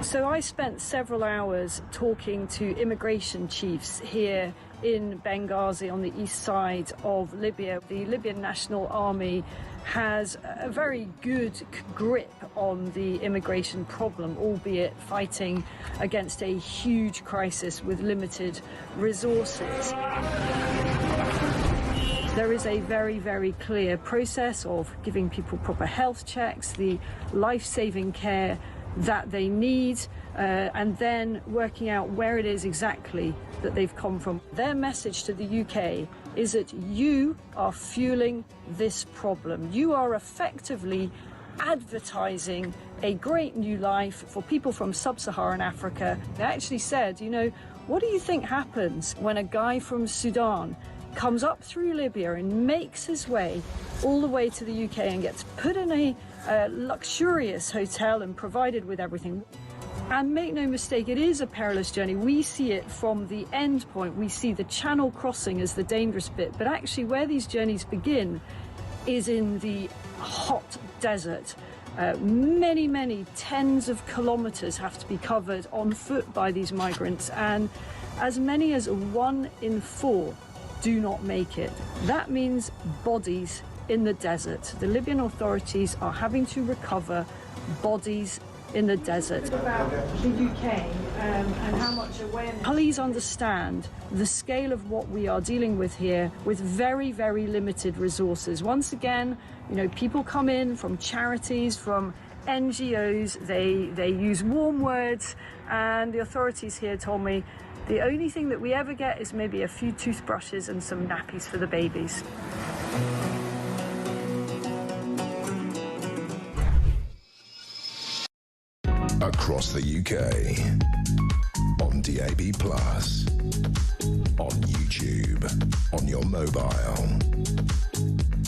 So I spent several hours talking to immigration chiefs here in Benghazi on the east side of Libya. The Libyan National Army has a very good grip on the immigration problem, albeit fighting against a huge crisis with limited resources. There is a very, very clear process of giving people proper health checks, the life-saving care that they need, and then working out where it is exactly that they've come from. Their message to the UK is that you are fueling this problem. You are effectively advertising a great new life for people from sub-Saharan Africa. They actually said, you know, what do you think happens when a guy from Sudan comes up through Libya and makes his way all the way to the UK and gets put in a luxurious hotel and provided with everything? And make no mistake, it is a perilous journey. We see it from the end point. We see the channel crossing as the dangerous bit. But actually where these journeys begin is in the hot desert. Many, many tens of kilometres have to be covered on foot by these migrants. And as many as 1 in 4 do not make it. That means bodies in the desert. The Libyan authorities are having to recover bodies in the desert. About the UK and how much awareness. Please understand the scale of what we are dealing with here with very, very limited resources. Once again, you know, people come in from charities, from NGOs, they use warm words, and the authorities here told me the only thing that we ever get is maybe a few toothbrushes and some nappies for the babies. Across the UK, on DAB+, on YouTube, on your mobile,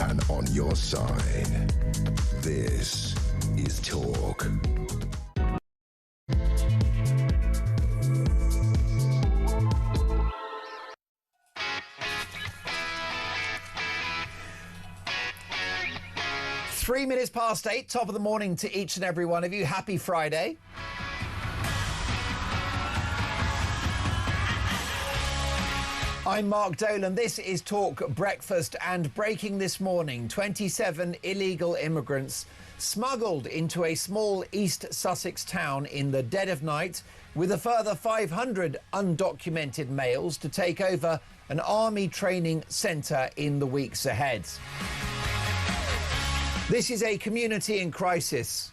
and on your side. This is Talk. Three minutes past 8, top of the morning to each and every one of you. Happy Friday. I'm Mark Dolan. This is Talk Breakfast, and breaking this morning, 27 illegal immigrants smuggled into a small East Sussex town in the dead of night, with a further 500 undocumented males to take over an army training centre in the weeks ahead. This is a community in crisis,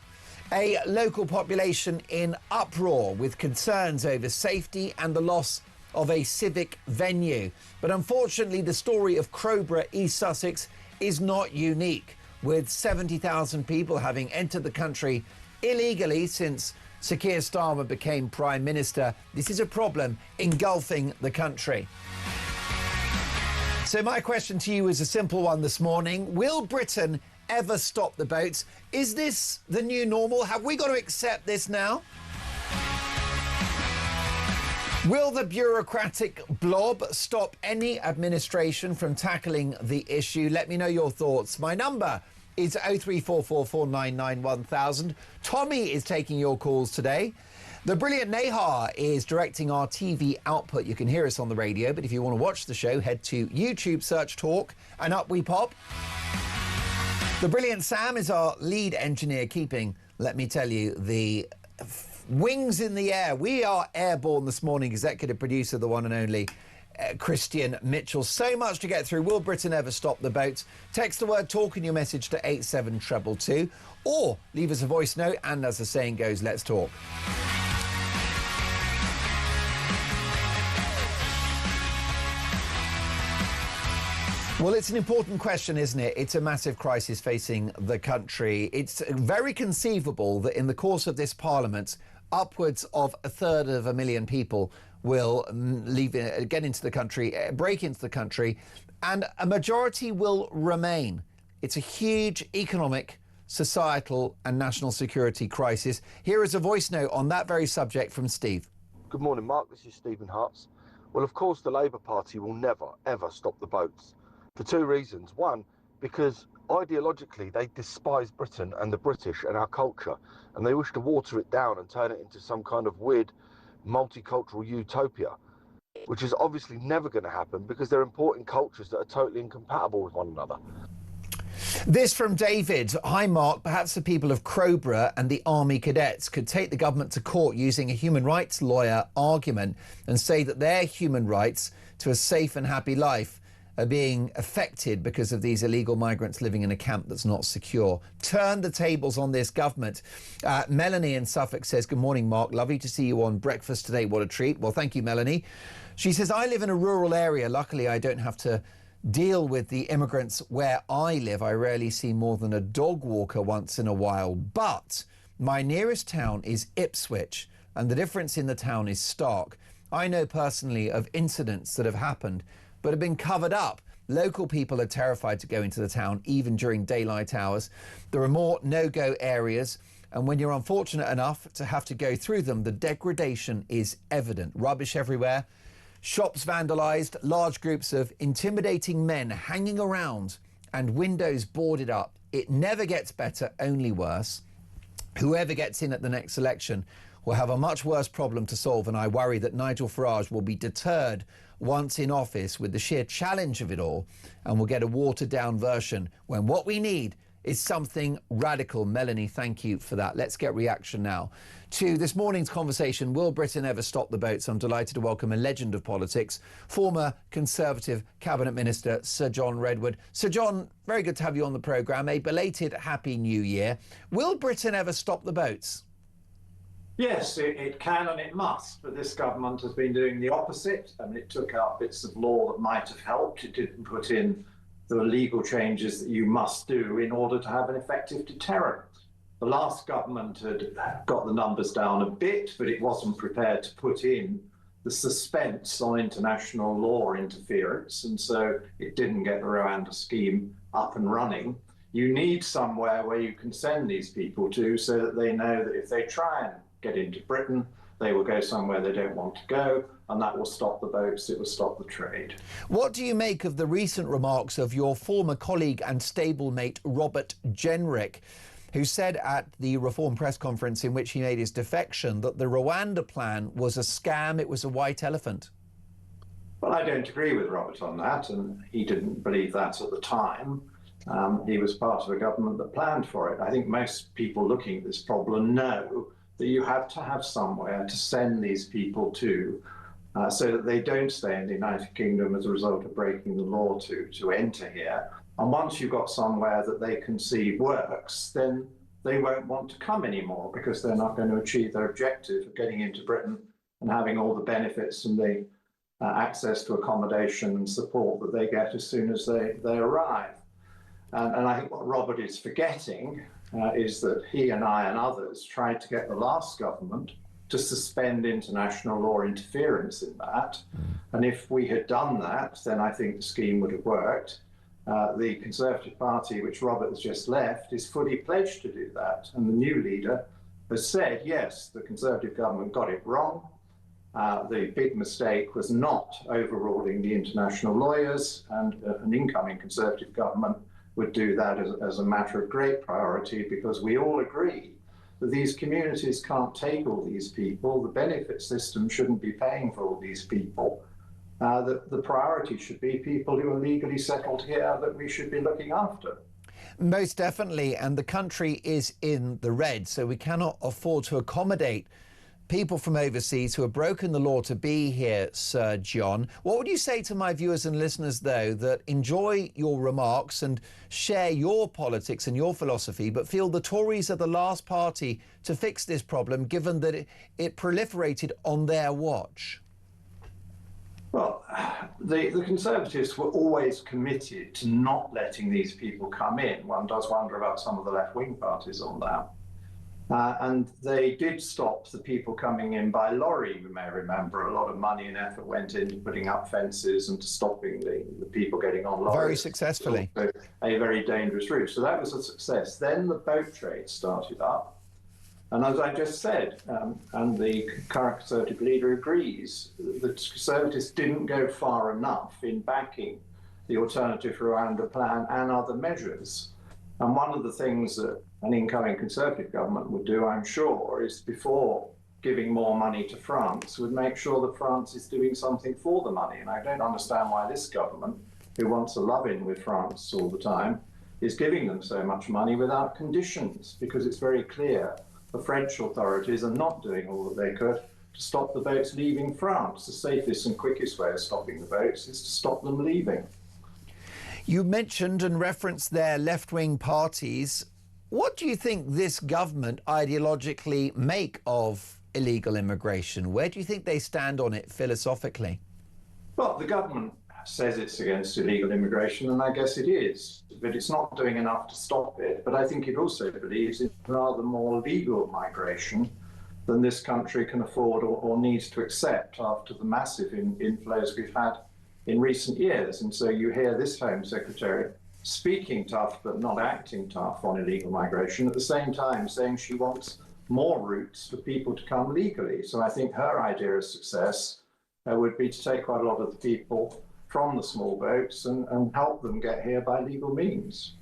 a local population in uproar with concerns over safety and the loss of a civic venue. But unfortunately, the story of Crowborough, East Sussex, is not unique, with 70,000 people having entered the country illegally since Sir Keir Starmer became Prime Minister. This is a problem engulfing the country. So my question to you is a simple one this morning. Will Britain ever stop the boats? Is this the new normal? Have we got to accept this now? Will the bureaucratic blob stop any administration from tackling the issue? Let me know your thoughts. My number is 03444991000. Tommy is taking your calls today. The brilliant Nahar is directing our TV output. You can hear us on the radio, but if you want to watch the show, head to YouTube, search Talk, and up we pop. The brilliant Sam is our lead engineer, keeping, let me tell you, the wings in the air. We are airborne this morning. Executive producer, the one and only Christian Mitchell. So much to get through. Will Britain ever stop the boats? Text the word TALK in your message to 87222, or leave us a voice note, and as the saying goes, let's talk. Well, it's an important question, isn't it? It's a massive crisis facing the country. It's very conceivable that in the course of this Parliament, upwards of 1/3 people will get into the country, break into the country, and a majority will remain. It's a huge economic, societal and national security crisis. Here is a voice note on that very subject from Steve. Good morning, Mark. This is Stephen Hartz. Well, of course, the Labour Party will never, ever stop the boats for two reasons. One, because ideologically they despise Britain and the British and our culture, and they wish to water it down and turn it into some kind of weird multicultural utopia, which is obviously never going to happen because they're importing cultures that are totally incompatible with one another. This from David. Hi, Mark. Perhaps the people of Crowborough and the Army Cadets could take the government to court using a human rights lawyer argument and say that their human rights to a safe and happy life are being affected because of these illegal migrants living in a camp that's not secure. Turn the tables on this government. Melanie in Suffolk says, good morning, Mark. Lovely to see you on breakfast today. What a treat. Well, thank you, Melanie. She says, I live in a rural area. Luckily, I don't have to deal with the immigrants where I live. I rarely see more than a dog walker once in a while. But my nearest town is Ipswich, and the difference in the town is stark. I know personally of incidents that have happened but have been covered up. Local people are terrified to go into the town, even during daylight hours. There are more no-go areas, and when you're unfortunate enough to have to go through them, the degradation is evident. Rubbish everywhere, shops vandalised, large groups of intimidating men hanging around, and windows boarded up. It never gets better, only worse. Whoever gets in at the next election will have a much worse problem to solve, and I worry that Nigel Farage will be deterred once in office with the sheer challenge of it all, and we'll get a watered-down version when what we need is something radical. Melanie, thank you for that. Let's get reaction now to this morning's conversation. Will Britain ever stop the boats? I'm delighted to welcome a legend of politics, former Conservative Cabinet Minister Sir John Redwood. Sir John, very good to have you on the programme. A belated Happy New Year. Will Britain ever stop the boats? Yes, it can and it must, but this government has been doing the opposite. I mean, it took out bits of law that might have helped. It didn't put in the legal changes that you must do in order to have an effective deterrent. The last government had got the numbers down a bit, but it wasn't prepared to put in the suspense on international law interference, and so it didn't get the Rwanda scheme up and running. You need somewhere where you can send these people to so that they know that if they try and get into Britain, they will go somewhere they don't want to go, and that will stop the boats, it will stop the trade. What do you make of the recent remarks of your former colleague and stablemate Robert Jenrick, who said at the Reform press conference in which he made his defection that the Rwanda plan was a scam, it was a white elephant? Well, I don't agree with Robert on that, and he didn't believe that at the time. He was part of a government that planned for it. I think most people looking at this problem know that you have to have somewhere to send these people to so that they don't stay in the United Kingdom as a result of breaking the law to enter here. And once you've got somewhere that they can see works, then they won't want to come anymore because they're not going to achieve their objective of getting into Britain and having all the benefits and the access to accommodation and support that they get as soon as they arrive. And I think what Robert is forgetting is that he and I and others tried to get the last government to suspend international law interference in that. And if we had done that, then I think the scheme would have worked. The Conservative Party, which Robert has just left, is fully pledged to do that. And the new leader has said, yes, the Conservative government got it wrong. The big mistake was not overruling the international lawyers, and an incoming Conservative government would do that as a matter of great priority, because we all agree that these communities can't take all these people. The benefit system shouldn't be paying for all these people. The priority should be people who are legally settled here that we should be looking after. Most definitely, and the country is in the red, so we cannot afford to accommodate people from overseas who have broken the law to be here, Sir John. What would you say to my viewers and listeners, though, that enjoy your remarks and share your politics and your philosophy, but feel the Tories are the last party to fix this problem, given that it proliferated on their watch? Well, the Conservatives were always committed to not letting these people come in. One does wonder about some of the left-wing parties on that. And they did stop the people coming in by lorry, you may remember. A lot of money and effort went into putting up fences and to stopping the people getting on lorries. Very successfully. A very dangerous route. So that was a success. Then the boat trade started up. And as I just said, and the current Conservative leader agrees, the Conservatives didn't go far enough in backing the Alternative Rwanda plan and other measures. And one of the things that an incoming Conservative government would do, I'm sure, is before giving more money to France, would make sure that France is doing something for the money. And I don't understand why this government, who wants a love-in with France all the time, is giving them so much money without conditions, because it's very clear the French authorities are not doing all that they could to stop the boats leaving France. The safest and quickest way of stopping the boats is to stop them leaving. You mentioned and referenced their left-wing parties. What do you think this government ideologically make of illegal immigration? Where do you think they stand on it philosophically? Well, the government says it's against illegal immigration, and I guess it is, but it's not doing enough to stop it. But I think it also believes in rather more legal migration than this country can afford or needs to accept after the massive inflows we've had in recent years. And so you hear this Home Secretary speaking tough but not acting tough on illegal migration, at the same time saying she wants more routes for people to come legally. So I think her idea of success would be to take quite a lot of the people from the small boats and help them get here by legal means.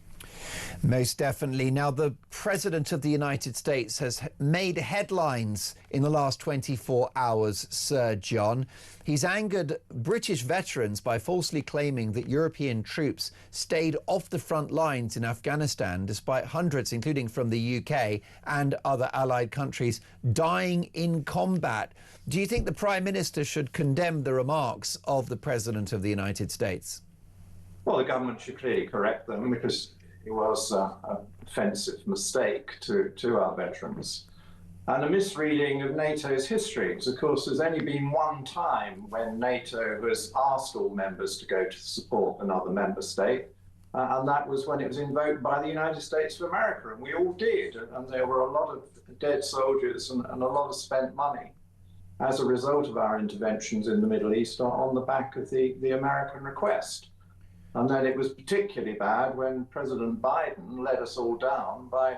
Most definitely. Now, the President of the United States has made headlines in the last 24 hours, Sir John. He's angered British veterans by falsely claiming that European troops stayed off the front lines in Afghanistan, despite hundreds, including from the UK and other allied countries, dying in combat. Do you think the Prime Minister should condemn the remarks of the President of the United States? Well, the government should clearly correct them, because it was an offensive mistake to our veterans and a misreading of NATO's history. Because, of course, there's only been one time when NATO has asked all members to go to support another member state, and that was when it was invoked by the United States of America, and we all did, and there were a lot of dead soldiers and a lot of spent money as a result of our interventions in the Middle East on the back of the American request. And then it was particularly bad when President Biden let us all down by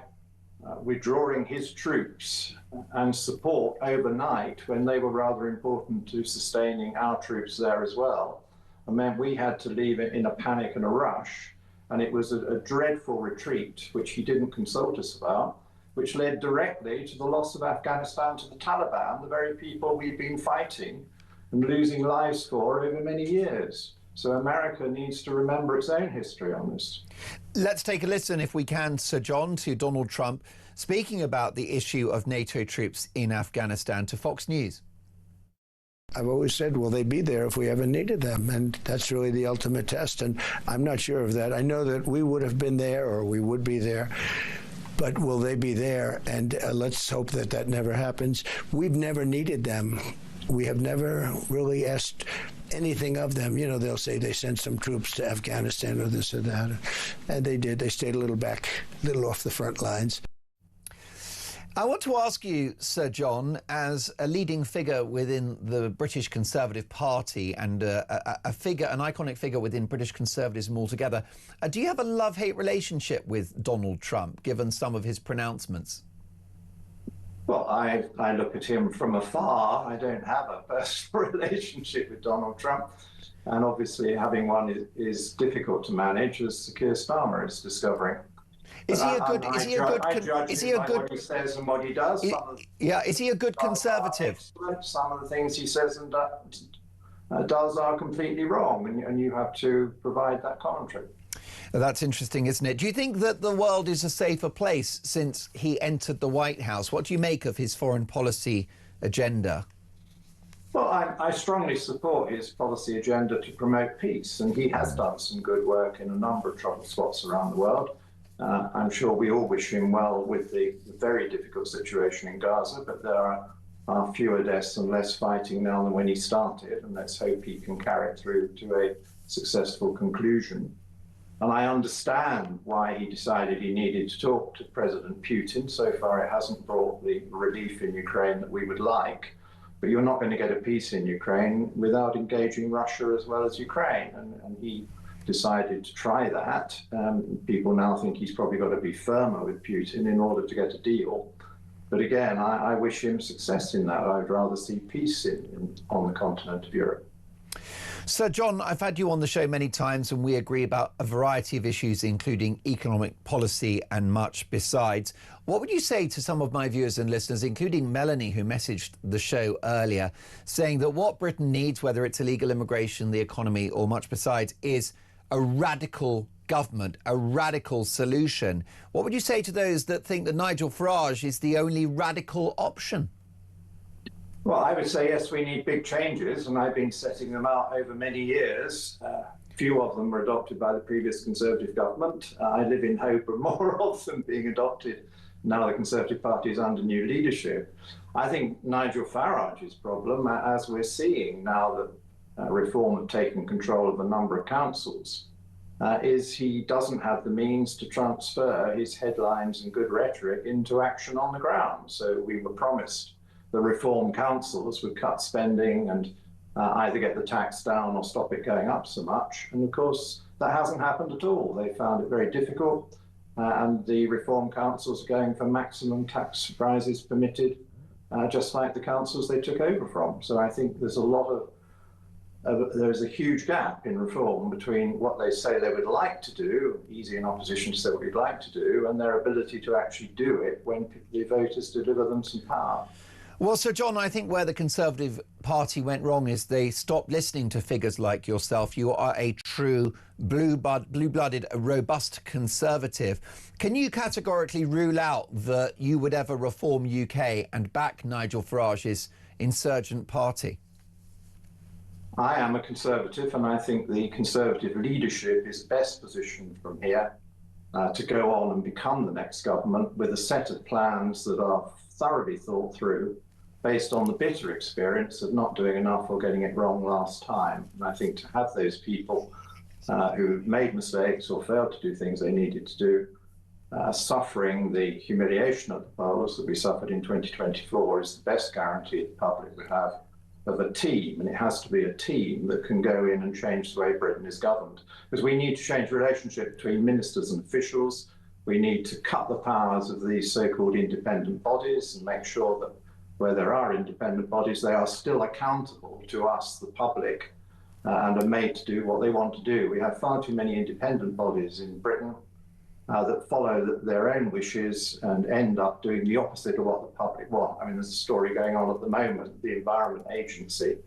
withdrawing his troops and support overnight when they were rather important to sustaining our troops there as well. And then we had to leave it in a panic and a rush. And it was a dreadful retreat, which he didn't consult us about, which led directly to the loss of Afghanistan to the Taliban, the very people we've been fighting and losing lives for over many years. So America needs to remember its own history on this. Let's take a listen, if we can, Sir John, to Donald Trump speaking about the issue of NATO troops in Afghanistan to Fox News. I've always said, will they be there if we ever needed them? And that's really the ultimate test. And I'm not sure of that. I know that we would have been there, or we would be there. But will they be there? And let's hope that that never happens. We've never needed them. We have never really asked anything of them. You know, they'll say they sent some troops to Afghanistan or this or that. And they did. They stayed a little back, a little off the front lines. I want to ask you, Sir John, as a leading figure within the British Conservative Party and an iconic figure within British conservatism altogether, do you have a love-hate relationship with Donald Trump, given some of his pronouncements? Well, I look at him from afar. I don't have a personal relationship with Donald Trump. And obviously having one is difficult to manage, as Keir Starmer is discovering. Is he a good? Is he a good? Is he a good? What he says and what he does. Is he a good conservative? Some of the things he says and does are completely wrong, and you have to provide that commentary. That's interesting, isn't it? Do you think that the world is a safer place since he entered the White House? What do you make of his foreign policy agenda? Well, I strongly support his policy agenda to promote peace, and he has done some good work in a number of troubled spots around the world. I'm sure we all wish him well with the very difficult situation in Gaza, but there are fewer deaths and less fighting now than when he started, and let's hope he can carry it through to a successful conclusion. And I understand why he decided he needed to talk to President Putin. So far, it hasn't brought the relief in Ukraine that we would like. But you're not going to get a peace in Ukraine without engaging Russia as well as Ukraine. And he decided to try that. People now think he's probably got to be firmer with Putin in order to get a deal. But again, I wish him success in that. I'd rather see peace on the continent of Europe. Sir John, I've had you on the show many times and we agree about a variety of issues, including economic policy and much besides. What would you say to some of my viewers and listeners, including Melanie, who messaged the show earlier, saying that what Britain needs, whether it's illegal immigration, the economy or much besides, is a radical government, a radical solution? What would you say to those that think that Nigel Farage is the only radical option? Well, I would say, yes, we need big changes, and I've been setting them out over many years. Few of them were adopted by the previous Conservative government. I live in hope of more of them being adopted now the Conservative Party is under new leadership. I think Nigel Farage's problem, as we're seeing now that Reform have taken control of a number of councils, is he doesn't have the means to transfer his headlines and good rhetoric into action on the ground. So we were promised the Reform councils would cut spending and either get the tax down or stop it going up so much. And of course, that hasn't happened at all. They found it very difficult. And the Reform councils are going for maximum tax rises permitted, just like the councils they took over from. So I think there's there's a huge gap in Reform between what they say they would like to do, easy in opposition to say what we'd like to do, and their ability to actually do it when the voters deliver them some power. Well, Sir John, I think where the Conservative Party went wrong is they stopped listening to figures like yourself. You are a true blue-blooded, robust Conservative. Can you categorically rule out that you would ever reform UK and back Nigel Farage's insurgent party? I am a Conservative, and I think the Conservative leadership is best positioned from here to go on and become the next government with a set of plans that are thoroughly thought through based on the bitter experience of not doing enough or getting it wrong last time. And I think to have those people who made mistakes or failed to do things they needed to do, suffering the humiliation at the polls that we suffered in 2024 is the best guarantee the public would have of a team, and it has to be a team that can go in and change the way Britain is governed. Because we need to change the relationship between ministers and officials. We need to cut the powers of these so-called independent bodies and make sure that where there are independent bodies, they are still accountable to us, the public, and are made to do what they want to do. We have far too many independent bodies in Britain that follow their own wishes and end up doing the opposite of what the public want. I mean, there's a story going on at the moment, the Environment Agency,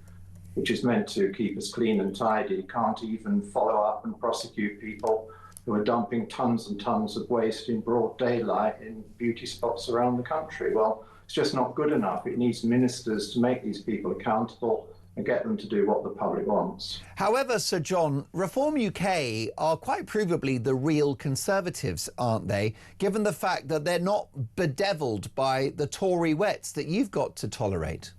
which is meant to keep us clean and tidy, can't even follow up and prosecute people who are dumping tons and tons of waste in broad daylight in beauty spots around the country. Well, it's just not good enough. It needs ministers to make these people accountable and get them to do what the public wants. However, Sir John, Reform UK are quite provably the real Conservatives, aren't they? Given the fact that they're not bedevilled by the Tory wets that you've got to tolerate.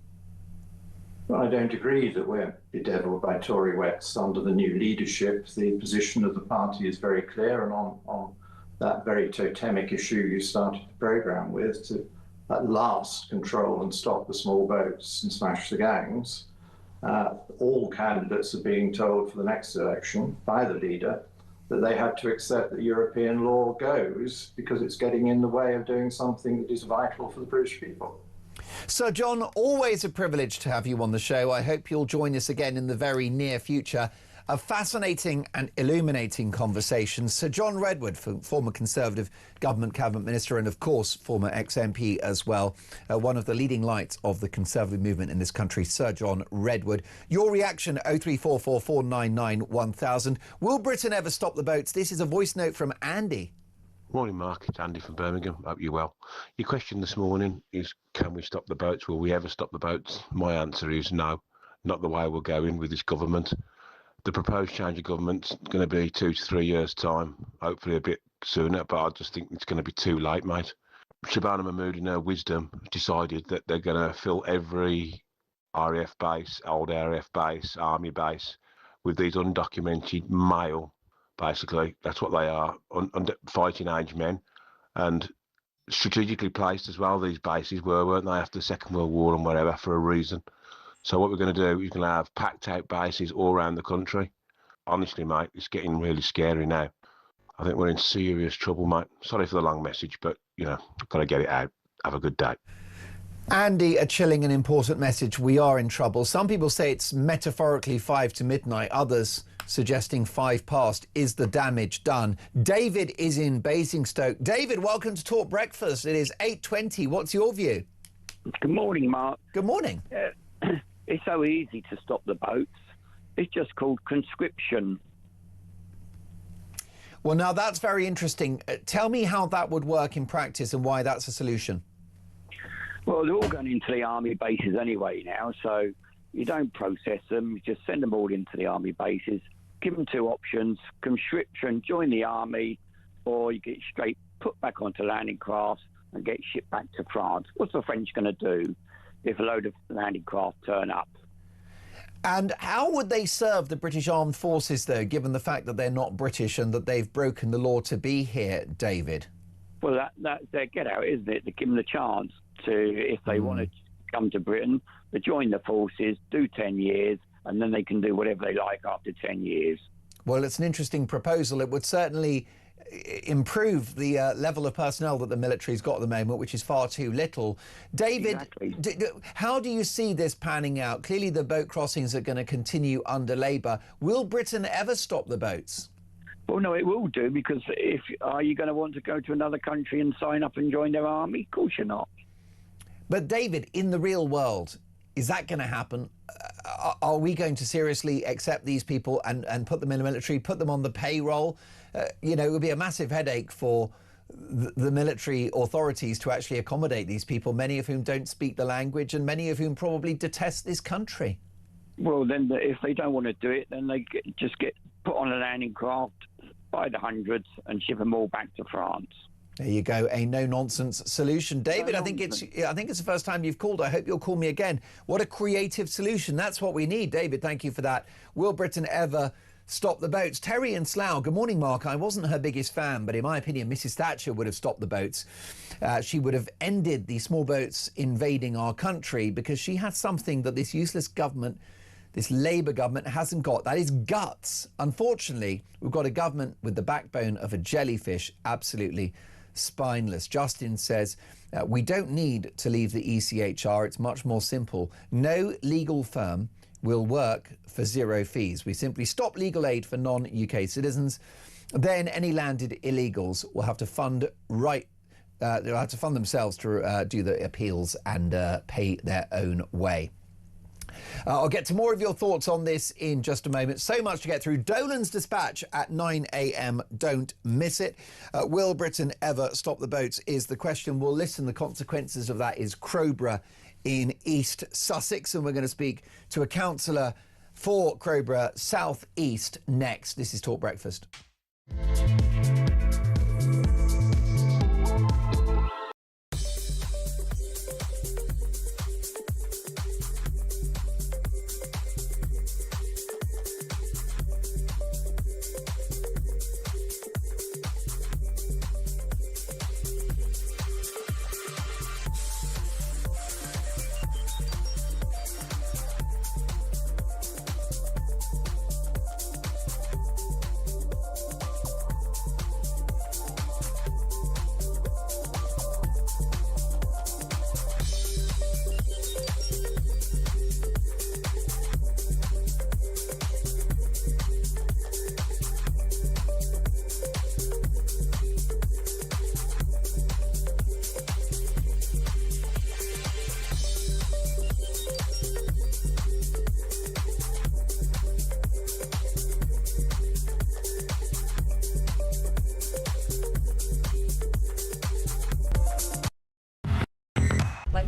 Well, I don't agree that we're bedevilled by Tory wets under the new leadership. The position of the party is very clear, and on that very totemic issue you started the programme with, to at last control and stop the small boats and smash the gangs. All candidates are being told for the next election by the leader that they had to accept that European law goes because it's getting in the way of doing something that is vital for the British people. Sir John, always a privilege to have you on the show. I hope you'll join us again in the very near future. A fascinating and illuminating conversation. Sir John Redwood, former Conservative Government Cabinet Minister and, of course, former ex-MP as well. One of the leading lights of the Conservative movement in this country, Sir John Redwood. Your reaction, 03444991000. Will Britain ever stop the boats? This is a voice note from Andy. Morning, Mark. It's Andy from Birmingham. Hope you're well. Your question this morning is, can we stop the boats? Will we ever stop the boats? My answer is no, not the way we're going with this government. The proposed change of government's going to be 2 to 3 years' time, hopefully a bit sooner, but I just think it's going to be too late, mate. Shabana Mahmood, in her wisdom, decided that they're going to fill every RAF base, old RAF base, army base, with these undocumented male, basically. That's what they are, fighting age men, and strategically placed as well, these bases weren't they, after the Second World War and whatever, for a reason. So what we're going to do is going to have packed out bases all around the country. Honestly, mate, it's getting really scary now. I think we're in serious trouble, mate. Sorry for the long message, but, you know, got to get it out. Have a good day. Andy, a chilling and important message. We are in trouble. Some people say it's metaphorically 5 to midnight. Others suggesting 5 past. Is the damage done? David is in Basingstoke. David, welcome to Talk Breakfast. It is 8:20. What's your view? Good morning, Mark. Good morning. It's so easy to stop the boats. It's just called conscription. Well, now that's very interesting. Tell me how that would work in practice and why that's a solution. Well, they're all going into the army bases anyway now, so you don't process them. You just send them all into the army bases. Give them 2 options: conscription, join the army, or you get straight put back onto landing crafts and get shipped back to France. What's the French going to do if a load of landing craft turn up? And how would they serve the British Armed Forces, though, given the fact that they're not British and that they've broken the law to be here, David? Well, that's their get out, isn't it? To give them the chance to, if they want to come to Britain, to join the forces, do 10 years, and then they can do whatever they like after 10 years. Well, it's an interesting proposal. It would certainly improve the level of personnel that the military's got at the moment, which is far too little. David, how do you see this panning out? Clearly the boat crossings are going to continue under Labour. Will Britain ever stop the boats? Well, no, it will do, because are you going to want to go to another country and sign up and join their army? Of course you're not. But David, in the real world, is that going to happen? Are we going to seriously accept these people and put them in the military, put them on the payroll? It would be a massive headache for the military authorities to actually accommodate these people, many of whom don't speak the language and many of whom probably detest this country. Well, then if they don't want to do it, then they just get put on a landing craft by the hundreds and ship them all back to France. There you go, a no-nonsense solution. David, I think it's the first time you've called. I hope you'll call me again. What a creative solution. That's what we need. David, thank you for that. Will Britain ever stop the boats? Terry in Slough. Good morning, Mark. I wasn't her biggest fan, but in my opinion, Mrs. Thatcher would have stopped the boats. She would have ended the small boats invading our country because she had something that this useless government, this Labour government, hasn't got. That is guts. Unfortunately, we've got a government with the backbone of a jellyfish, absolutely spineless. Justin says, we don't need to leave the ECHR. It's much more simple. No legal firm will work for 0 fees. We simply stop legal aid for non-UK citizens. Then any landed illegals will have to fund they'll have to fund themselves to do the appeals and pay their own way. I'll get to more of your thoughts on this in just a moment. So much to get through. Dolan's Dispatch at 9 a.m. Don't miss it. Will Britain ever stop the boats is the question. We'll listen. The consequences of that is Crowborough in East Sussex. And we're going to speak to a councillor for Crowborough South East next. This is Talk Breakfast.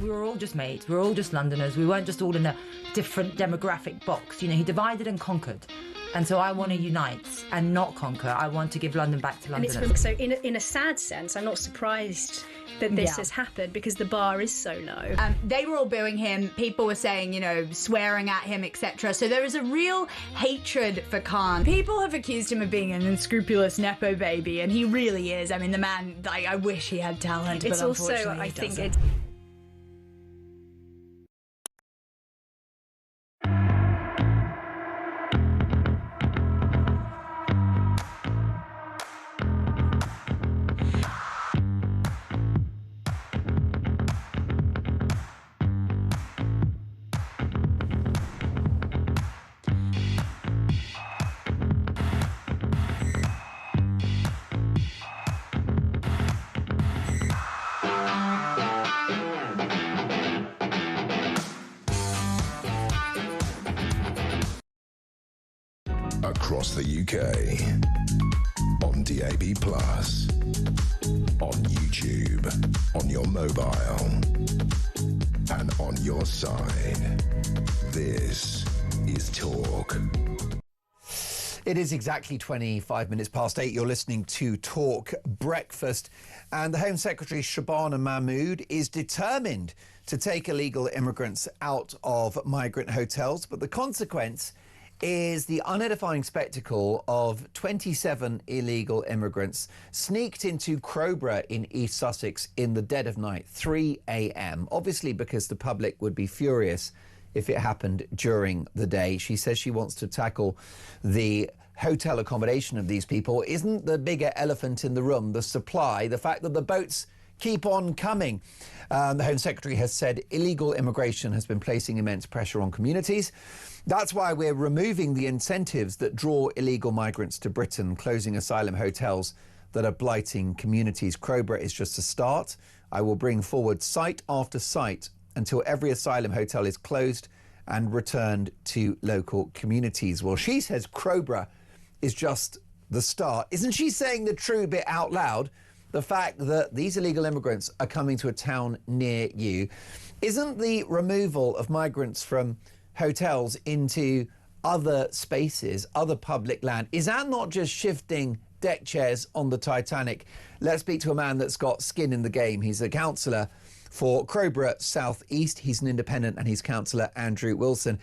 We were all just mates, we were all just Londoners, we weren't just all in a different demographic box. He divided and conquered. And so I want to unite and not conquer. I want to give London back to Londoners. And so in a sad sense, I'm not surprised that this has happened because the bar is so low. They were all booing him. People were saying, swearing at him, etc. So there is a real hatred for Khan. People have accused him of being an unscrupulous Nepo baby, and he really is. I mean, the man, I wish he had talent, It's but also, unfortunately I he think doesn't. across the UK. On DAB+, on YouTube, on your mobile, and on your side. This is Talk. It is exactly 25 minutes past 8. You're listening to Talk Breakfast. And the Home Secretary, Shabana Mahmood, is determined to take illegal immigrants out of migrant hotels. But the consequence is the unedifying spectacle of 27 illegal immigrants sneaked into Crowborough in East Sussex in the dead of night, 3 a.m. Obviously because the public would be furious if it happened during the day. She says she wants to tackle the hotel accommodation of these people. Isn't the bigger elephant in the room the supply, the fact that the boats keep on coming? The Home Secretary has said illegal immigration has been placing immense pressure on communities. That's why we're removing the incentives that draw illegal migrants to Britain, closing asylum hotels that are blighting communities. Crowborough is just a start. I will bring forward site after site until every asylum hotel is closed and returned to local communities. Well, she says Crowborough is just the start. Isn't she saying the true bit out loud? The fact that these illegal immigrants are coming to a town near you. Isn't the removal of migrants from hotels into other spaces, other public land, is that not just shifting deck chairs on the Titanic? Let's speak to a man that's got skin in the game. He's a councillor for Crowborough South East. He's an independent and he's councillor Andrew Wilson.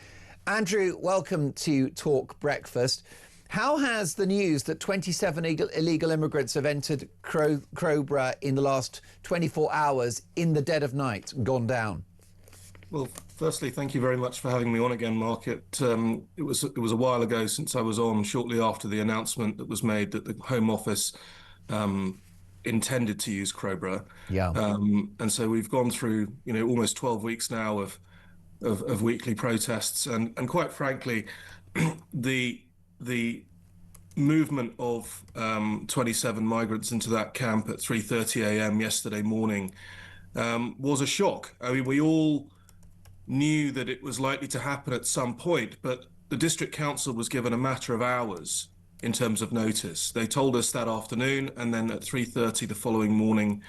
Andrew, welcome to Talk Breakfast. How has the news that 27 illegal immigrants have entered Crowborough in the last 24 hours in the dead of night gone down? Well, firstly, thank you very much for having me on again, Mark. It was a while ago since I was on, shortly after the announcement that was made that the Home Office intended to use Crowborough. Yeah. And so we've gone through, almost 12 weeks now of weekly protests, and quite frankly, the movement of 27 migrants into that camp at 3:30 a.m. yesterday morning was a shock. I mean, we all knew that it was likely to happen at some point, but the district council was given a matter of hours in terms of notice. They told us that afternoon, and then at 3:30 the following morning,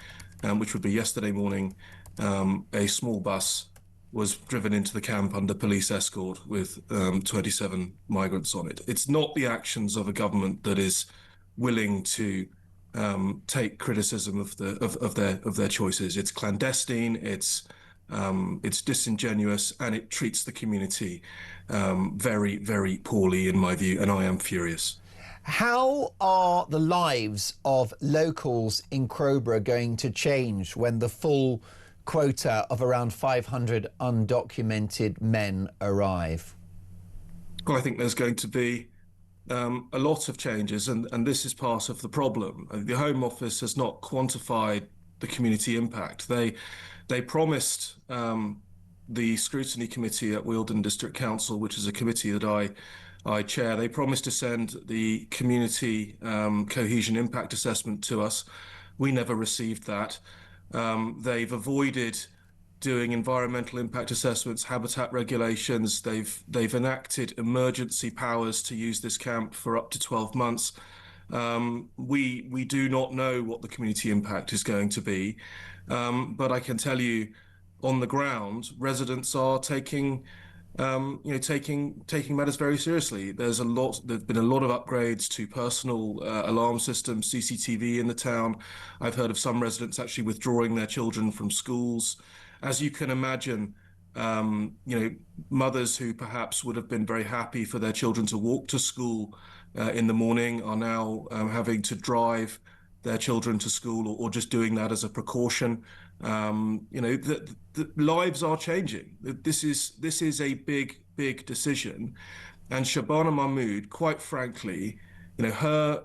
which would be yesterday morning, a small bus was driven into the camp under police escort with 27 migrants on it. It's not the actions of a government that is willing to take criticism of their choices. It's clandestine, it's disingenuous, and it treats the community very, very poorly, in my view, and I am furious. How are the lives of locals in Crowborough going to change when the full quota of around 500 undocumented men arrive? Well, I think there's going to be a lot of changes, and this is part of the problem. The Home Office has not quantified the community impact. They promised the scrutiny committee at Wealdon District Council, which is a committee that I chair, they promised to send the community cohesion impact assessment to us. We never received that. They've avoided doing environmental impact assessments, habitat regulations. They've enacted emergency powers to use this camp for up to 12 months. We do not know what the community impact is going to be, but I can tell you, on the ground, residents are taking matters very seriously. There's been a lot of upgrades to personal alarm systems, CCTV in the town. I've heard of some residents actually withdrawing their children from schools. As you can imagine, mothers who perhaps would have been very happy for their children to walk to school in the morning are now having to drive their children to school, or just doing that as a precaution. The lives are changing. This is a big decision, and Shabana Mahmood, quite frankly, her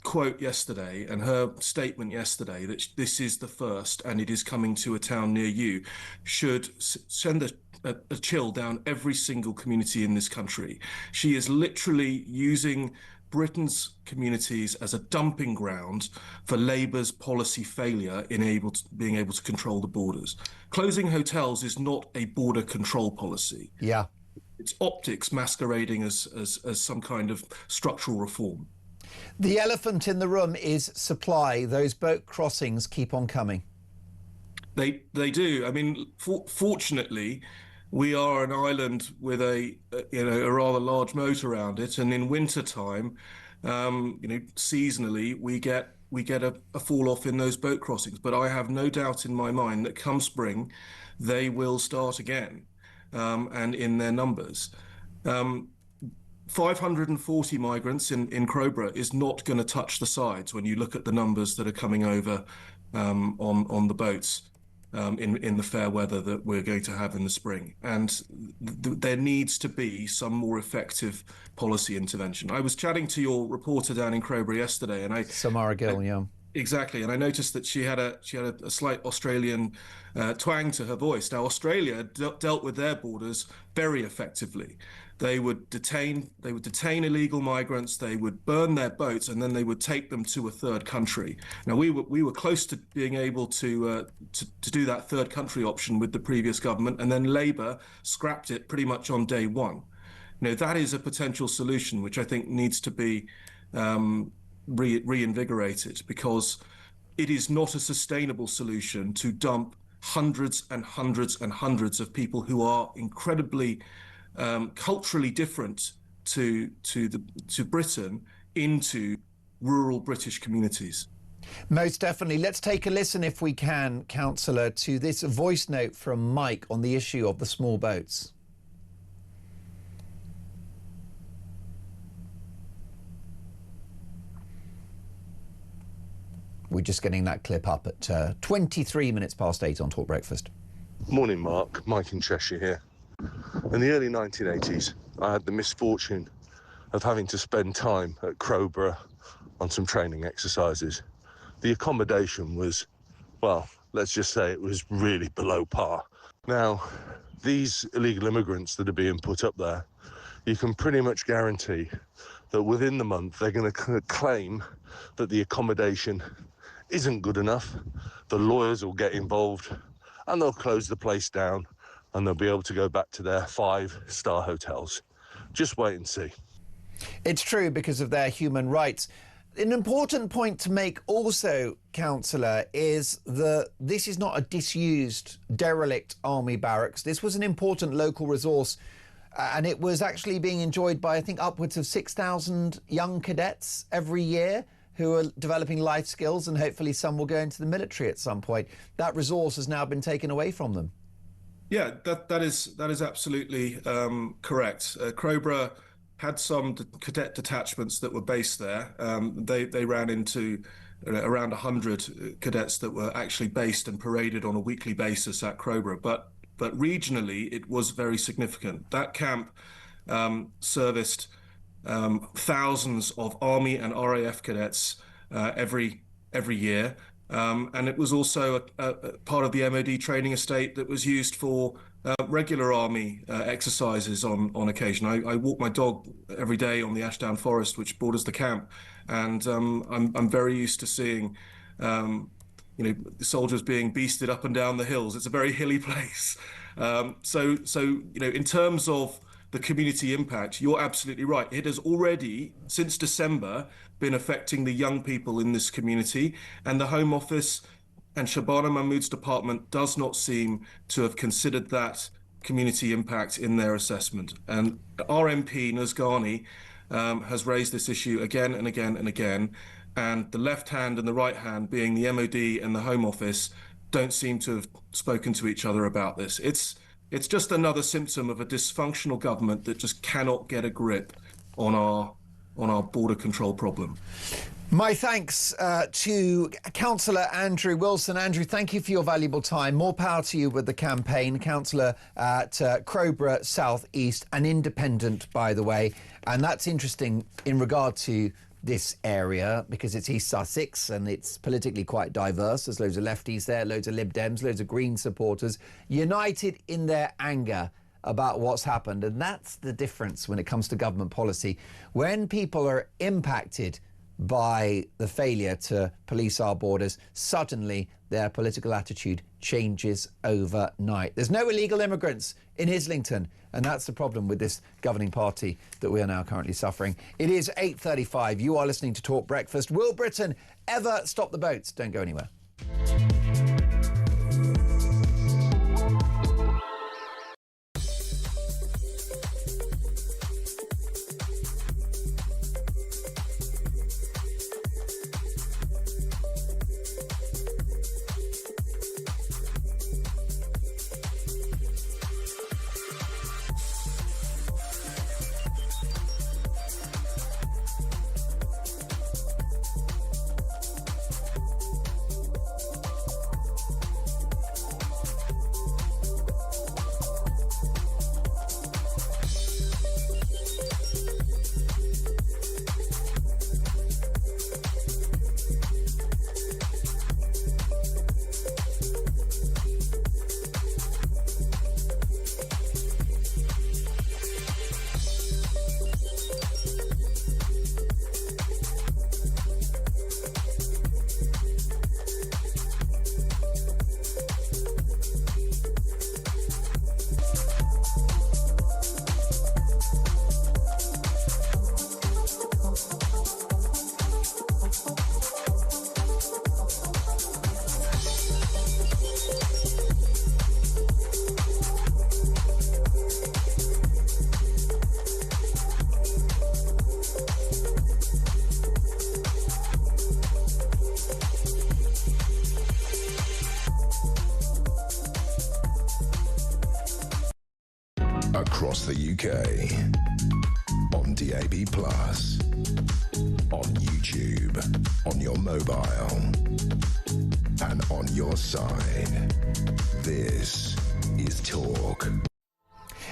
quote yesterday and her statement yesterday that this is the first and it is coming to a town near you should send a chill down every single community in this country. She is literally using Britain's communities as a dumping ground for Labour's policy failure in being able to control the borders. Closing hotels is not a border control policy. Yeah. It's optics masquerading as some kind of structural reform. The elephant in the room is supply. Those boat crossings keep on coming. They do. I mean, fortunately, we are an island with a rather large moat around it, and in winter time, seasonally, we get a fall off in those boat crossings. But I have no doubt in my mind that come spring, they will start again, and in their numbers. 540 migrants in Crowborough is not going to touch the sides when you look at the numbers that are coming over on the boats in the fair weather that we're going to have in the spring. And there needs to be some more effective policy intervention. I was chatting to your reporter down in Crowborough yesterday, and Samara Gill, yeah. Exactly, and I noticed that she had a slight Australian twang to her voice. Now, Australia dealt with their borders very effectively. They would detain illegal migrants. They would burn their boats, and then they would take them to a third country. Now, we were close to being able to do that third country option with the previous government, and then Labour scrapped it pretty much on day one. That is a potential solution, which I think needs to be reinvigorated, because it is not a sustainable solution to dump hundreds and hundreds and hundreds of people who are incredibly culturally different to Britain into rural British communities. Most definitely. Let's take a listen, if we can, Councillor, to this voice note from Mike on the issue of the small boats. We're just getting that clip up at 23 minutes past 8 on Talk Breakfast. Morning, Mark. Mike in Cheshire here. In the early 1980s, I had the misfortune of having to spend time at Crowborough on some training exercises. The accommodation was, well, let's just say it was really below par. Now, these illegal immigrants that are being put up there, you can pretty much guarantee that within the month they're going to claim that the accommodation isn't good enough. The lawyers will get involved and they'll close the place down, and they'll be able to go back to their 5-star hotels. Just wait and see. It's true, because of their human rights. An important point to make also, Councillor, is that this is not a disused, derelict army barracks. This was an important local resource, and it was actually being enjoyed by, I think, upwards of 6,000 young cadets every year who are developing life skills, and hopefully some will go into the military at some point. That resource has now been taken away from them. Yeah, that is absolutely correct. Crowborough had some cadet detachments that were based there. They ran into around 100 cadets that were actually based and paraded on a weekly basis at Crowborough. But regionally, it was very significant. That camp serviced thousands of Army and RAF cadets every year. And it was also a part of the MOD training estate that was used for regular Army exercises on occasion. I walk my dog every day on the Ashdown Forest, which borders the camp, and I'm very used to seeing the soldiers being beasted up and down the hills. It's a very hilly place. So in terms of the community impact, you're absolutely right. It has already, since December, been affecting the young people in this community, and the Home Office and Shabana Mahmood's department does not seem to have considered that community impact in their assessment. And our MP, Nazgani, has raised this issue again and again and again, and the left hand and the right hand, being the MOD and the Home Office, don't seem to have spoken to each other about this. It's just another symptom of a dysfunctional government that just cannot get a grip on our border control problem. My thanks to Councillor Andrew Wilson. Andrew, thank you for your valuable time. More power to you with the campaign. Councillor at Crowborough South East, an independent, by the way. And that's interesting in regard to this area, because it's East Sussex and it's politically quite diverse. There's loads of lefties there, loads of Lib Dems, loads of Green supporters, united in their anger about what's happened. And that's the difference when it comes to government policy. When people are impacted by the failure to police our borders, suddenly their political attitude changes overnight. There's no illegal immigrants in Islington, and that's the problem with this governing party that we are now currently suffering. It is 8:35. You are listening to Talk Breakfast. Will Britain ever stop the boats? Don't go anywhere. Across the UK, on DAB+, on YouTube, on your mobile, and on your side. This is Talk.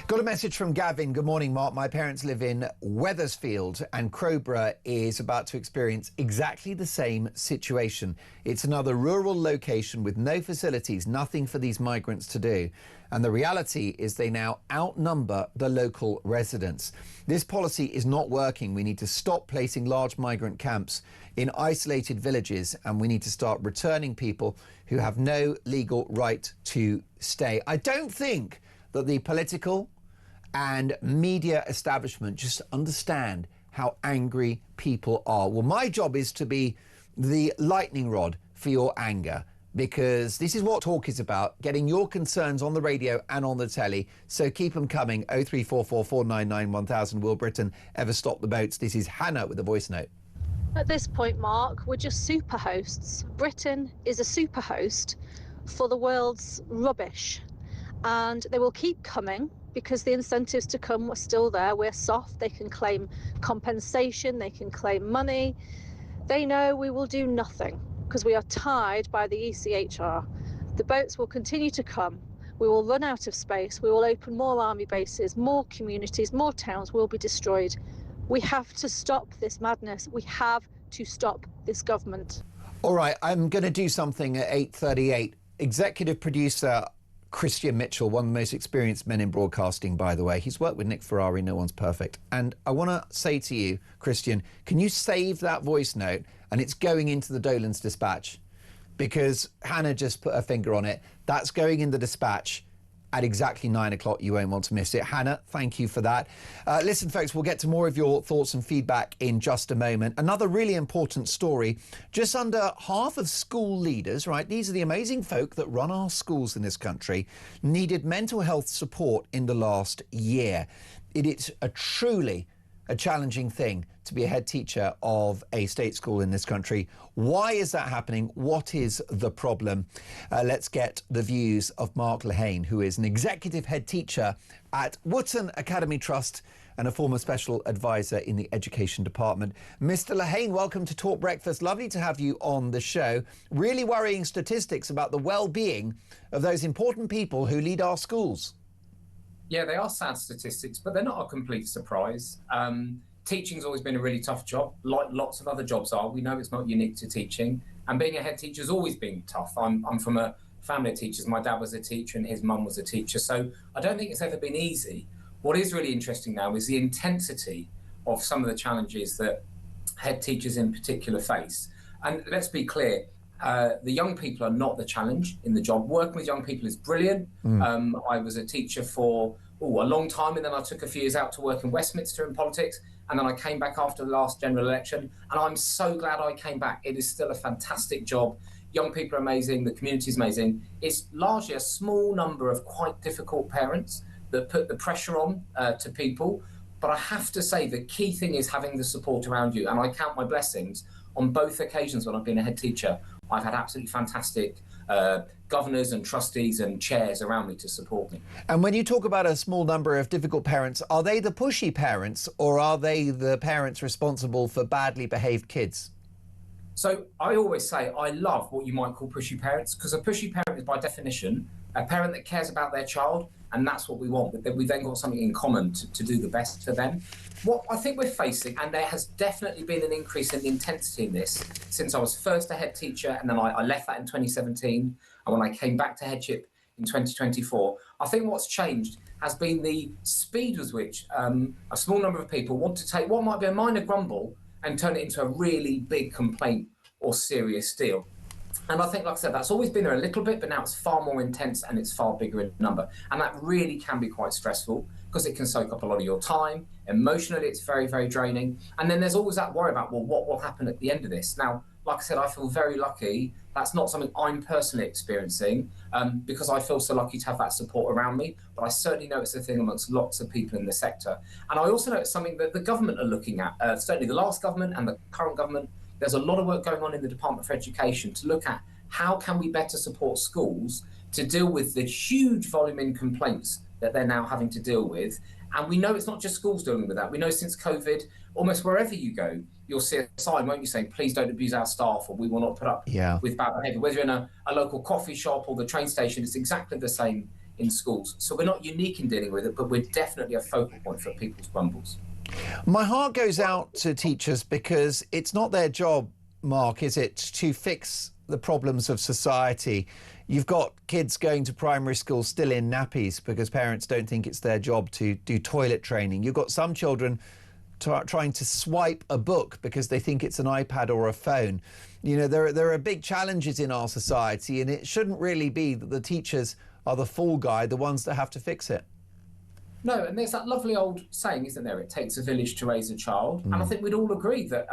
Got a message from Gavin. Good morning, Mark. My parents live in Wethersfield, and Crowborough is about to experience exactly the same situation. It's another rural location with no facilities, nothing for these migrants to do. And the reality is they now outnumber the local residents. This policy is not working. We need to stop placing large migrant camps in isolated villages, and we need to start returning people who have no legal right to stay. I don't think that the political and media establishment just understand how angry people are. Well, my job is to be the lightning rod for your anger, because this is what Talk is about, getting your concerns on the radio and on the telly. So keep them coming. 0344 499 1000. Will Britain ever stop the boats? This is Hannah with a voice note. At this point, Mark, we're just super hosts. Britain is a super host for the world's rubbish, and they will keep coming because the incentives to come are still there. We're soft. They can claim compensation. They can claim money. They know we will do nothing because we are tied by the ECHR. The boats will continue to come. We will run out of space. We will open more army bases, more communities, more towns will be destroyed. We have to stop this madness. We have to stop this government. All right, I'm going to do something at 8:38. Executive producer Christian Mitchell, one of the most experienced men in broadcasting, by the way. He's worked with Nick Ferrari, no one's perfect. And I want to say to you, Christian, can you save that voice note? And it's going into the Dolan's dispatch, because Hannah just put her finger on it. That's going in the dispatch at exactly 9 o'clock. You won't want to miss it. Hannah, thank you for that. Listen, folks, we'll get to more of your thoughts and feedback in just a moment. Another really important story. Just under half of school leaders, right, these are the amazing folk that run our schools in this country, needed mental health support in the last year. It is truly a challenging thing to be a head teacher of a state school in this country. Why is that happening? What is the problem? Let's get the views of Mark Lehane, who is an executive head teacher at Wootton Academy Trust and a former special advisor in the education department. Mr. Lehane, welcome to Talk Breakfast. Lovely to have you on the show. Really worrying statistics about the well-being of those important people who lead our schools. Yeah, they are sad statistics, but they're not a complete surprise. Teaching's always been a really tough job, like lots of other jobs are. We know it's not unique to teaching. And being a head teacher has always been tough. I'm from a family of teachers. My dad was a teacher and his mum was a teacher. So I don't think it's ever been easy. What is really interesting now is the intensity of some of the challenges that head teachers in particular face. And let's be clear, the young people are not the challenge in the job. Working with young people is brilliant. I was a teacher for a long time, and then I took a few years out to work in Westminster in politics, and then I came back after the last general election, and I'm so glad I came back. It is still a fantastic job. Young people are amazing, the community is amazing. It's largely a small number of quite difficult parents that put the pressure on to people. But I have to say, the key thing is having the support around you. And I count my blessings. On both occasions when I've been a head teacher, I've had absolutely fantastic governors and trustees and chairs around me to support me. And when you talk about a small number of difficult parents, are they the pushy parents, or are they the parents responsible for badly behaved kids? So I always say I love what you might call pushy parents, because a pushy parent is by definition a parent that cares about their child, and that's what we want. But we've then got something in common to do the best for them. What I think we're facing, and there has definitely been an increase in the intensity in this since I was first a head teacher, and then I left that in 2017, and when I came back to headship in 2024, I think what's changed has been the speed with which a small number of people want to take what might be a minor grumble and turn it into a really big complaint or serious deal. And I think, like I said, that's always been there a little bit, but now it's far more intense and it's far bigger in number. And that really can be quite stressful because it can soak up a lot of your time. Emotionally, it's very, very draining. And then there's always that worry about, well, what will happen at the end of this? Now, like I said, I feel very lucky. That's not something I'm personally experiencing because I feel so lucky to have that support around me. But I certainly know it's a thing amongst lots of people in the sector. And I also know it's something that the government are looking at, certainly the last government and the current government. There's a lot of work going on in the Department for Education to look at how can we better support schools to deal with the huge volume in complaints that they're now having to deal with. And we know it's not just schools dealing with that. We know since COVID, almost wherever you go, you'll see a sign, won't you, saying, please don't abuse our staff, or we will not put up with bad behaviour. Whether you're in a local coffee shop or the train station, it's exactly the same in schools. So we're not unique in dealing with it, but we're definitely a focal point for people's grumbles. My heart goes out to teachers because it's not their job, Mark, is it, to fix the problems of society. You've got kids going to primary school still in nappies because parents don't think it's their job to do toilet training. You've got some children trying to swipe a book because they think it's an iPad or a phone. You know, there are big challenges in our society, and it shouldn't really be that the teachers are the fall guy, the ones that have to fix it. No, and there's that lovely old saying, isn't there? It takes a village to raise a child. And I think we'd all agree that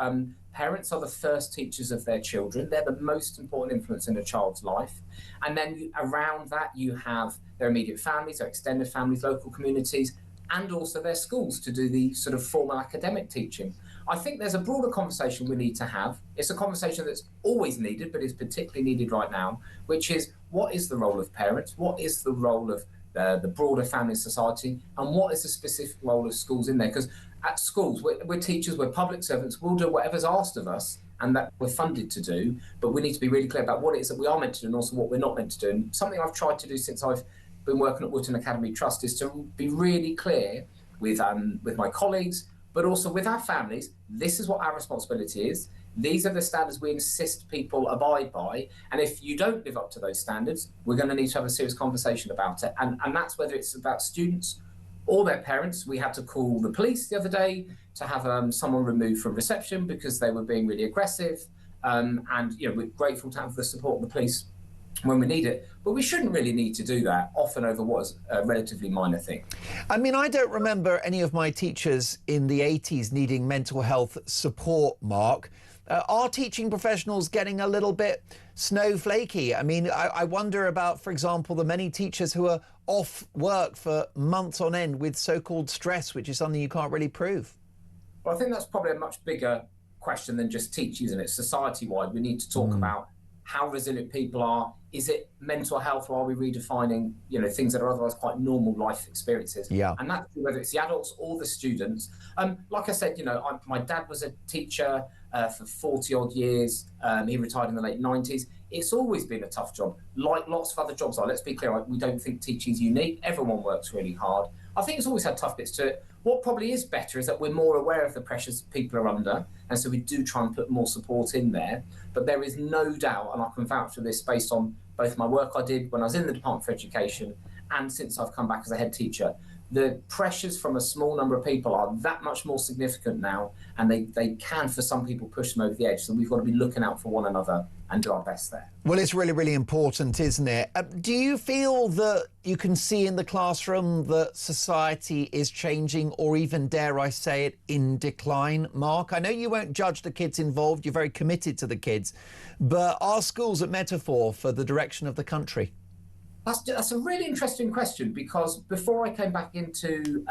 parents are the first teachers of their children. They're the most important influence in a child's life. And then around that, you have their immediate families, their extended families, local communities, and also their schools to do the sort of formal academic teaching. I think there's a broader conversation we need to have. It's a conversation that's always needed, but is particularly needed right now, which is what is the role of parents? What is the role of the broader family society, and what is the specific role of schools in there? Because at schools, we're teachers, we're public servants, we'll do whatever's asked of us and that we're funded to do, but we need to be really clear about what it is that we are meant to do and also what we're not meant to do. And something I've tried to do since I've been working at Wootton Academy Trust is to be really clear with my colleagues, but also with our families. This is what our responsibility is. These are the standards we insist people abide by. And if you don't live up to those standards, we're going to need to have a serious conversation about it. And that's whether it's about students or their parents. We had to call the police the other day to have someone removed from reception because they were being really aggressive. And you know, we're grateful to have the support of the police when we need it. But we shouldn't really need to do that often over what is a relatively minor thing. I mean, I don't remember any of my teachers in the 80s needing mental health support, Mark. Are teaching professionals getting a little bit snowflakey? I mean, I wonder about, for example, the many teachers who are off work for months on end with so-called stress, which is something you can't really prove. Well, I think that's probably a much bigger question than just teachers, and it's society-wide. We need to talk about how resilient people are. Is it mental health, or are we redefining, you know, things that are otherwise quite normal life experiences? Yeah. And that's whether it's the adults or the students. Like I said, you know, my dad was a teacher for 40 odd years. He retired in the late 90s. It's always been a tough job, like lots of other jobs are. Let's be clear, we don't think teaching is unique. Everyone works really hard. I think it's always had tough bits to it. What probably is better is that we're more aware of the pressures people are under, and so we do try and put more support in there. But there is no doubt, and I can vouch for this based on both my work I did when I was in the Department for Education and since I've come back as a head teacher, the pressures from a small number of people are that much more significant now, and they can, for some people, push them over the edge. So we've got to be looking out for one another and do our best there. Well, it's really, really important, isn't it? Do you feel that you can see in the classroom that society is changing, or even, dare I say it, in decline, Mark? I know you won't judge the kids involved. You're very committed to the kids. But are schools a metaphor for the direction of the country? That's a really interesting question, because before I came back into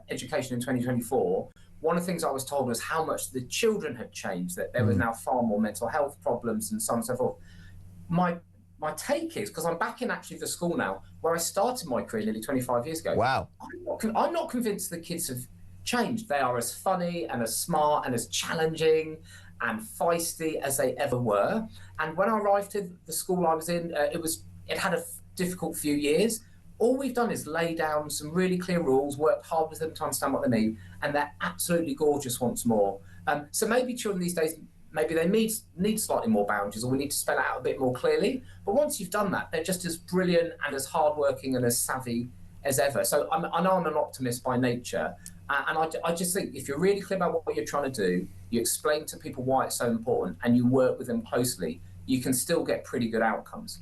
education in 2024, one of the things I was told was how much the children had changed, that there was now far more mental health problems and so on and so forth. My take is, because I'm back in actually the school now, where I started my career nearly 25 years ago. Wow. I'm not convinced the kids have changed. They are as funny and as smart and as challenging and feisty as they ever were. And when I arrived to the school I was in, it had a difficult few years. All we've done is lay down some really clear rules, worked hard with them to understand what they need, and they're absolutely gorgeous once more. So maybe children these days, maybe they need slightly more boundaries, or we need to spell it out a bit more clearly. But once you've done that, they're just as brilliant and as hardworking and as savvy as ever. So I know I'm an optimist by nature. And I just think if you're really clear about what you're trying to do, you explain to people why it's so important, and you work with them closely, you can still get pretty good outcomes.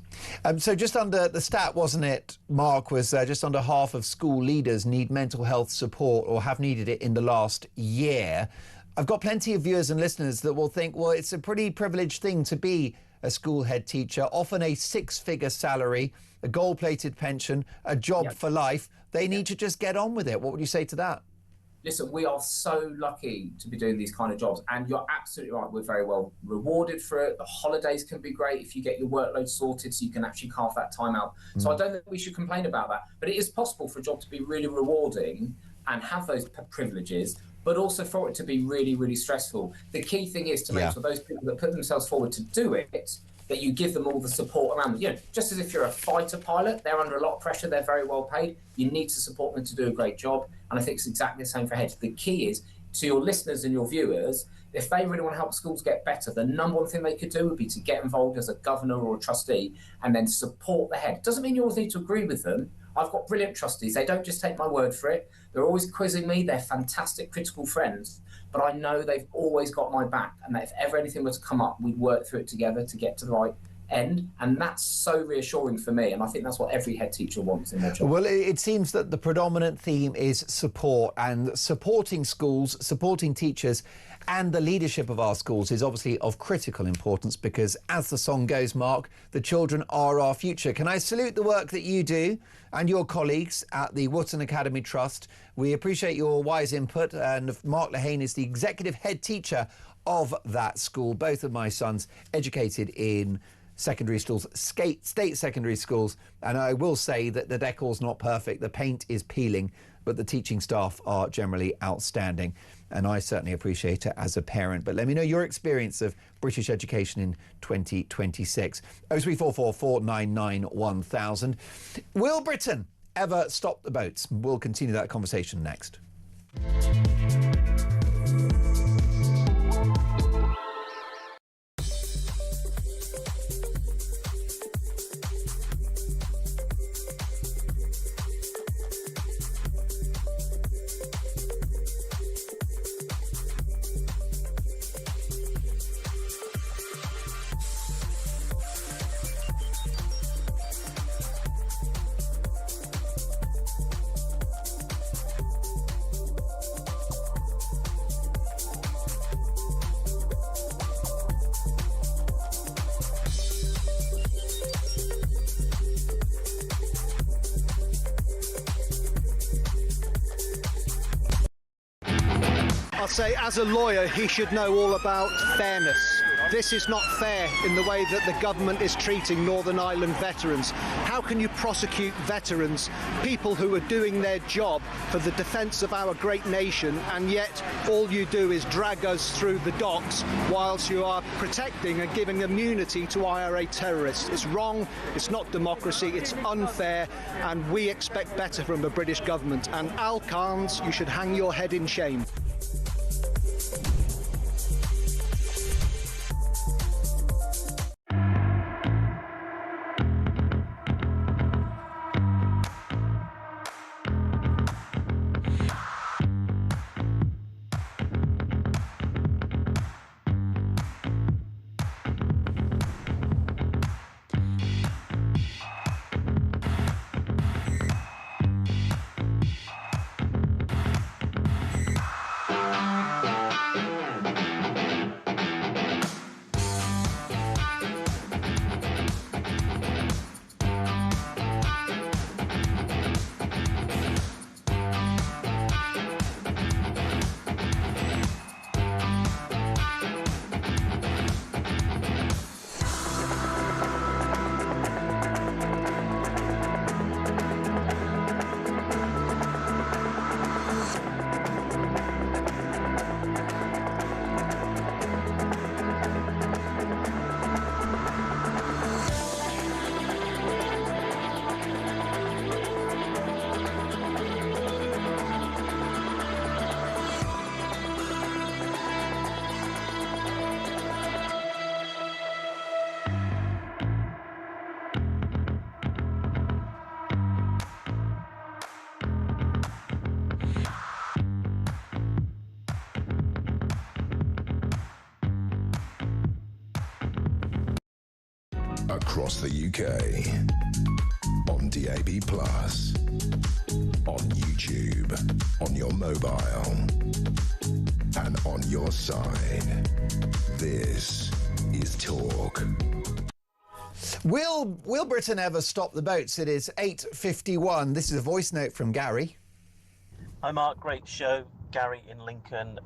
So just under the stat, wasn't it, Mark, was just under half of school leaders need mental health support or have needed it in the last year. I've got plenty of viewers and listeners that will think, well, it's a pretty privileged thing to be a school head teacher, often a six-figure salary, a gold-plated pension, a job for life. They need to just get on with it. What would you say to that? Listen, we are so lucky to be doing these kind of jobs, and you're absolutely right. We're very well rewarded for it. The holidays can be great if you get your workload sorted, so you can actually carve that time out. So I don't think we should complain about that. But it is possible for a job to be really rewarding and have those privileges, but also for it to be really, really stressful. The key thing is to make sure those people that put themselves forward to do it, that you give them all the support around them. You know, just as if you're a fighter pilot, they're under a lot of pressure, they're very well paid. You need to support them to do a great job. And I think it's exactly the same for heads. The key is, to your listeners and your viewers, if they really want to help schools get better, the number one thing they could do would be to get involved as a governor or a trustee and then support the head. It doesn't mean you always need to agree with them. I've got brilliant trustees. They don't just take my word for it. They're always quizzing me. They're fantastic, critical friends. But I know they've always got my back, and that if ever anything was to come up, we'd work through it together to get to the right end. And that's so reassuring for me. And I think that's what every head teacher wants in their job. Well, it seems that the predominant theme is support, and supporting schools, supporting teachers and the leadership of our schools is obviously of critical importance, because as the song goes, Mark, the children are our future. Can I salute the work that you do and your colleagues at the Wootton Academy Trust? We appreciate your wise input, and Mark Lehane is the executive head teacher of that school. Both of my sons educated in secondary schools, state secondary schools, and I will say that the decor's not perfect, the paint is peeling, but the teaching staff are generally outstanding, and I certainly appreciate it as a parent. But let me know your experience of British education in 2026. 0344 499 1000. Will Britain ever stop the boats? We'll continue that conversation next. I'll say, as a lawyer, he should know all about fairness. This is not fair in the way that the government is treating Northern Ireland veterans. How can you prosecute veterans, people who are doing their job for the defence of our great nation, and yet all you do is drag us through the docks whilst you are protecting and giving immunity to IRA terrorists? It's wrong, it's not democracy, it's unfair, and we expect better from the British government. And Al Carnes, you should hang your head in shame. across the UK, on DAB+, on YouTube, on your mobile, and on your side. This is Talk. Will Britain ever stop the boats? It is 8:51. This is a voice note from Gary. Hi Mark, great show. Gary in Lincoln.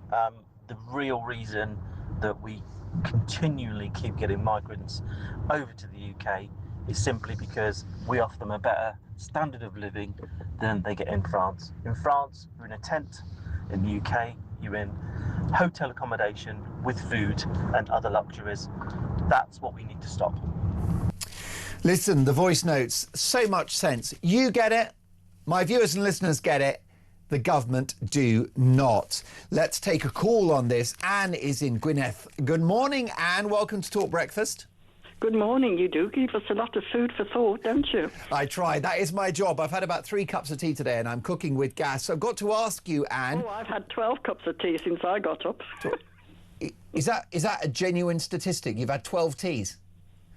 The real reason that we continually keep getting migrants over to the UK is simply because we offer them a better standard of living than they get in France. In France, you're in a tent. In the UK, you're in hotel accommodation with food and other luxuries. That's what we need to stop. Listen, the voice notes, so much sense. You get it. My viewers and listeners get it. The government do not. Let's take a call on this. Anne is in Gwynedd. Good morning, Anne. Welcome to Talk Breakfast. Good morning. You do give us a lot of food for thought, don't you? I try. That is my job. I've had about 3 cups of tea today and I'm cooking with gas. So I've got to ask you, Anne. Oh, I've had 12 cups of tea since I got up. Is that a genuine statistic? You've had 12 teas?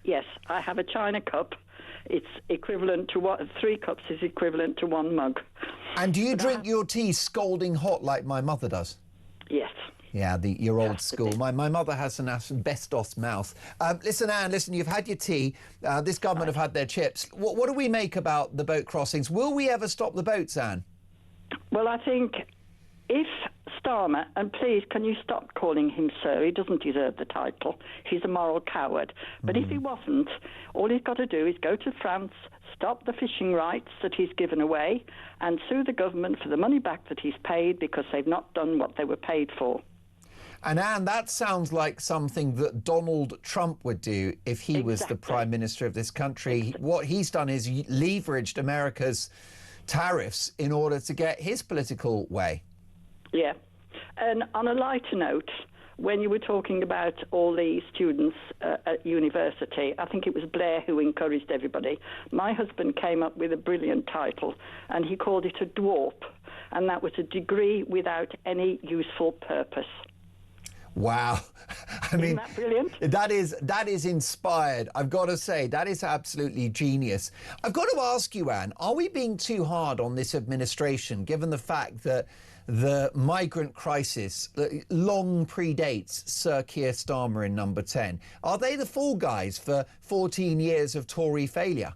Yes, I have a china cup. It's equivalent to 3 cups is equivalent to 1 mug. And do you drink your tea scalding hot like my mother does? Yes. Yeah, you're old school. My mother has an asbestos mouth. Listen, Anne, you've had your tea. This government have had their chips. What do we make about the boat crossings? Will we ever stop the boats, Anne? Well, I think if Starmer, and please, can you stop calling him sir? He doesn't deserve the title. He's a moral coward. But if he wasn't, all he's got to do is go to France, stop the fishing rights that he's given away, and sue the government for the money back that he's paid because they've not done what they were paid for. And Anne, that sounds like something that Donald Trump would do if he was the Prime Minister of this country. What he's done is leveraged America's tariffs in order to get his political way. Yeah. And on a lighter note, when you were talking about all the students at university, I think it was Blair who encouraged everybody. My husband came up with a brilliant title, and he called it a dwarf, and that was a degree without any useful purpose. Wow. I mean, isn't that brilliant? That is inspired. I've got to say, that is absolutely genius. I've got to ask you, Anne, are we being too hard on this administration, given the fact that the migrant crisis long predates Sir Keir Starmer in number 10? Are they the fall guys for 14 years of Tory failure?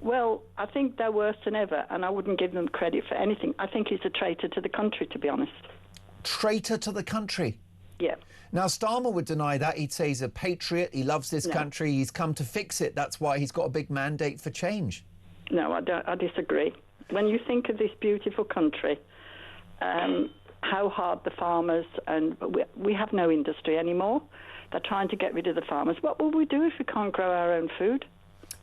Well, I think they're worse than ever, and I wouldn't give them credit for anything. I think he's a traitor to the country, to be honest. Traitor to the country? Yeah. Now, Starmer would deny that. He'd say he's a patriot. He loves this country. He's come to fix it. That's why he's got a big mandate for change. No, I disagree. When you think of this beautiful country, how hard the farmers, and we have no industry anymore. They're trying to get rid of the farmers. What will we do if we can't grow our own food?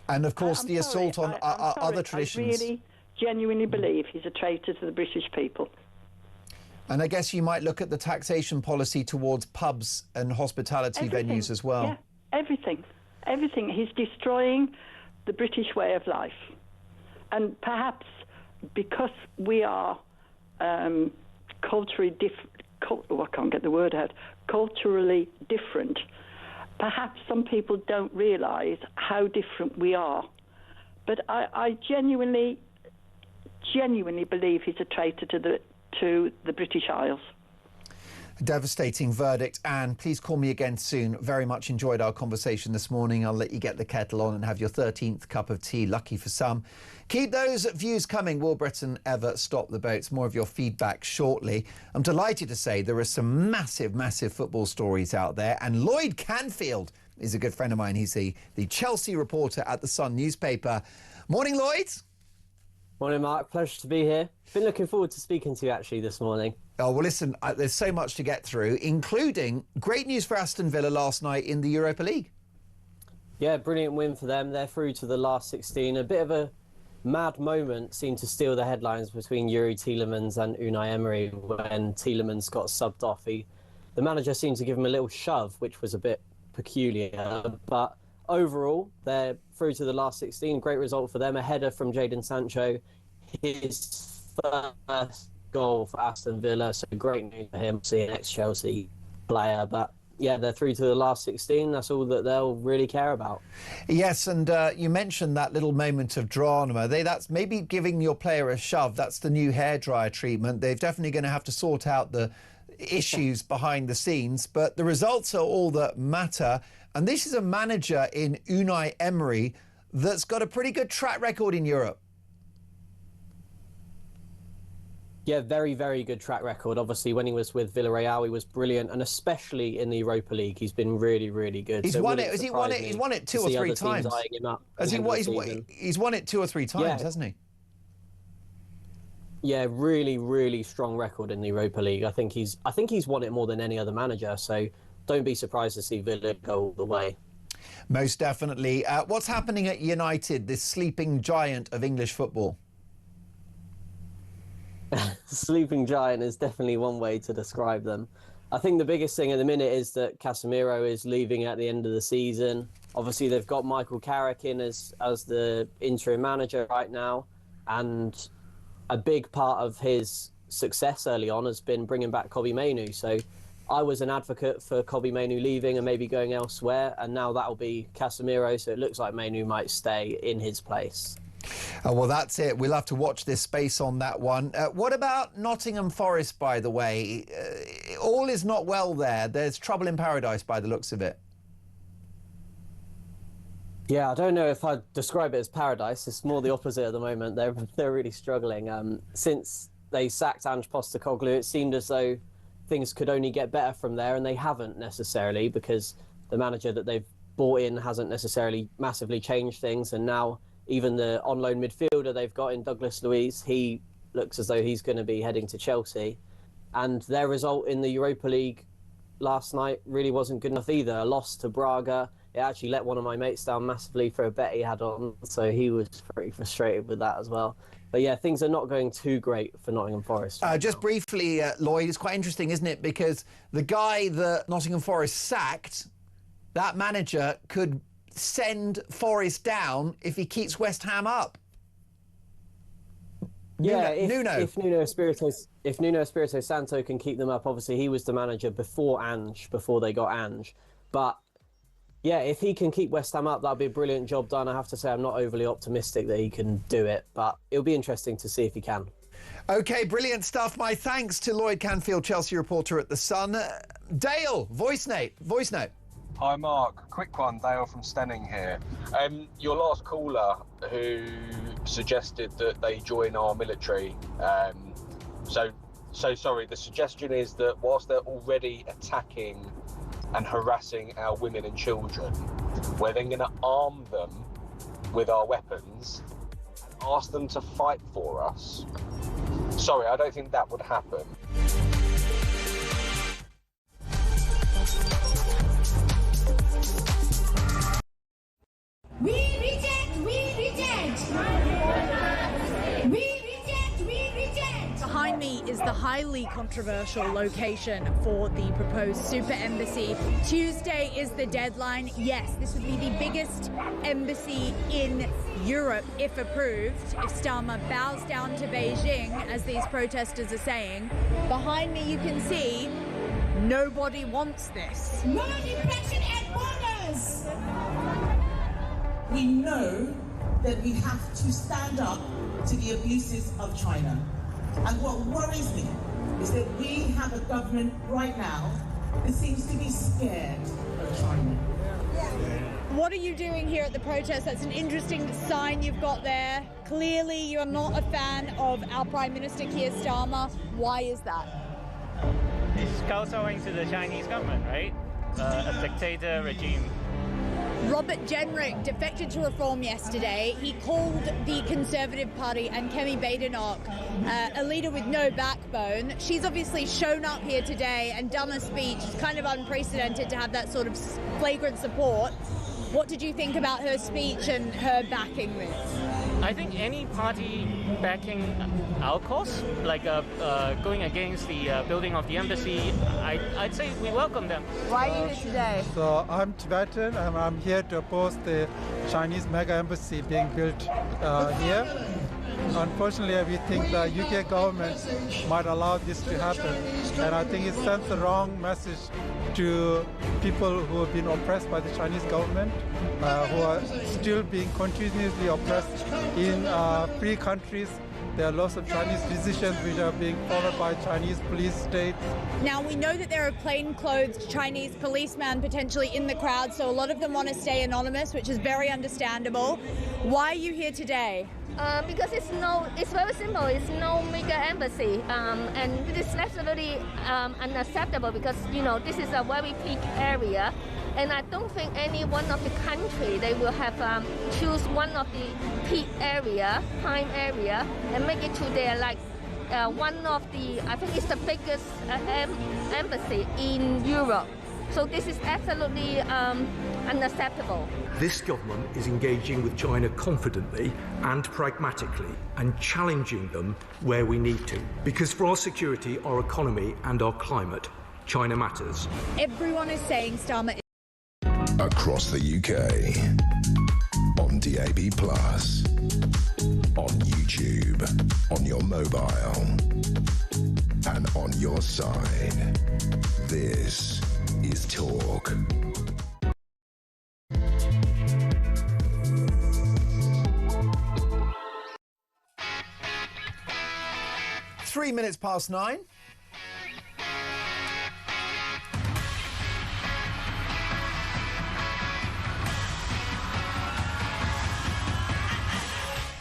And, of course, the assault on other traditions. I really genuinely believe he's a traitor to the British people. And I guess you might look at the taxation policy towards pubs and hospitality venues as well. Yeah, everything. Everything. He's destroying the British way of life. And perhaps because we are culturally different, perhaps some people don't realise how different we are. But I genuinely believe he's a traitor to the British Isles. Devastating verdict. Anne, please call me again soon. Very much enjoyed our conversation this morning. I'll let you get the kettle on and have your 13th cup of tea. Lucky for some. Keep those views coming. Will Britain ever stop the boats? More of your feedback shortly. I'm delighted to say there are some massive, massive football stories out there. And Lloyd Canfield is a good friend of mine. He's the Chelsea reporter at the Sun newspaper. Morning, Lloyd. Morning, Mark. Pleasure to be here. Been looking forward to speaking to you actually this morning. Oh, well, listen, there's so much to get through, including great news for Aston Villa last night in the Europa League. Yeah, brilliant win for them. They're through to the last 16. A bit of a mad moment seemed to steal the headlines between Yuri Tielemans and Unai Emery when Tielemans got subbed off. The manager seemed to give him a little shove, which was a bit peculiar. But overall, they're through to the last 16. Great result for them. A header from Jadon Sancho. His first goal for Aston Villa, so great news for him, seeing an ex-Chelsea player. But yeah, they're through to the last 16. That's all that they'll really care about. Yes, and you mentioned that little moment of drama. That's maybe giving your player a shove. That's the new hairdryer treatment. They're definitely going to have to sort out the issues behind the scenes, but the results are all that matter. And this is a manager in Unai Emery that's got a pretty good track record in Europe. Yeah, very, very good track record. Obviously, when he was with Villarreal, he was brilliant, and especially in the Europa League, he's been really, really good. He's won it. Has he won it? He's won it 2 or 3 times. He's won it 2 or 3 times, hasn't he? Yeah, really, really strong record in the Europa League. I think he's won it more than any other manager. So don't be surprised to see Villa go all the way. Most definitely. What's happening at United, this sleeping giant of English football? Sleeping giant is definitely one way to describe them. I think the biggest thing at the minute is that Casemiro is leaving at the end of the season. Obviously, they've got Michael Carrick in as the interim manager right now, and a big part of his success early on has been bringing back Kobbie Mainoo. So I was an advocate for Kobbie Mainoo leaving and maybe going elsewhere, and now that'll be Casemiro, so it looks like Mainoo might stay in his place. Well, that's it. We'll have to watch this space on that one. What about Nottingham Forest, by the way? All is not well there. There's trouble in paradise by the looks of it. Yeah, I don't know if I'd describe it as paradise. It's more the opposite at the moment. They're really struggling. Since they sacked Ange Postecoglou, it seemed as though things could only get better from there, and they haven't necessarily, because the manager that they've brought in hasn't necessarily massively changed things, and now even the on-loan midfielder they've got in Douglas Luiz, he looks as though he's going to be heading to Chelsea. And their result in the Europa League last night really wasn't good enough either. A loss to Braga. It actually let one of my mates down massively for a bet he had on, so he was pretty frustrated with that as well. But yeah, things are not going too great for Nottingham Forest. Just briefly, Lloyd, it's quite interesting, isn't it? Because the guy that Nottingham Forest sacked, that manager could send Forest down if he keeps West Ham up. Yeah, if Nuno Espirito Santo can keep them up, obviously he was the manager before they got Ange. But yeah, if he can keep West Ham up, that'd be a brilliant job done. I have to say I'm not overly optimistic that he can do it, but it'll be interesting to see if he can. OK, brilliant stuff. My thanks to Lloyd Canfield, Chelsea reporter at The Sun. Dale, voice note. Hi Mark, quick one, Dale from Stenning here. Your last caller who suggested that they join our military, so sorry, the suggestion is that whilst they're already attacking and harassing our women and children, we're then going to arm them with our weapons and ask them to fight for us. Sorry, I don't think that would happen. We reject! Behind me is the highly controversial location for the proposed super embassy. Tuesday is the deadline. Yes, this would be the biggest embassy in Europe if approved, if Starmer bows down to Beijing, as these protesters are saying. Behind me you can see nobody wants this. No repression at borders! We know that we have to stand up to the abuses of China. And what worries me is that we have a government right now that seems to be scared of China. What are you doing here at the protest? That's an interesting sign you've got there. Clearly you're not a fan of our Prime Minister Keir Starmer. Why is that? It's kowtowing to the Chinese government, right? A dictator regime. Robert Jenrick defected to Reform yesterday. He called the Conservative Party and Kemi Badenoch a leader with no backbone. She's obviously shown up here today and done a speech. It's kind of unprecedented to have that sort of flagrant support. What did you think about her speech and her backing this? I think any party backing our cause, like going against the building of the embassy, I'd say we welcome them. Why are you here today? So I'm Tibetan and I'm here to oppose the Chinese mega embassy being built here. Unfortunately, we think the UK government might allow this to happen, and I think it sends the wrong message to people who have been oppressed by the Chinese government, who are still being continuously oppressed in free countries. There are lots of Chinese decisions which are being followed by Chinese police states. Now, we know that there are plainclothes Chinese policemen potentially in the crowd, so a lot of them want to stay anonymous, which is very understandable. Why are you here today? Because it's very simple. It's no major embassy, and it is absolutely unacceptable because this is a very peak area, and I don't think any one of the country they will have choose one of the peak area, prime area, and make it to their one of the I think it's the biggest embassy in Europe. So this is absolutely unacceptable. This government is engaging with China confidently and pragmatically and challenging them where we need to. Because for our security, our economy and our climate, China matters. Everyone is saying Starmer Across the UK, on DAB+, on YouTube, on your mobile, and on your side. This is Talk. Three minutes past 9.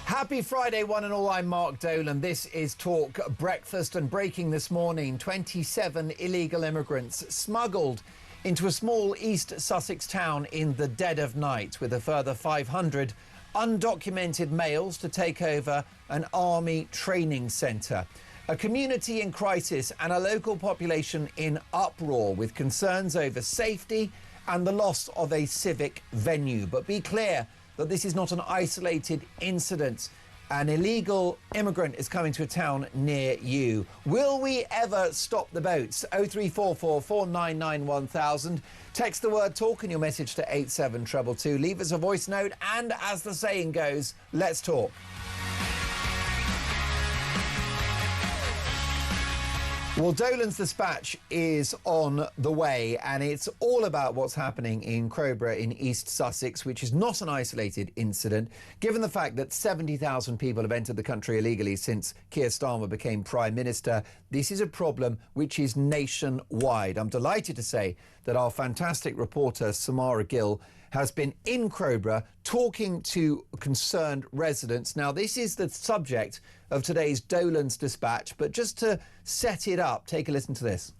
Happy Friday, one and all. I'm Mark Dolan. This is Talk Breakfast, and breaking this morning, 27 illegal immigrants smuggled into a small East Sussex town in the dead of night, with a further 500 undocumented males to take over an army training centre. A community in crisis and a local population in uproar with concerns over safety and the loss of a civic venue. But be clear that this is not an isolated incident. An illegal immigrant is coming to a town near you. Will we ever stop the boats? 0344 499 1000. Text the word talk and your message to 87222. Leave us a voice note, and as the saying goes, let's talk. Well, Dolan's Dispatch is on the way, and it's all about what's happening in Crowborough in East Sussex, which is not an isolated incident, given the fact that 70,000 people have entered the country illegally since Keir Starmer became Prime Minister. This is a problem which is nationwide. I'm delighted to say that our fantastic reporter, Samara Gill, has been in Crowborough talking to concerned residents. Now, this is the subject of today's Dolan's Dispatch, but just to set it up, take a listen to this.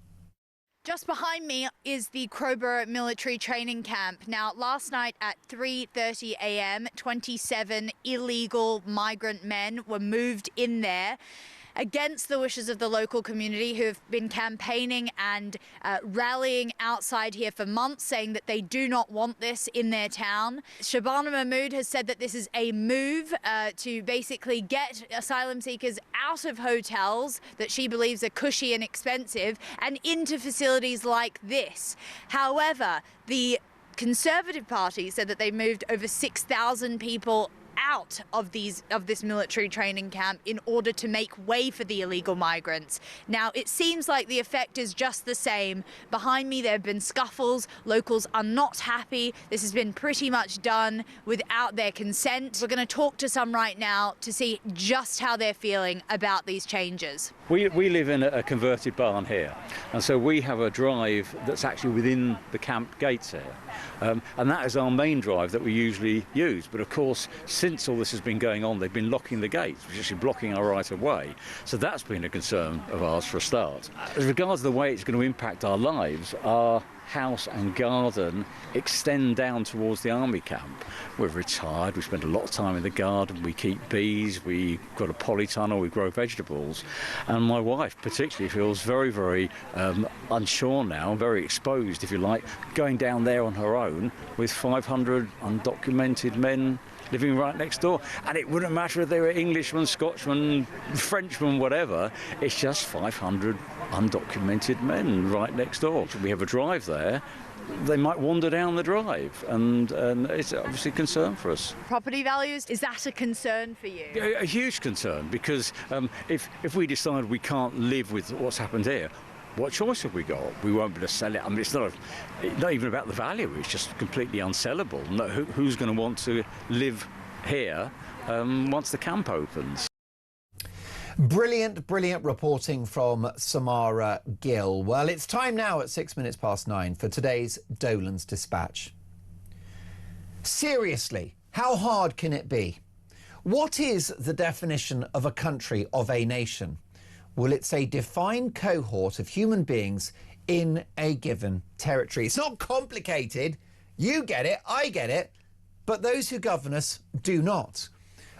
Just behind me is the Crowborough military training camp. Now, last night at 3:30 a.m, 27 illegal migrant men were moved in there against the wishes of the local community, who have been campaigning and rallying outside here for months, saying that they do not want this in their town. Shabana Mahmood has said that this is a move to basically get asylum seekers out of hotels that she believes are cushy and expensive and into facilities like this. However, the Conservative Party said that they moved over 6,000 people out of this military training camp in order to make way for the illegal migrants. Now, it seems like the effect is just the same. Behind me, there have been scuffles. Locals are not happy. This has been pretty much done without their consent. We're going to talk to some right now to see just how they're feeling about these changes. We live in a converted barn here, and so we have a drive that's actually within the camp gates here. And that is our main drive that we usually use. But of course, since all this has been going on, they've been locking the gates, which is actually blocking our right of way. So that's been a concern of ours for a start. As regards the way it's going to impact our lives, our house and garden extend down towards the army camp. We're retired, we spend a lot of time in the garden, we keep bees, we've got a polytunnel, we grow vegetables, and my wife particularly feels very, very unsure now, very exposed, if you like, going down there on her own with 500 undocumented men living right next door. And it wouldn't matter if they were Englishmen, Scotchmen, Frenchmen, whatever, it's just 500 undocumented men right next door. We have a drive there. They might wander down the drive, and it's obviously a concern for us. Property values, is that a concern for you? A huge concern, because if we decide we can't live with what's happened here, what choice have we got? We won't be able to sell it. I mean, it's not even about the value. It's just completely unsellable. No, who's going to want to live here once the camp opens? Brilliant, brilliant reporting from Samara Gill. Well, it's time now at 9:06 for today's Dolan's Dispatch. Seriously, how hard can it be? What is the definition of a country, of a nation? Well, it's a defined cohort of human beings in a given territory. It's not complicated. You get it, I get it, but those who govern us do not.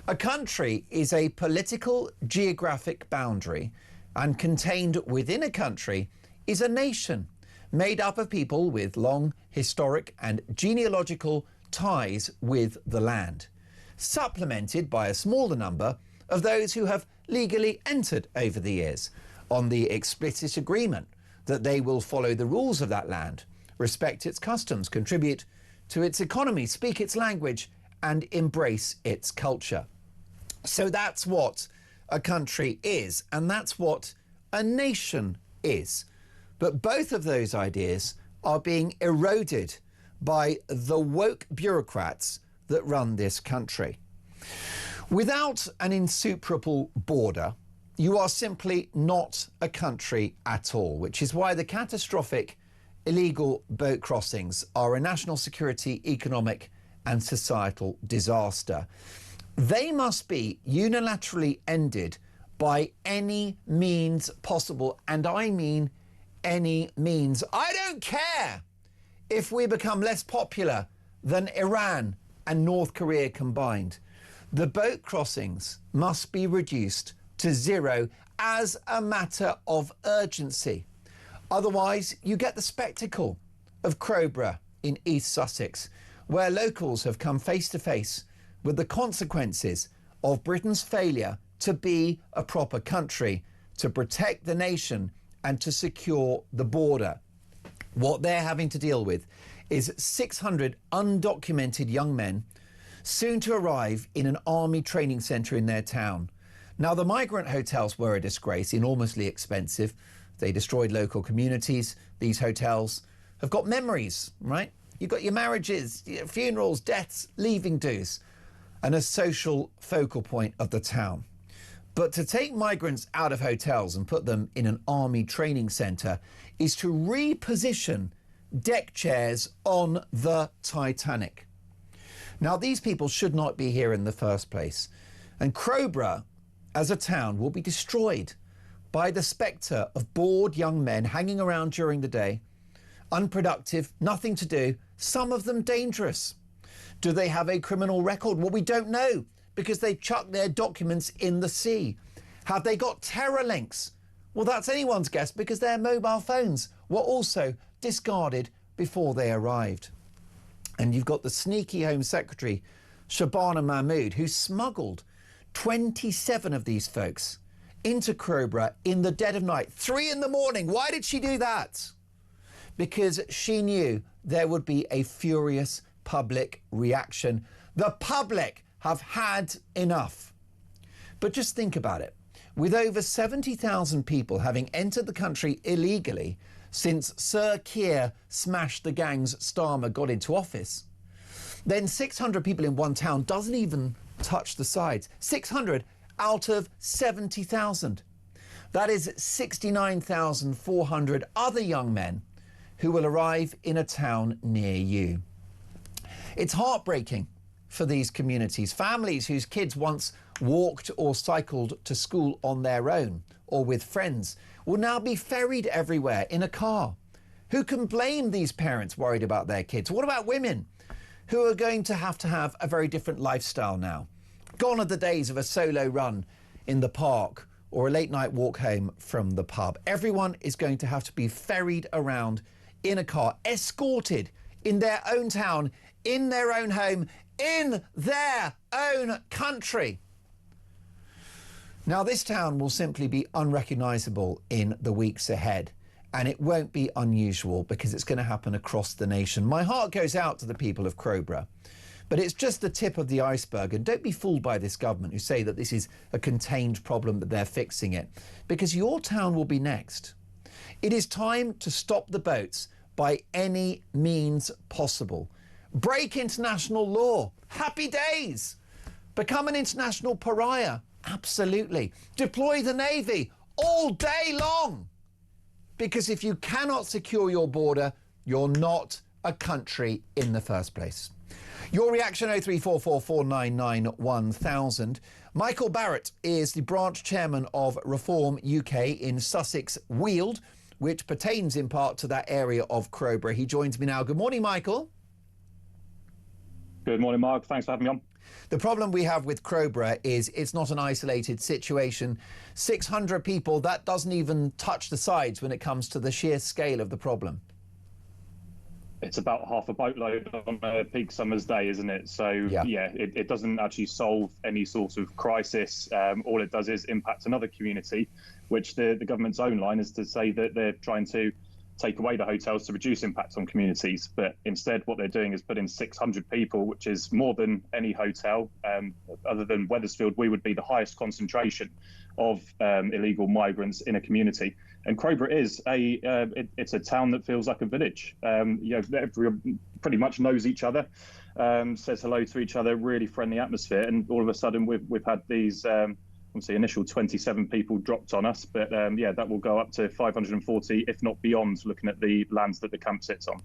A country is a political geographic boundary, and contained within a country is a nation made up of people with long historic and genealogical ties with the land, supplemented by a smaller number of those who have legally entered over the years on the explicit agreement that they will follow the rules of that land, respect its customs, contribute to its economy, speak its language, and embrace its culture. So that's what a country is, and that's what a nation is. But both of those ideas are being eroded by the woke bureaucrats that run this country. Without an insuperable border, you are simply not a country at all, which is why the catastrophic illegal boat crossings are a national security, economic and societal disaster. They must be unilaterally ended by any means possible, and I mean any means. I don't care if we become less popular than Iran and North Korea combined. The boat crossings must be reduced to zero as a matter of urgency. Otherwise, you get the spectacle of Crowborough in East Sussex, where locals have come face to face with the consequences of Britain's failure to be a proper country, to protect the nation and to secure the border. What they're having to deal with is 600 undocumented young men soon to arrive in an army training centre in their town. Now, the migrant hotels were a disgrace, enormously expensive. They destroyed local communities. These hotels have got memories, right? You've got your marriages, your funerals, deaths, leaving dues, and a social focal point of the town. But to take migrants out of hotels and put them in an army training centre is to reposition deck chairs on the Titanic. Now, these people should not be here in the first place. And Crowborough, as a town, will be destroyed by the spectre of bored young men hanging around during the day, unproductive, nothing to do, some of them dangerous. Do they have a criminal record? Well, we don't know, because they chucked their documents in the sea. Have they got terror links? Well, that's anyone's guess, because their mobile phones were also discarded before they arrived. And you've got the sneaky Home Secretary, Shabana Mahmood, who smuggled 27 of these folks into Crowborough in the dead of night, 3 in the morning. Why did she do that? Because she knew there would be a furious public reaction. The public have had enough. But just think about it. With over 70,000 people having entered the country illegally since Sir Keir smashed the gangs Starmer got into office, then 600 people in one town doesn't even touch the sides. 600 out of 70,000. That is 69,400 other young men who will arrive in a town near you. It's heartbreaking for these communities. Families whose kids once walked or cycled to school on their own or with friends will now be ferried everywhere in a car. Who can blame these parents worried about their kids? What about women who are going to have a very different lifestyle now? Gone are the days of a solo run in the park or a late night walk home from the pub. Everyone is going to have to be ferried around in a car, escorted in their own town, in their own home, in their own country. Now, this town will simply be unrecognisable in the weeks ahead, and it won't be unusual because it's going to happen across the nation. My heart goes out to the people of Crowborough, but it's just the tip of the iceberg, and don't be fooled by this government who say that this is a contained problem, that they're fixing it, because your town will be next. It is time to stop the boats by any means possible. Break international law. Happy days. Become an international pariah. Absolutely. Deploy the Navy all day long. Because if you cannot secure your border, you're not a country in the first place. Your reaction, 03444991000. Michael Barrett is the branch chairman of Reform UK in Sussex Weald, which pertains in part to that area of Crowborough. He joins me now. Good morning, Michael. Good morning, Mark. Thanks for having me on. The problem we have with Crowborough is it's not an isolated situation. 600 people, that doesn't even touch the sides when it comes to the sheer scale of the problem. It's about half a boatload on a peak summer's day, isn't it? So, yeah, it doesn't actually solve any sort of crisis. All it does is impact another community, which the government's own line is to say that they're trying to take away the hotels to reduce impact on communities. But instead, what they're doing is put in 600 people, which is more than any hotel. Other than Wethersfield, we would be the highest concentration of illegal migrants in a community. And Crowborough is it's a town that feels like a village. Everyone pretty much knows each other, says hello to each other, really friendly atmosphere. And all of a sudden, we've had these obviously initial 27 people dropped on us, but that will go up to 540, if not beyond, looking at the lands that the camp sits on.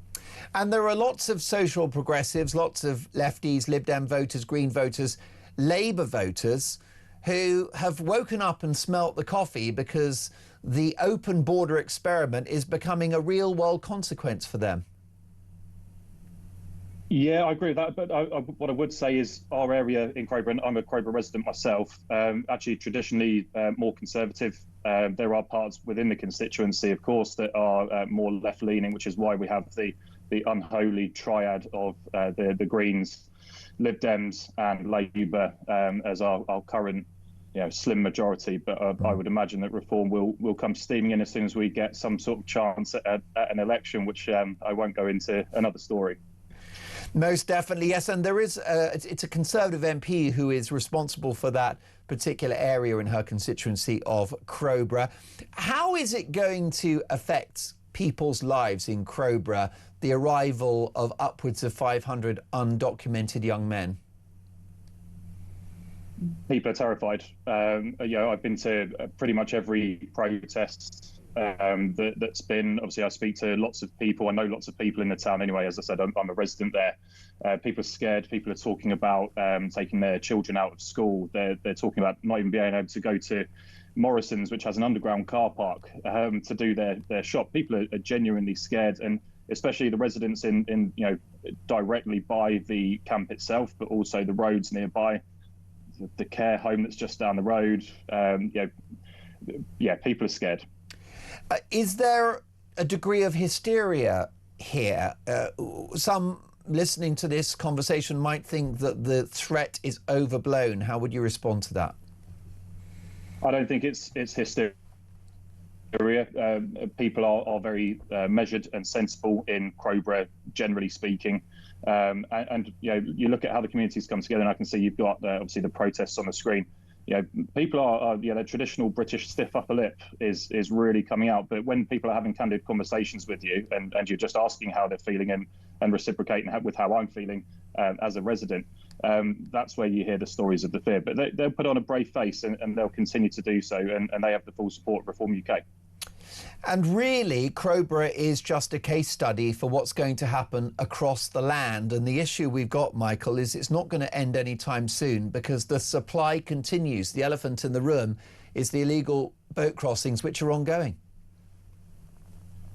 And there are lots of social progressives, lots of lefties, Lib Dem voters, Green voters, Labour voters who have woken up and smelt the coffee because the open border experiment is becoming a real world consequence for them. Yeah, I agree with that. But what I would say is our area in Crowborough, and I'm a Crowborough resident myself, actually traditionally more conservative. There are parts within the constituency, of course, that are more left-leaning, which is why we have the unholy triad of the Greens, Lib Dems and Labour as our current slim majority. But I would imagine that Reform will come steaming in as soon as we get some sort of chance at an election, which I won't go into another story. Most definitely, yes. And there is it's a Conservative MP who is responsible for that particular area in her constituency of Crowborough. How is it going to affect people's lives in Crowborough, the arrival of upwards of 500 undocumented young men? People are terrified. I've been to pretty much every protest that's been. Obviously, I speak to lots of people. I know lots of people in the town anyway. As I said, I'm a resident there. People are scared. People are talking about taking their children out of school. They're talking about not even being able to go to Morrison's, which has an underground car park, to do their shop. People are genuinely scared, and especially the residents in directly by the camp itself, but also the roads nearby, the care home that's just down the road. People are scared. Is there a degree of hysteria here? Some listening to this conversation might think that the threat is overblown. How would you respond to that? I don't think it's hysteria. People are very measured and sensible in Crowborough, generally speaking. And you look at how the communities come together, and I can see you've got obviously the protests on the screen. People are their traditional British stiff upper lip is really coming out. But when people are having candid conversations with you and you're just asking how they're feeling and reciprocating with how I'm feeling as a resident, that's where you hear the stories of the fear. But they'll put on a brave face and they'll continue to do so. And they have the full support of Reform UK. And really, Crowborough is just a case study for what's going to happen across the land. And the issue we've got, Michael, is it's not going to end anytime soon because the supply continues. The elephant in the room is the illegal boat crossings, which are ongoing.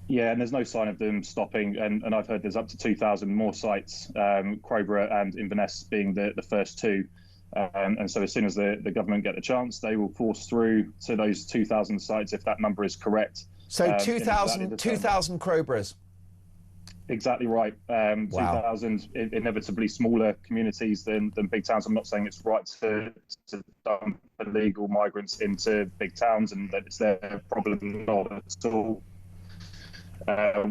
Yeah, and there's no sign of them stopping. And I've heard there's up to 2,000 more sites, Crowborough and Inverness being the first two. And so as soon as the government get the chance, they will force through to those 2,000 sites if that number is correct. So 2,000 Crowboroughs. Exactly right. 2,000 inevitably smaller communities than big towns. I'm not saying it's right to dump illegal migrants into big towns and that it's their problem, not at all.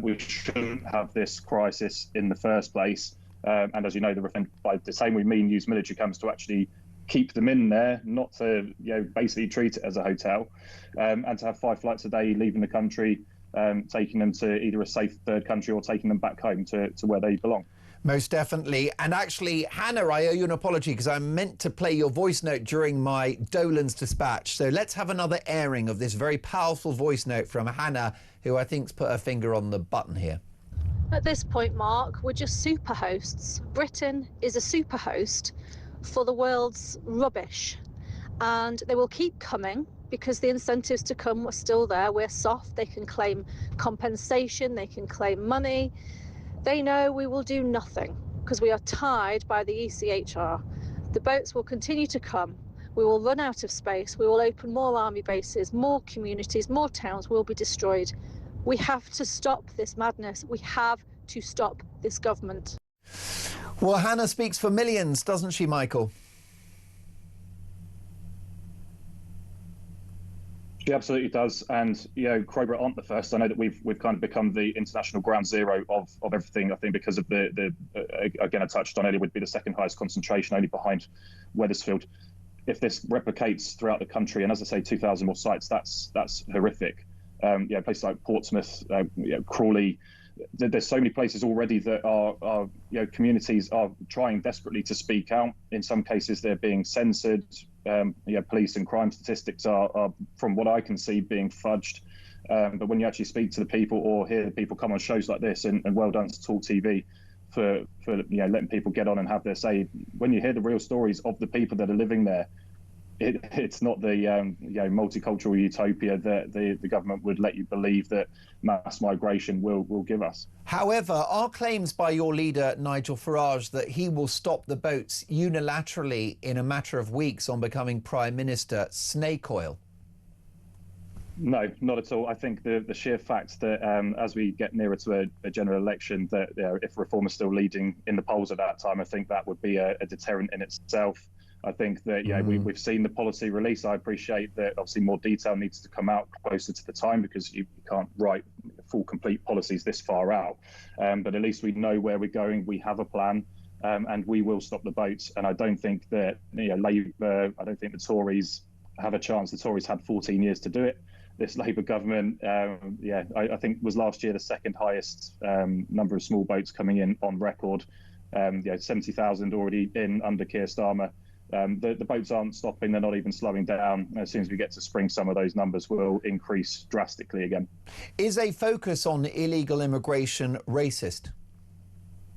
We shouldn't have this crisis in the first place. And as you know, by the same we mean use military camps to actually keep them in there, not to basically treat it as a hotel, and to have 5 flights a day leaving the country taking them to either a safe third country or taking them back home to where they belong. Most definitely. And actually, Hannah, I owe you an apology because I meant to play your voice note during my Dolan's dispatch. So let's have another airing of this very powerful voice note from Hannah, who I think's put her finger on the button here. At this point, Mark, we're just super hosts. Britain is a super host for the world's rubbish. And they will keep coming because the incentives to come are still there. We're soft. They can claim compensation. They can claim money. They know we will do nothing because we are tied by the ECHR. The boats will continue to come. We will run out of space. We will open more army bases, more communities, more towns will be destroyed. We have to stop this madness. We have to stop this government. Well, Hannah speaks for millions, doesn't she, Michael? She absolutely does, and Crowborough aren't the first. I know that we've kind of become the international ground zero of everything. I think because of the again I touched on earlier, would be the second highest concentration, only behind Wethersfield. If this replicates throughout the country, and as I say, 2,000 more sites, that's horrific. Places like Portsmouth, Crawley. There's so many places already that are communities are trying desperately to speak out. In some cases, they're being censored. Police and crime statistics are, from what I can see, being fudged. But when you actually speak to the people or hear the people come on shows like this, and well done to talkTV for letting people get on and have their say. When you hear the real stories of the people that are living there, it's not the multicultural utopia that the government would let you believe that mass migration will give us. However, are claims by your leader, Nigel Farage, that he will stop the boats unilaterally in a matter of weeks on becoming Prime Minister snake oil? No, not at all. I think the sheer fact that as we get nearer to a general election, that if Reform is still leading in the polls at that time, I think that would be a deterrent in itself. I think that we've seen the policy release. I appreciate that obviously more detail needs to come out closer to the time because you can't write full complete policies this far out. But at least we know where we're going. We have a plan, and we will stop the boats. And I don't think that Labour, I don't think the Tories have a chance. The Tories had 14 years to do it. This Labour government, I think was last year the second highest number of small boats coming in on record. 70,000 already in under Keir Starmer. The boats aren't stopping, they're not even slowing down. As soon as we get to spring, some of those numbers will increase drastically again. Is a focus on illegal immigration racist?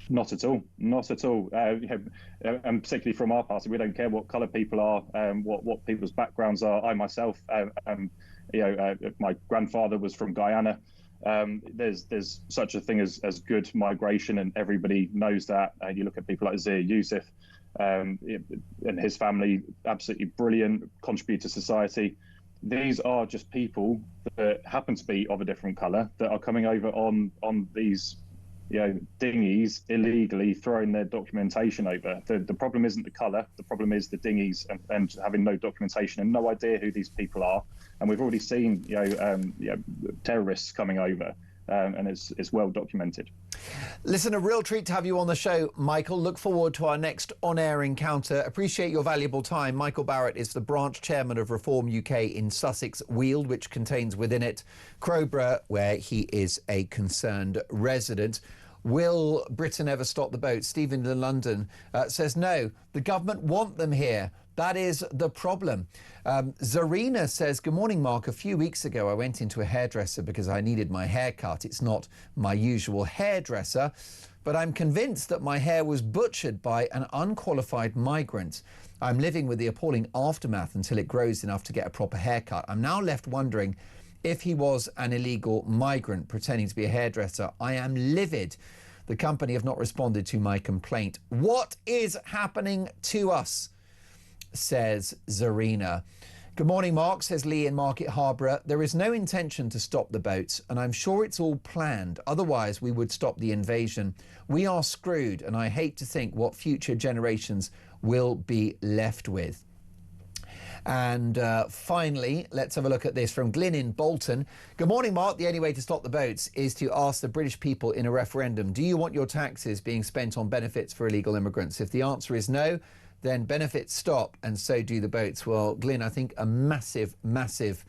Not at all. Not at all. And particularly from our party, we don't care what colour people are, what people's backgrounds are. I myself, my grandfather was from Guyana. There's such a thing as good migration, and everybody knows that. You look at people like Zia Youssef, and his family, absolutely brilliant, contribute to society. These are just people that happen to be of a different colour that are coming over on these dinghies illegally, throwing their documentation over. The problem isn't the colour, the problem is the dinghies and having no documentation and no idea who these people are. And we've already seen terrorists coming over, and it's well documented. Listen, a real treat to have you on the show, Michael. Look forward to our next on-air encounter. Appreciate your valuable time. Michael Barrett is the branch chairman of Reform UK in Sussex Weald, which contains within it Crowborough, where he is a concerned resident. Will Britain ever stop the boat? Stephen in London says no. The government want them here. That is the problem. Zarina says, good morning, Mark. A few weeks ago, I went into a hairdresser because I needed my hair cut. It's not my usual hairdresser, but I'm convinced that my hair was butchered by an unqualified migrant. I'm living with the appalling aftermath until it grows enough to get a proper haircut. I'm now left wondering if he was an illegal migrant pretending to be a hairdresser. I am livid. The company have not responded to my complaint. What is happening to us? Says Zarina. Good morning, Mark, says Lee in Market Harborough. There is no intention to stop the boats, and I'm sure it's all planned. Otherwise, we would stop the invasion. We are screwed, and I hate to think what future generations will be left with. And finally, let's have a look at this from Glyn in Bolton. Good morning, Mark. The only way to stop the boats is to ask the British people in a referendum, do you want your taxes being spent on benefits for illegal immigrants? If the answer is no, then benefits stop and so do the boats. Well, Glyn, I think a massive, massive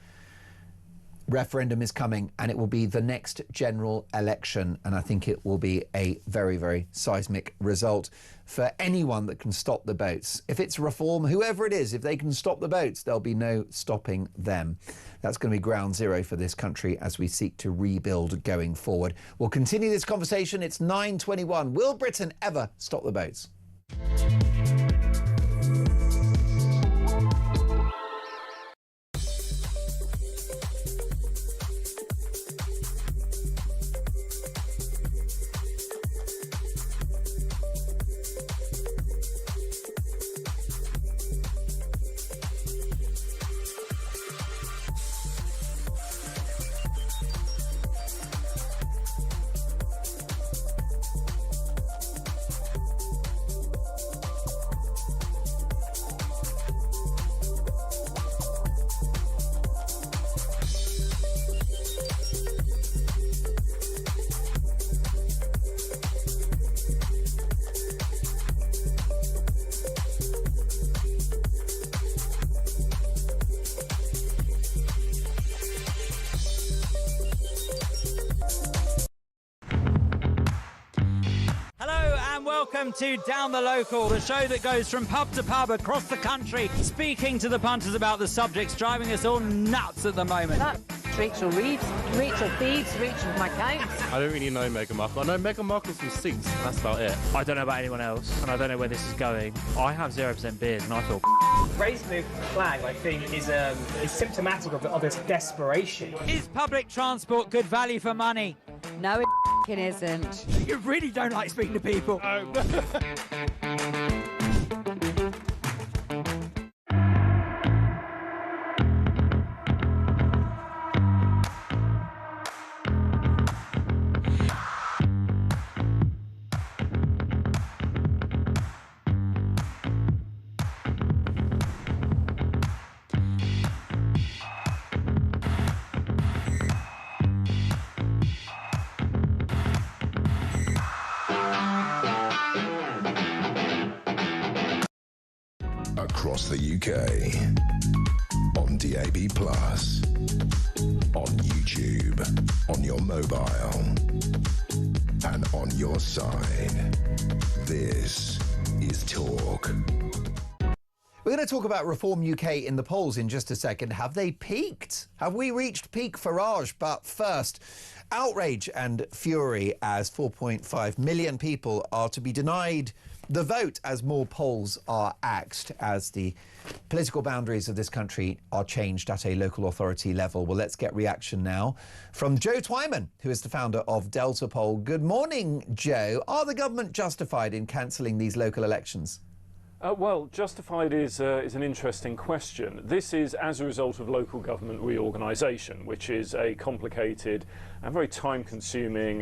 referendum is coming, and it will be the next general election, and I think it will be a very, very seismic result for anyone that can stop the boats. If it's reform, whoever it is, if they can stop the boats, there'll be no stopping them. That's going to be ground zero for this country as we seek to rebuild going forward. We'll continue this conversation. It's 9:21. Will Britain ever stop the boats? Welcome to Down the Local, the show that goes from pub to pub across the country, speaking to the punters about the subjects driving us all nuts at the moment. Rachel Reeves, Rachel Thieves, Rachel McCown. I don't really know Meghan Markle. I know Meghan Markle's from Suits, that's about it. I don't know about anyone else, and I don't know where this is going. I have 0% beard, and I feel raising the flag, I think, is symptomatic of its desperation. Is public transport good value for money? No, it isn't. You really don't like speaking to people. Across the UK, on DAB+, on YouTube, on your mobile, and on your side. This is Talk. We're going to talk about Reform UK in the polls in just a second. Have they peaked? Have we reached peak Farage? But first, outrage and fury as 4.5 million people are to be denied the vote as more polls are axed, as the political boundaries of this country are changed at a local authority level. Well, let's get reaction now from Joe Twyman, who is the founder of Delta Poll. Good morning, Joe. Are the government justified in cancelling these local elections? Well, justified is an interesting question. This is as a result of local government reorganisation, which is a complicated and very time-consuming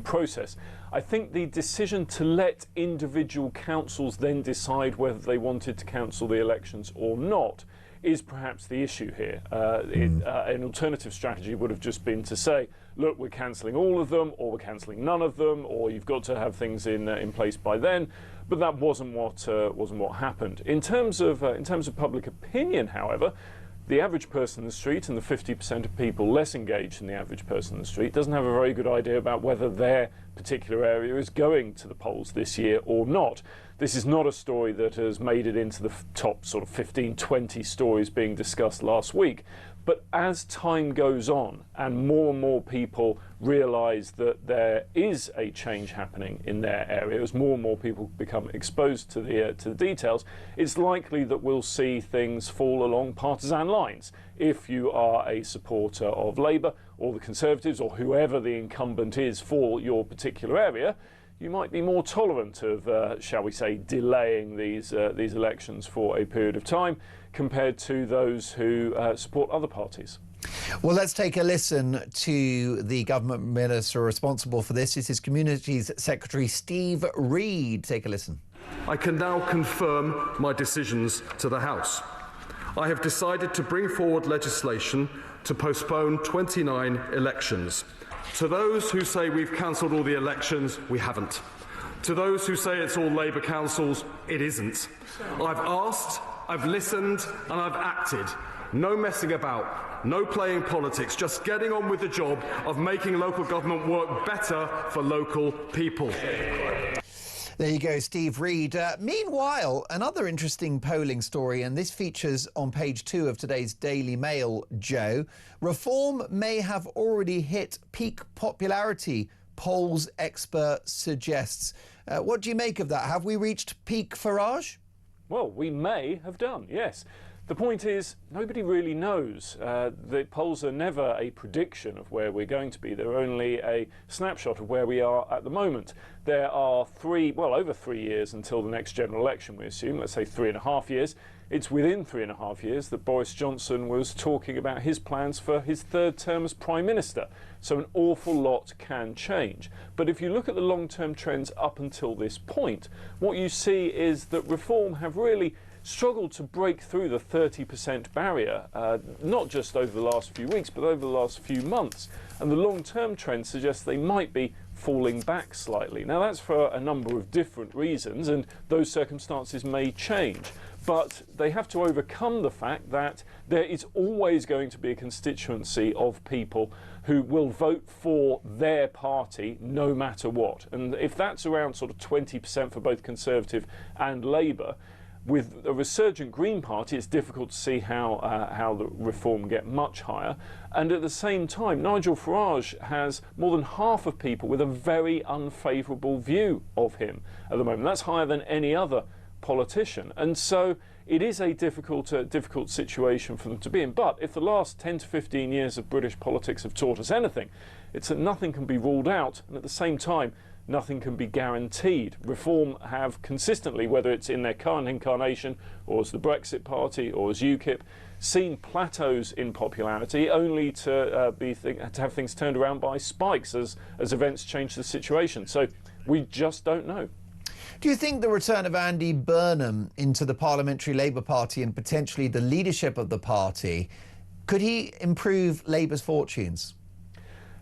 process. I think the decision to let individual councils then decide whether they wanted to cancel the elections or not is perhaps the issue here. An alternative strategy would have just been to say, look, we're cancelling all of them, or we're cancelling none of them, or you've got to have things in place by then. But that wasn't what happened. In terms of public opinion, however, the average person in the street and the 50% of people less engaged than the average person in the street doesn't have a very good idea about whether their particular area is going to the polls this year or not. This is not a story that has made it into the top sort of 15, 20 stories being discussed last week. But as time goes on and more people realise that there is a change happening in their area, as more and more people become exposed to the details, it's likely that we'll see things fall along partisan lines. If you are a supporter of Labour or the Conservatives or whoever the incumbent is for your particular area, you might be more tolerant of, shall we say, delaying these elections for a period of time compared to those who support other parties. Well, let's take a listen to the government minister responsible for this. This is Communities Secretary Steve Reid. Take a listen. I can now confirm my decisions to the House. I have decided to bring forward legislation to postpone 29 elections. To those who say we've cancelled all the elections, we haven't. To those who say it's all Labour councils, it isn't. I've asked I've listened and I've acted. No messing about, no playing politics, just getting on with the job of making local government work better for local people. There you go, Steve Reed. Meanwhile, another interesting polling story, and this features on page 2 of today's Daily Mail, Joe. Reform may have already hit peak popularity, polls expert suggests. What do you make of that? Have we reached peak Farage? Well, we may have done, yes. The point is, nobody really knows. The polls are never a prediction of where we're going to be. They're only a snapshot of where we are at the moment. There are over 3 years until the next general election, we assume. Let's say 3.5 years. It's within 3.5 years that Boris Johnson was talking about his plans for his third term as Prime Minister. So an awful lot can change. But if you look at the long-term trends up until this point, what you see is that Reform have really struggled to break through the 30% barrier, not just over the last few weeks, but over the last few months. And the long-term trend suggests they might be falling back slightly. Now, that's for a number of different reasons, and those circumstances may change. But they have to overcome the fact that there is always going to be a constituency of people who will vote for their party no matter what. And if that's around sort of 20% for both Conservative and Labour, with a resurgent Green Party, it's difficult to see how the Reform get much higher. And at the same time, Nigel Farage has more than half of people with a very unfavourable view of him at the moment. That's higher than any other politician. And so it is a difficult situation for them to be in. But if the last 10 to 15 years of British politics have taught us anything, it's that nothing can be ruled out, and at the same time, nothing can be guaranteed. Reform have consistently, whether it's in their current incarnation or as the Brexit Party or as UKIP, seen plateaus in popularity, only to have things turned around by spikes as events change the situation. So we just don't know. Do you think the return of Andy Burnham into the Parliamentary Labour Party and potentially the leadership of the party, could he improve Labour's fortunes?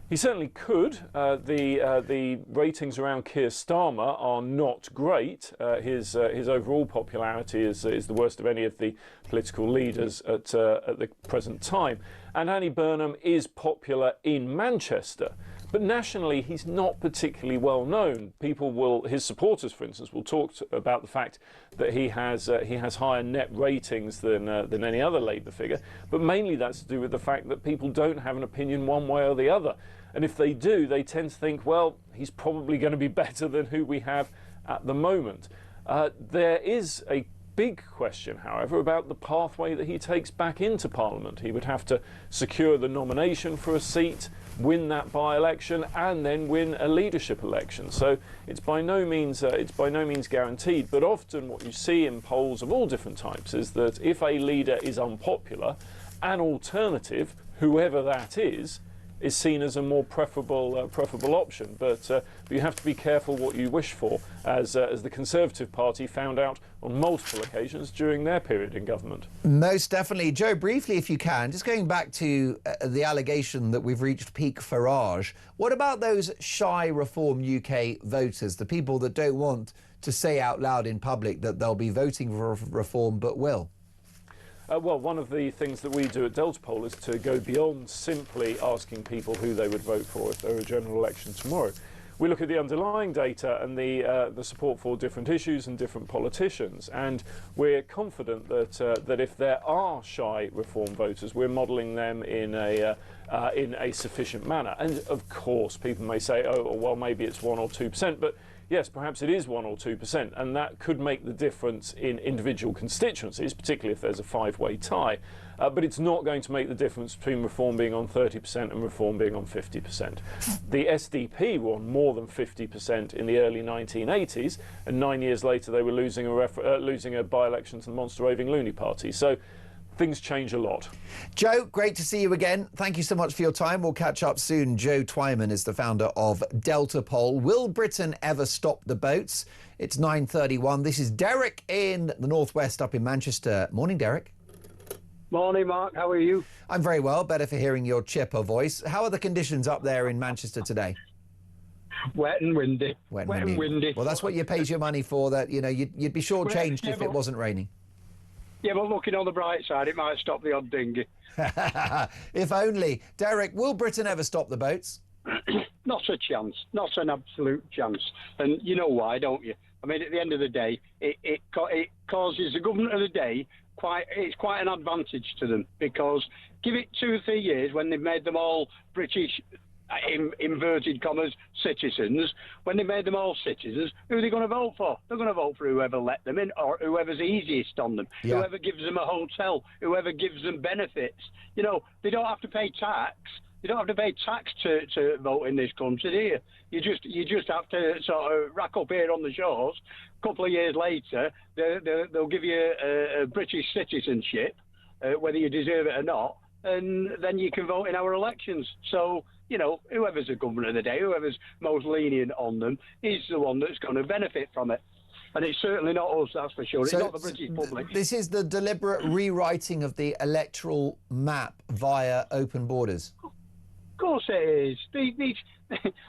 He certainly could. The ratings around Keir Starmer are not great. His overall popularity is the worst of any of the political leaders at the present time. And Andy Burnham is popular in Manchester. But nationally, he's not particularly well known. His supporters, for instance, will talk about the fact that he has higher net ratings than any other Labour figure. But mainly that's to do with the fact that people don't have an opinion one way or the other. And if they do, they tend to think, well, he's probably going to be better than who we have at the moment. There is a big question, however, about the pathway that he takes back into Parliament. He would have to secure the nomination for a seat, win that by-election, and then win a leadership election. So it's by no means guaranteed. But often what you see in polls of all different types is that if a leader is unpopular, an alternative, whoever that is seen as a more preferable option. But you have to be careful what you wish for, as the Conservative Party found out on multiple occasions during their period in government. Most definitely. Joe, briefly, if you can, just going back to the allegation that we've reached peak Farage, what about those shy Reform UK voters, the people that don't want to say out loud in public that they'll be voting for Reform but will? Well, one of the things that we do at Delta Poll is to go beyond simply asking people who they would vote for if there were a general election tomorrow. We look at the underlying data and the support for different issues and different politicians, and we're confident that if there are shy Reform voters, we're modelling them in a sufficient manner. And of course, people may say, oh, well, maybe it's 1 or 2%, but yes, perhaps it is 1 or 2%, and that could make the difference in individual constituencies, particularly if there's a five-way tie. But it's not going to make the difference between Reform being on 30% and Reform being on 50%. The SDP were on more than 50% in the early 1980s, and 9 years later they were losing a by-election to the Monster Raving Loony Party. So things change a lot. Joe, great to see you again. Thank you so much for your time. We'll catch up soon. Joe Twyman is the founder of Delta Poll. Will Britain ever stop the boats? It's 9:31. This is Derek in the northwest up in Manchester. Morning, Derek. Morning, Mark. How are you? I'm very well. Better for hearing your chipper voice. How are the conditions up there in Manchester today? Wet and windy. Wet and windy. Well, that's what you pays your money for. That, you know, you'd be shortchanged if it wasn't raining. Yeah, but looking on the bright side, it might stop the odd dinghy. If only. Derek, will Britain ever stop the boats? Not a chance. Not an absolute chance. And you know why, don't you? I mean, at the end of the day, it causes the government of the day it's quite an advantage to them, because give it 2 or 3 years when they've made them all British, in inverted commas, citizens. When they made them all citizens, who are they going to vote for? They're going to vote for whoever let them in, or whoever's easiest on them, whoever gives them a hotel, whoever gives them benefits. You know, they don't have to pay tax. You don't have to pay tax to vote in this country, do you? You just have to sort of rack up here on the shores. A couple of years later, they'll give you a British citizenship, whether you deserve it or not, and then you can vote in our elections. So, you know, whoever's the government of the day, whoever's most lenient on them, is the one that's going to benefit from it. And it's certainly not us, that's for sure. It's not the British public. This is the deliberate rewriting of the electoral map via open borders. Of course it is.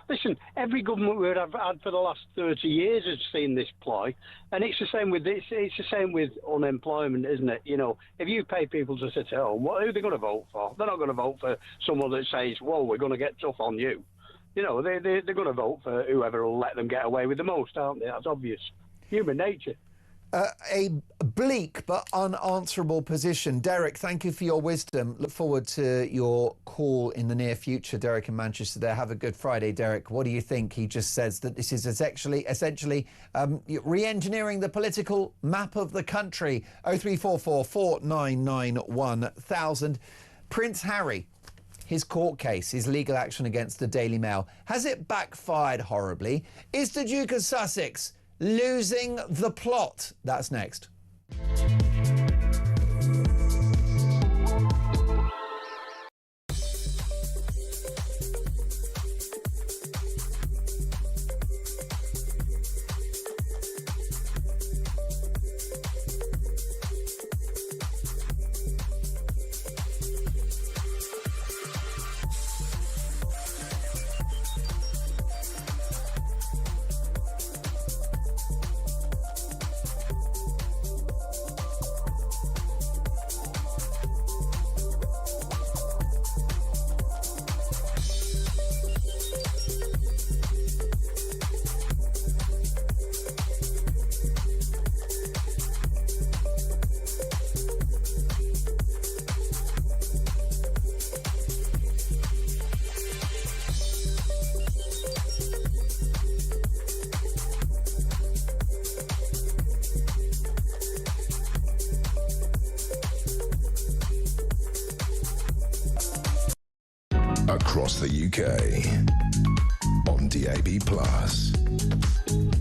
Listen, every government we've had for the last 30 years has seen this ploy, and it's the same with this. It's the same with unemployment, isn't it? You know, if you pay people to sit at home, who are they going to vote for? They're not going to vote for someone that says, "Whoa, we're going to get tough on you." You know, they're going to vote for whoever will let them get away with the most, aren't they? That's obvious. Human nature. A bleak but unanswerable position. Derek, thank you for your wisdom. Look forward to your call in the near future. Derek in Manchester there. Have a good Friday, Derek. What do you think? He just says that this is essentially re-engineering the political map of the country. 0344 499 1000. Prince Harry, his court case, his legal action against the Daily Mail. Has it backfired horribly? Is the Duke of Sussex losing the plot? That's next. Across the UK, on DAB+,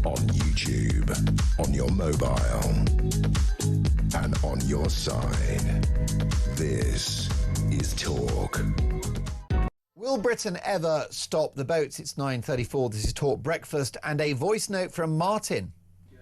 on YouTube, on your mobile, and on your side. This is Talk. Will Britain ever stop the boats? It's 9:34. This is Talk Breakfast, and a voice note from Martin.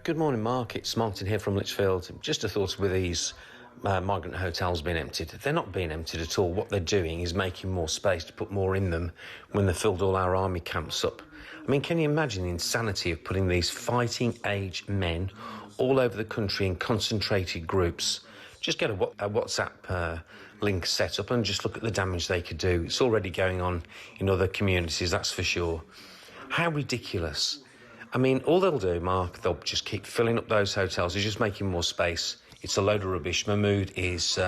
Good morning, Mark. It's Martin here from Lichfield. Just a thought with these migrant hotels being emptied. They're not being emptied at all. What they're doing is making more space to put more in them when they filled all our army camps up. I mean, can you imagine the insanity of putting these fighting age men all over the country in concentrated groups? Just get a WhatsApp link set up and just look at the damage they could do. It's already going on in other communities, that's for sure. How ridiculous. I mean, all they'll do, Mark, they'll just keep filling up those hotels. They're just making more space. It's a load of rubbish. Mahmood is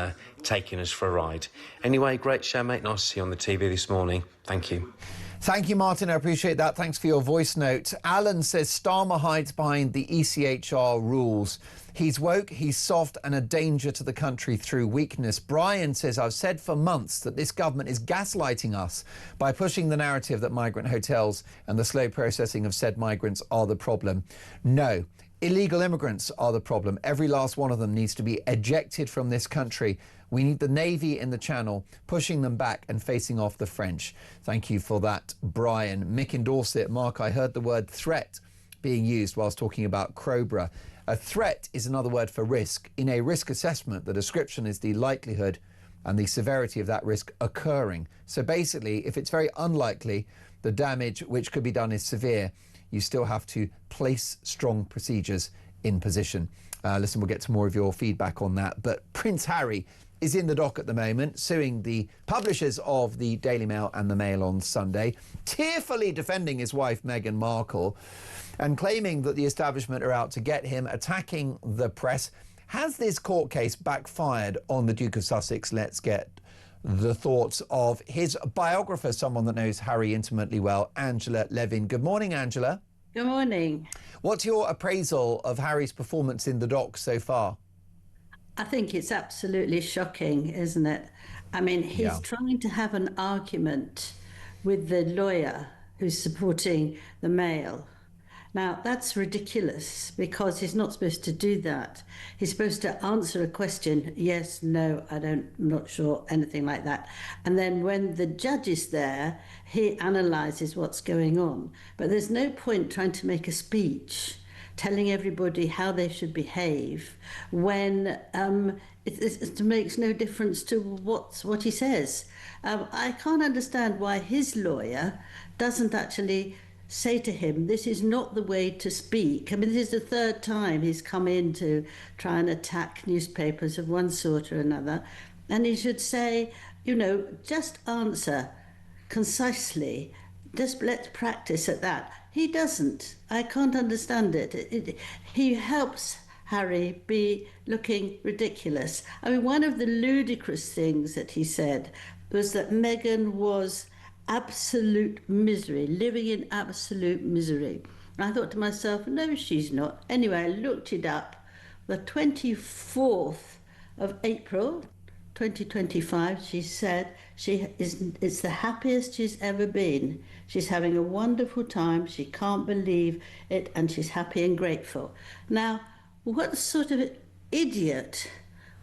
taking us for a ride. Anyway, great show, mate. Nice to see you on the TV this morning. Thank you. Thank you, Martin. I appreciate that. Thanks for your voice note. Alan says Starmer hides behind the ECHR rules. He's woke, he's soft and a danger to the country through weakness. Brian says, I've said for months that this government is gaslighting us by pushing the narrative that migrant hotels and the slow processing of said migrants are the problem. No. Illegal immigrants are the problem. Every last one of them needs to be ejected from this country. We need the Navy in the Channel, pushing them back and facing off the French. Thank you for that, Brian. Mick in Dorset. Mark, I heard the word threat being used whilst talking about Crowborough. A threat is another word for risk. In a risk assessment, the description is the likelihood and the severity of that risk occurring. So basically, if it's very unlikely, the damage which could be done is severe, you still have to place strong procedures in position. Listen, we'll get to more of your feedback on that. But Prince Harry is in the dock at the moment, suing the publishers of the Daily Mail and the Mail on Sunday, tearfully defending his wife Meghan Markle and claiming that the establishment are out to get him, attacking the press. Has this court case backfired on the Duke of Sussex? Let's get the thoughts of his biographer, someone that knows Harry intimately well, Angela Levin. Good morning, Angela. Good morning. What's your appraisal of Harry's performance in the dock so far? I think it's absolutely shocking, isn't it? I mean, he's trying to have an argument with the lawyer who's supporting the Mail. Now, that's ridiculous because he's not supposed to do that. He's supposed to answer a question, yes, no, I'm not sure, anything like that. And then when the judge is there, he analyses what's going on. But there's no point trying to make a speech telling everybody how they should behave when it makes no difference to what he says. I can't understand why his lawyer doesn't actually say to him, this is not the way to speak. I mean, this is the third time he's come in to try and attack newspapers of one sort or another. And he should say, you know, just answer concisely. Just let's practice at that. He doesn't. I can't understand it. He helps Harry be looking ridiculous. I mean, one of the ludicrous things that he said was that Meghan was absolute misery, living in absolute misery. And I thought to myself, no, she's not. Anyway, I looked it up. The 24th of April, 2025, she said it's the happiest she's ever been. She's having a wonderful time. She can't believe it, and she's happy and grateful. Now, what sort of idiot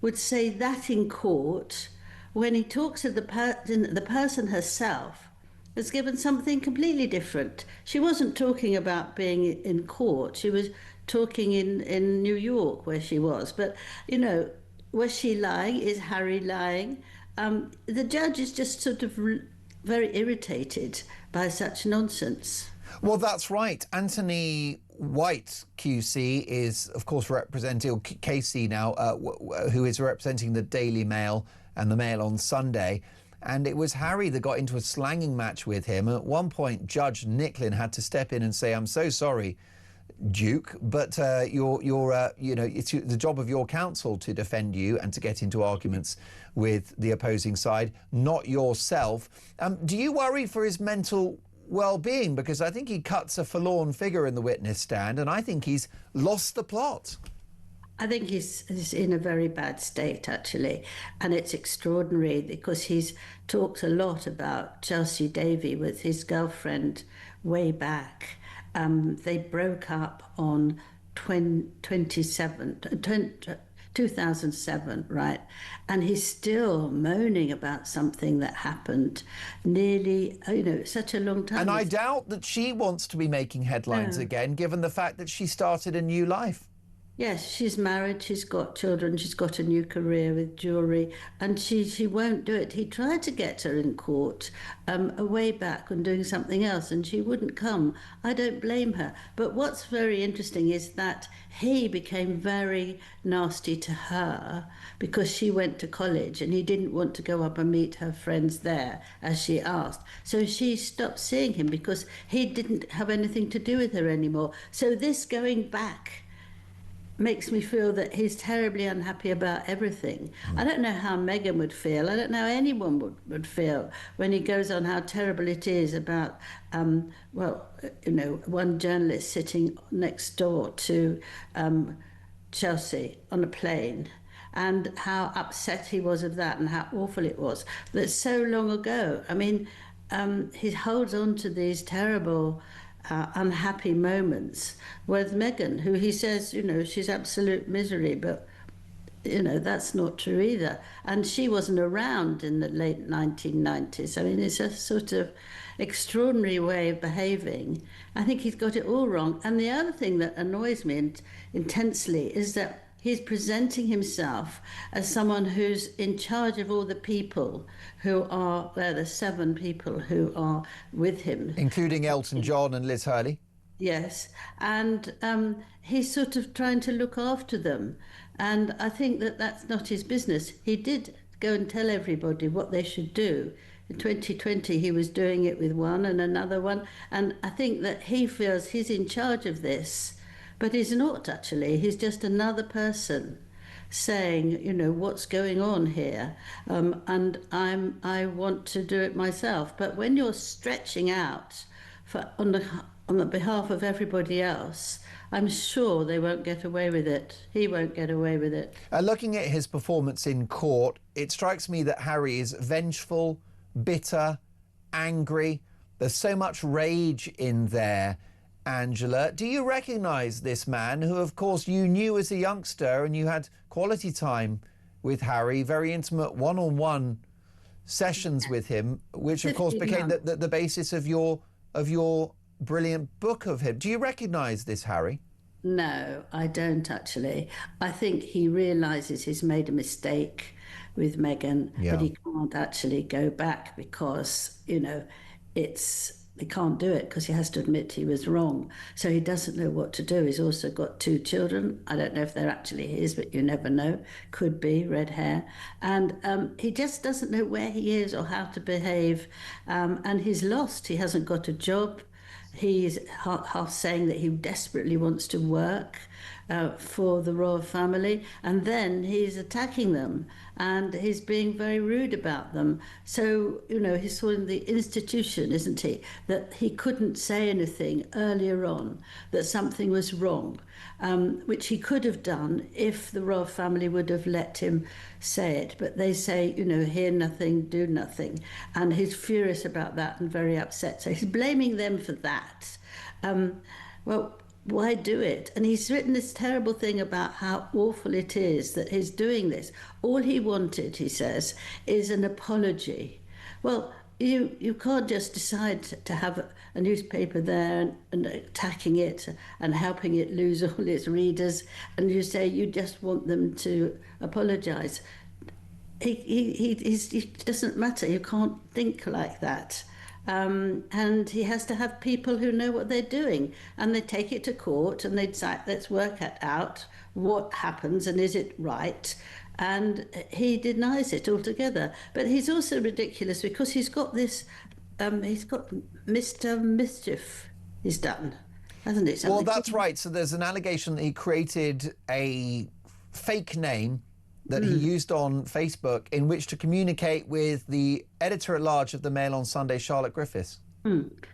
would say that in court when he talks to the person herself has given something completely different? She wasn't talking about being in court. She was talking in New York, where she was. But, you know, was she lying? Is Harry lying? The judge is just sort of very irritated by such nonsense. Well, that's right. Anthony White, QC, is, of course, representing, KC now, who is representing the Daily Mail and the Mail on Sunday. And it was Harry that got into a slanging match with him. At one point, Judge Nicklin had to step in and say, I'm so sorry, Duke, but you know, it's the job of your counsel to defend you and to get into arguments with the opposing side, not yourself. Do you worry for his mental well-being? Because I think he cuts a forlorn figure in the witness stand, and I think he's lost the plot. I think he's in a very bad state, actually, and it's extraordinary because he's talked a lot about Chelsea Davy with his girlfriend way back. They broke up on 2007, right? And he's still moaning about something that happened nearly, you know, such a long time. And I doubt that she wants to be making headlines again, given the fact that she started a new life. Yes, she's married, she's got children, she's got a new career with jewellery, and she won't do it. He tried to get her in court a way back on doing something else, and she wouldn't come. I don't blame her. But what's very interesting is that he became very nasty to her because she went to college and he didn't want to go up and meet her friends there, as she asked. So she stopped seeing him because he didn't have anything to do with her anymore. So this going back makes me feel that he's terribly unhappy about everything. I don't know how Meghan would feel. I don't know how anyone would feel when he goes on how terrible it is about, well, you know, one journalist sitting next door to Chelsea on a plane, and how upset he was of that and how awful it was. That's so long ago. I mean, he holds on to these terrible unhappy moments with Meghan, who he says, you know, she's absolute misery, but, you know, that's not true either. And she wasn't around in the late 1990s. I mean, it's a sort of extraordinary way of behaving. I think he's got it all wrong. And the other thing that annoys me intensely is that he's presenting himself as someone who's in charge of all the people who are, the 7 people who are with him. Including Elton John and Liz Hurley? Yes, and he's sort of trying to look after them. And I think that that's not his business. He did go and tell everybody what they should do. In 2020, he was doing it with one and another one. And I think that he feels he's in charge of this, but he's not actually. He's just another person saying, you know, what's going on here, and I want to do it myself. But when you're stretching out on the behalf of everybody else, I'm sure they won't get away with it. He won't get away with it. Looking at his performance in court, it strikes me that Harry is vengeful, bitter, angry. There's so much rage in there. Angela, do you recognise this man who, of course, you knew as a youngster and you had quality time with Harry, very intimate one-on-one sessions with him, which, of course, became the basis of your brilliant book of him. Do you recognise this Harry? No, I don't actually. I think he realises he's made a mistake with Meghan, but he can't actually go back because, you know, he can't do it because he has to admit he was wrong. So he doesn't know what to do. He's also got 2 children. I don't know if they're actually his, but you never know. Could be, red hair. And he just doesn't know where he is or how to behave. And he's lost. He hasn't got a job. He's half saying that he desperately wants to work for the royal family, and then he's attacking them and he's being very rude about them. So, you know, he's sort of the institution, isn't he? That he couldn't say anything earlier on, that something was wrong, which he could have done if the royal family would have let him say it. But they say, you know, hear nothing, do nothing. And he's furious about that and very upset. So he's blaming them for that. Well, why do it? And he's written this terrible thing about how awful it is that he's doing this. All he wanted, he says, is an apology. Well, you can't just decide to have a newspaper there and attacking it and helping it lose all its readers, and you say you just want them to apologise. It doesn't matter. You can't think like that. And he has to have people who know what they're doing, and they take it to court and they decide, let's work it out, what happens and is it right. And he denies it altogether. But he's also ridiculous because he's got this, he's got Mr. Mischief he's done, hasn't he? Well, that's right. So there's an allegation that he created a fake name that he used on Facebook in which to communicate with the editor-at-large of the Mail on Sunday, Charlotte Griffiths.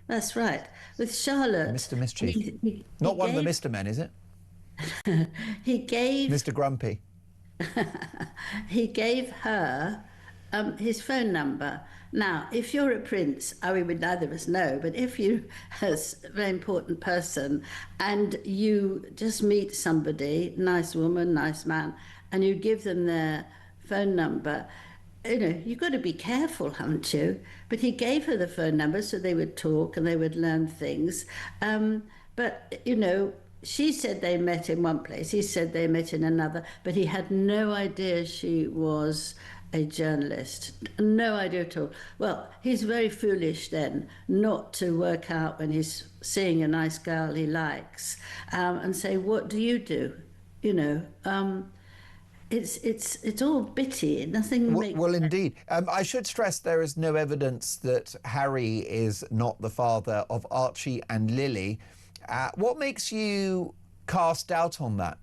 That's right. With Charlotte... Mr. Mischief. Not one of the Mr. Men, is it? He gave... Mr. Grumpy. He gave her his phone number. Now, if you're a prince, we would neither of us know, but if you, as a very important person, and you just meet somebody, nice woman, nice man, and you give them their phone number, you know, you've got to be careful, haven't you? But he gave her the phone number so they would talk and they would learn things. But, you know, she said they met in one place, he said they met in another, but he had no idea she was a journalist. No idea at all. Well, he's very foolish then not to work out when he's seeing a nice girl he likes and say, what do you do? You know, it's all bitty. Nothing makes... Well, indeed. I should stress there is no evidence that Harry is not the father of Archie and Lily. What makes you cast doubt on that?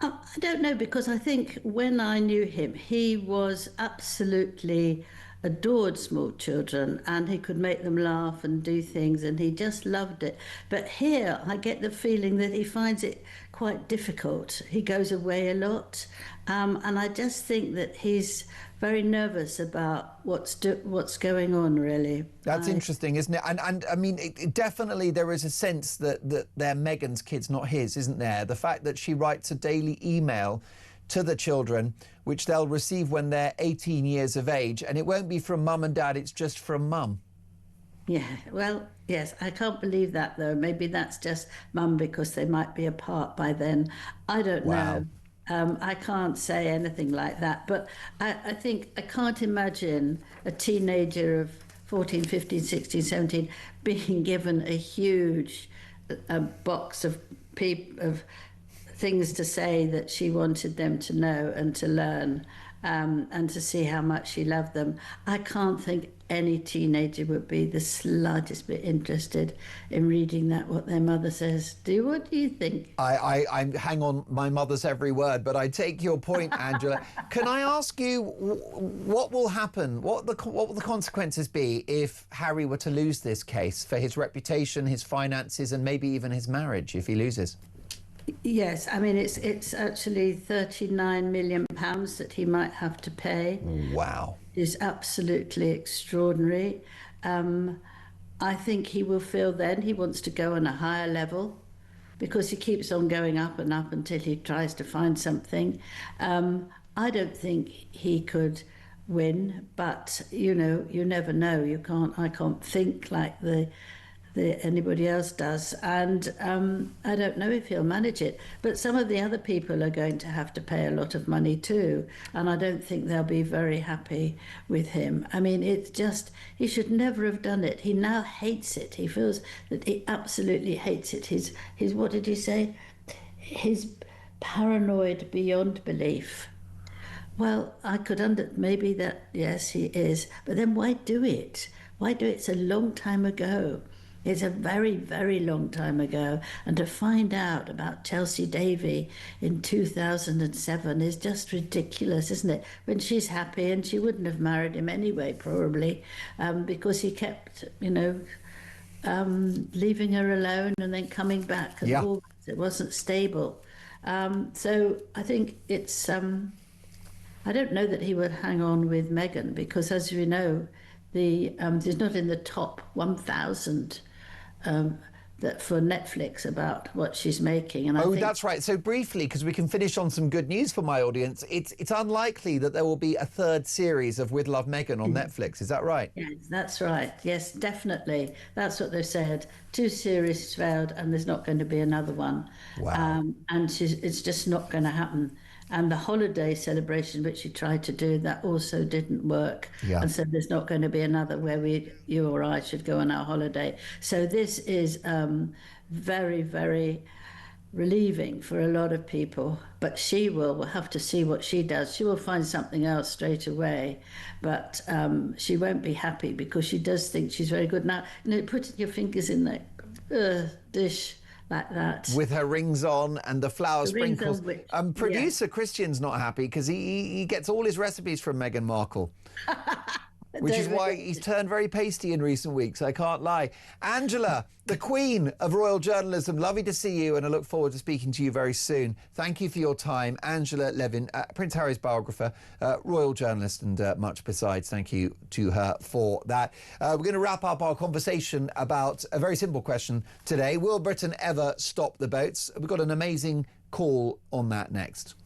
I don't know, because I think when I knew him, he was absolutely adored small children and he could make them laugh and do things and he just loved it. But here I get the feeling that he finds it quite difficult. He goes away a lot and I just think that he's very nervous about what's going on, really. That's interesting, isn't it? And I mean, definitely there is a sense that they're Meghan's kids, not his, isn't there? The fact that she writes a daily email to the children, which they'll receive when they're 18 years of age, and it won't be from mum and dad, it's just from mum. Yeah, well, yes, I can't believe that, though. Maybe that's just mum because they might be apart by then. I don't know. I can't say anything like that, but I think I can't imagine a teenager of 14, 15, 16, 17 being given a huge a box of things to say that she wanted them to know and to learn, and to see how much she loved them. I can't think any teenager would be the slightest bit interested in reading that, what their mother says. What do you think? I hang on my mother's every word, but I take your point, Angela. Can I ask you what will happen? What will the consequences be if Harry were to lose this case for his reputation, his finances, and maybe even his marriage if he loses? Yes, I mean, it's actually £39 million that he might have to pay. Wow. Is absolutely extraordinary. I think he will feel then he wants to go on a higher level, because he keeps on going up and up until he tries to find something. I don't think he could win, but you know, you never know. I can't think like anybody else does, and I don't know if he'll manage it. But some of the other people are going to have to pay a lot of money too, and I don't think they'll be very happy with him. I mean, it's just, he should never have done it. He now hates it. He feels that he absolutely hates it. His what did he say? He's paranoid beyond belief. Well, I could maybe that, yes, he is, but then why do it? Why do it? It's a long time ago. It's a very, very long time ago. And to find out about Chelsea Davy in 2007 is just ridiculous, isn't it? When she's happy, and she wouldn't have married him anyway, probably, because he kept, leaving her alone and then coming back. And all it wasn't stable. So I think it's... I don't know that he would hang on with Meghan, because, as you know, he's not in the top 1,000 that for Netflix about what she's making. And I think that's right. So briefly, because we can finish on some good news for my audience, it's unlikely that there will be a third series of With Love Meghan on Netflix. Is that right? Yes, that's right. Yes, definitely. That's what they've said. 2 series failed, and there's not going to be another one. Wow. And it's just not going to happen. And the holiday celebration, which she tried to do, that also didn't work. Yeah. And so there's not going to be another where you or I should go on our holiday. So this is very, very relieving for a lot of people. But we'll have to see what she does. She will find something else straight away. But she won't be happy, because she does think she's very good. Now, putting your fingers in that dish like that, with her rings on and the flower sprinkles. Producer Christian's not happy, because he gets all his recipes from Meghan Markle. Which is why he's turned very pasty in recent weeks, I can't lie. Angela, the queen of royal journalism, lovely to see you, and I look forward to speaking to you very soon. Thank you for your time. Angela Levin, Prince Harry's biographer, royal journalist, and much besides. Thank you to her for that. We're going to wrap up our conversation about a very simple question today. Will Britain ever stop the boats? We've got an amazing call on that next.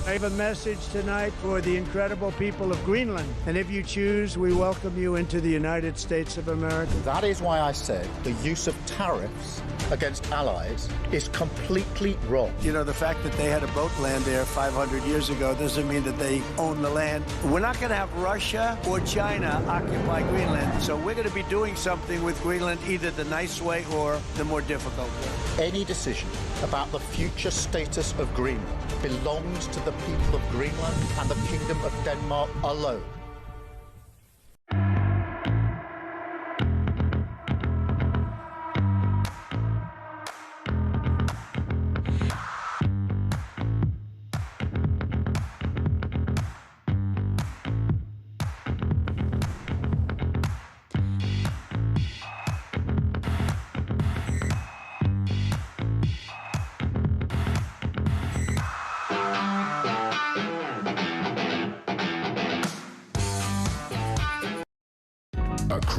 I have a message tonight for the incredible people of Greenland. And if you choose, we welcome you into the United States of America. That is why I said the use of tariffs against allies is completely wrong. You know, the fact that they had a boat land there 500 years ago doesn't mean that they own the land. We're not going to have Russia or China occupy Greenland. So we're going to be doing something with Greenland, either the nice way or the more difficult way. Any decision about the future status of Greenland belongs to the people of Greenland and the Kingdom of Denmark alone.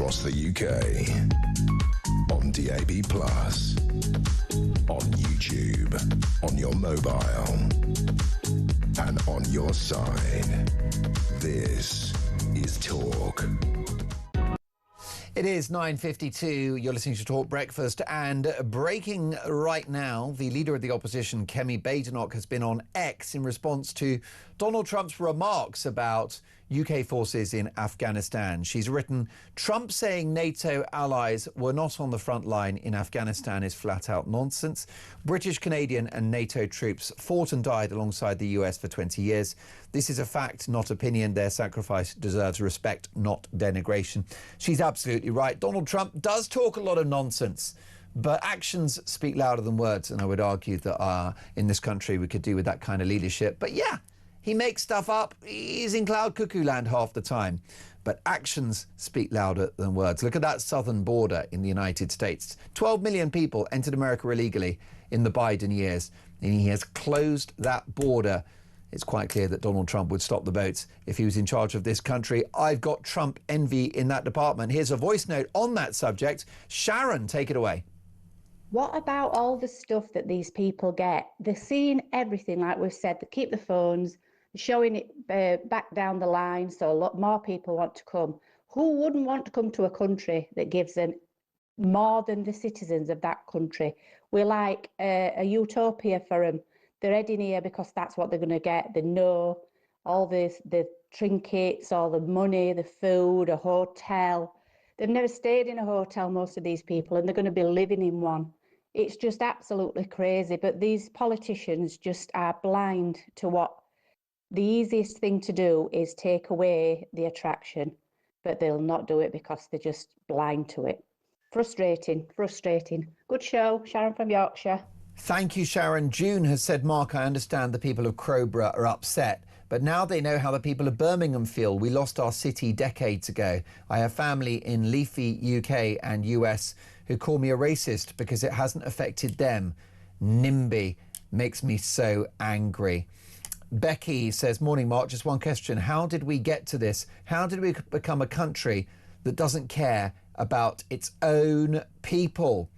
across the UK. On DAB+, on YouTube, on your mobile, and on your side. This is Talk. It is 9:52. You're listening to Talk Breakfast, and breaking right now, the leader of the opposition, Kemi Badenoch, has been on X in response to Donald Trump's remarks about UK forces in Afghanistan. She's written, "Trump saying NATO allies were not on the front line in Afghanistan is flat out nonsense. British, Canadian and NATO troops fought and died alongside the US for 20 years. This is a fact, not opinion. Their sacrifice deserves respect, not denigration." She's absolutely right. Donald Trump does talk a lot of nonsense, but actions speak louder than words. And I would argue that in this country we could do with that kind of leadership. But yeah, he makes stuff up. He's in cloud cuckoo land half the time. But actions speak louder than words. Look at that southern border in the United States. 12 million people entered America illegally in the Biden years, and he has closed that border. It's quite clear that Donald Trump would stop the boats if he was in charge of this country. I've got Trump envy in that department. Here's a voice note on that subject. Sharon, take it away. What about all the stuff that these people get? They're seeing everything, like we've said. They keep the phones, showing it back down the line, so a lot more people want to come. Who wouldn't want to come to a country that gives them more than the citizens of that country? We're like a utopia for them. They're heading here because that's what they're going to get. They know all the trinkets, all the money, the food, a hotel. They've never stayed in a hotel, most of these people, and they're going to be living in one. It's just absolutely crazy. But these politicians just are blind to what the easiest thing to do is take away the attraction, but they'll not do it because they're just blind to it. Frustrating. Good show. Sharon from Yorkshire. Thank you, Sharon. June has said, "Mark, I understand the people of Crowborough are upset, but now they know how the people of Birmingham feel. We lost our city decades ago. I have family in Leafy, UK and US who call me a racist because it hasn't affected them. NIMBY makes me so angry." Becky says, "Morning, Mark. Just one question. How did we get to this? How did we become a country that doesn't care about its own people?"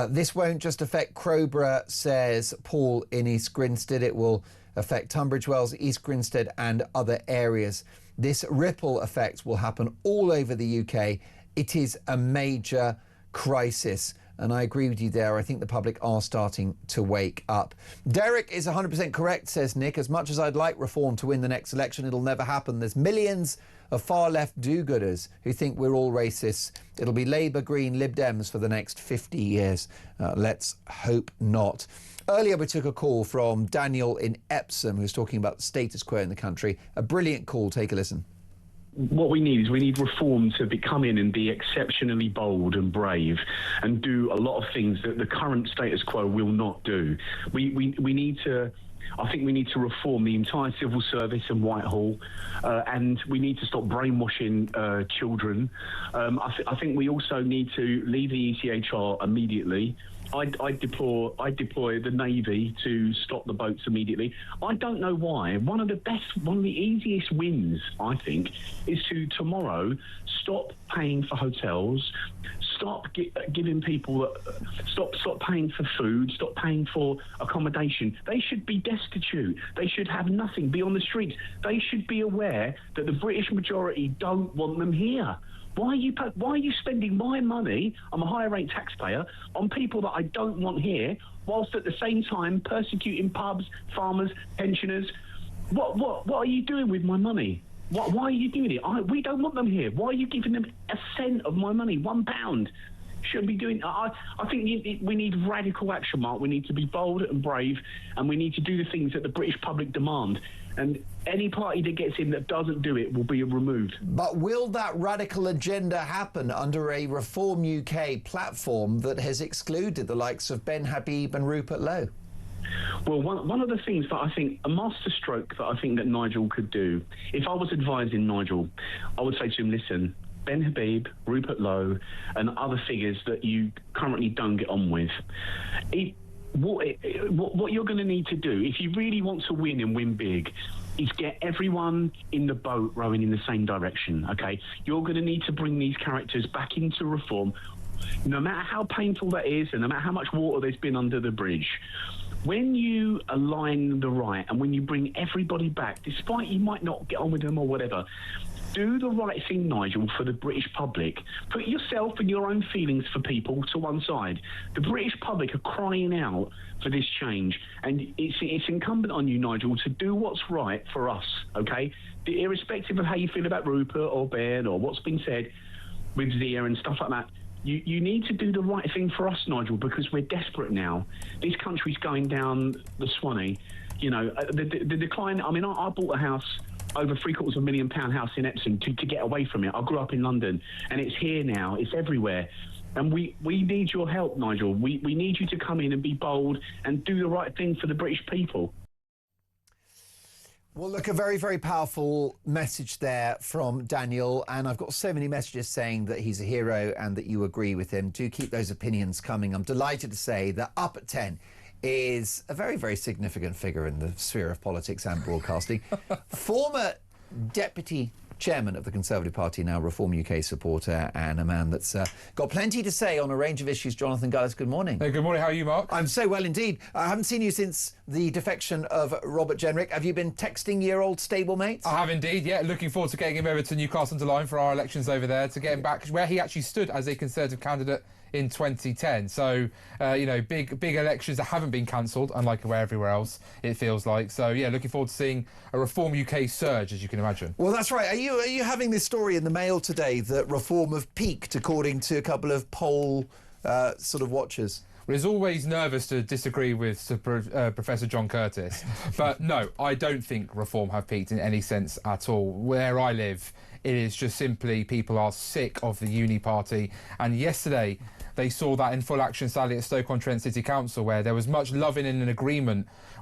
This won't just affect Crowborough, says Paul in East Grinstead. It will affect Tunbridge Wells, East Grinstead and other areas. This ripple effect will happen all over the UK. It is a major crisis. And I agree with you there. I think the public are starting to wake up. Derek is 100% correct, says Nick. As much as I'd like reform to win the next election, it'll never happen. There's millions of far-left do-gooders who think we're all racists. It'll be Labour, Green, Lib Dems for the next 50 years. Let's hope not. Earlier, we took a call from Daniel in Epsom, who's talking about the status quo in the country. A brilliant call. Take a listen. What we need reform to come in and be exceptionally bold and brave and do a lot of things that the current status quo will not do. We need to... I think we need to reform the entire civil service in Whitehall, and we need to stop brainwashing children. I think we also need to leave the ECHR immediately. I deploy the Navy to stop the boats immediately. I don't know why. One of the easiest wins, I think, is to tomorrow stop paying for hotels, stop giving people, stop paying for food, stop paying for accommodation. They should be destitute. They should have nothing, be on the streets. They should be aware that the British majority don't want them here. Why are you spending my money, I'm a higher rate taxpayer, on people that I don't want here, whilst at the same time persecuting pubs, farmers, pensioners? What are you doing with my money? Why are you doing it? We don't want them here. Why are you giving them a cent of my money, £1? Shouldn't be doing. I think we need radical action, Mark. We need to be bold and brave, and we need to do the things that the British public demand. And any party that gets in that doesn't do it will be removed. But will that radical agenda happen under a Reform UK platform that has excluded the likes of Ben Habib and Rupert Lowe? Well, one of the things that I think, a masterstroke that I think that Nigel could do, if I was advising Nigel, I would say to him, listen, Ben Habib, Rupert Lowe and other figures that you currently don't get on with, what you're going to need to do, if you really want to win and win big, is get everyone in the boat rowing in the same direction, okay? You're going to need to bring these characters back into reform, no matter how painful that is and no matter how much water there's been under the bridge. When you align the right and when you bring everybody back, despite you might not get on with them or whatever, do the right thing, Nigel, for the British public. Put yourself and your own feelings for people to one side. The British public are crying out for this change, and it's incumbent on you, Nigel, to do what's right for us, okay? Irrespective of how you feel about Rupert or Ben or what's been said with Zia and stuff like that, you need to do the right thing for us, Nigel, because we're desperate now. This country's going down the Swanee. You know, the decline. I mean, I bought a house, over £750,000 house in Epsom to get away from it. I grew up in London, and it's here now. It's everywhere. And we need your help, Nigel. We need you to come in and be bold and do the right thing for the British people. Well, look, a very, very powerful message there from Daniel. And I've got so many messages saying that he's a hero and that you agree with him. Do keep those opinions coming. I'm delighted to say that Up at 10 is a very, very significant figure in the sphere of politics and broadcasting. Former Deputy Chairman of the Conservative Party, now Reform UK supporter, and a man that's got plenty to say on a range of issues. Jonathan Gullis, good morning. Hey, good morning. How are you, Mark? I'm so well indeed. I haven't seen you since the defection of Robert Jenrick. Have you been texting your old stablemate? I have indeed, yeah. Looking forward to getting him over to Newcastle under Lyme for our elections over there, to get him back where he actually stood as a Conservative candidate in 2010. So, you know, big elections that haven't been cancelled, unlike everywhere else, it feels like. So, yeah, looking forward to seeing a Reform UK surge, as you can imagine. Well, that's right. Are you having this story in the Mail today that Reform have peaked, according to a couple of poll sort of watchers? Well, it's always nervous to disagree with Professor John Curtis. But no, I don't think Reform have peaked in any sense at all. Where I live, it is just simply people are sick of the uni party. And yesterday, they saw that in full action, sadly, at Stoke-on-Trent City Council, where there was much loving and an agreement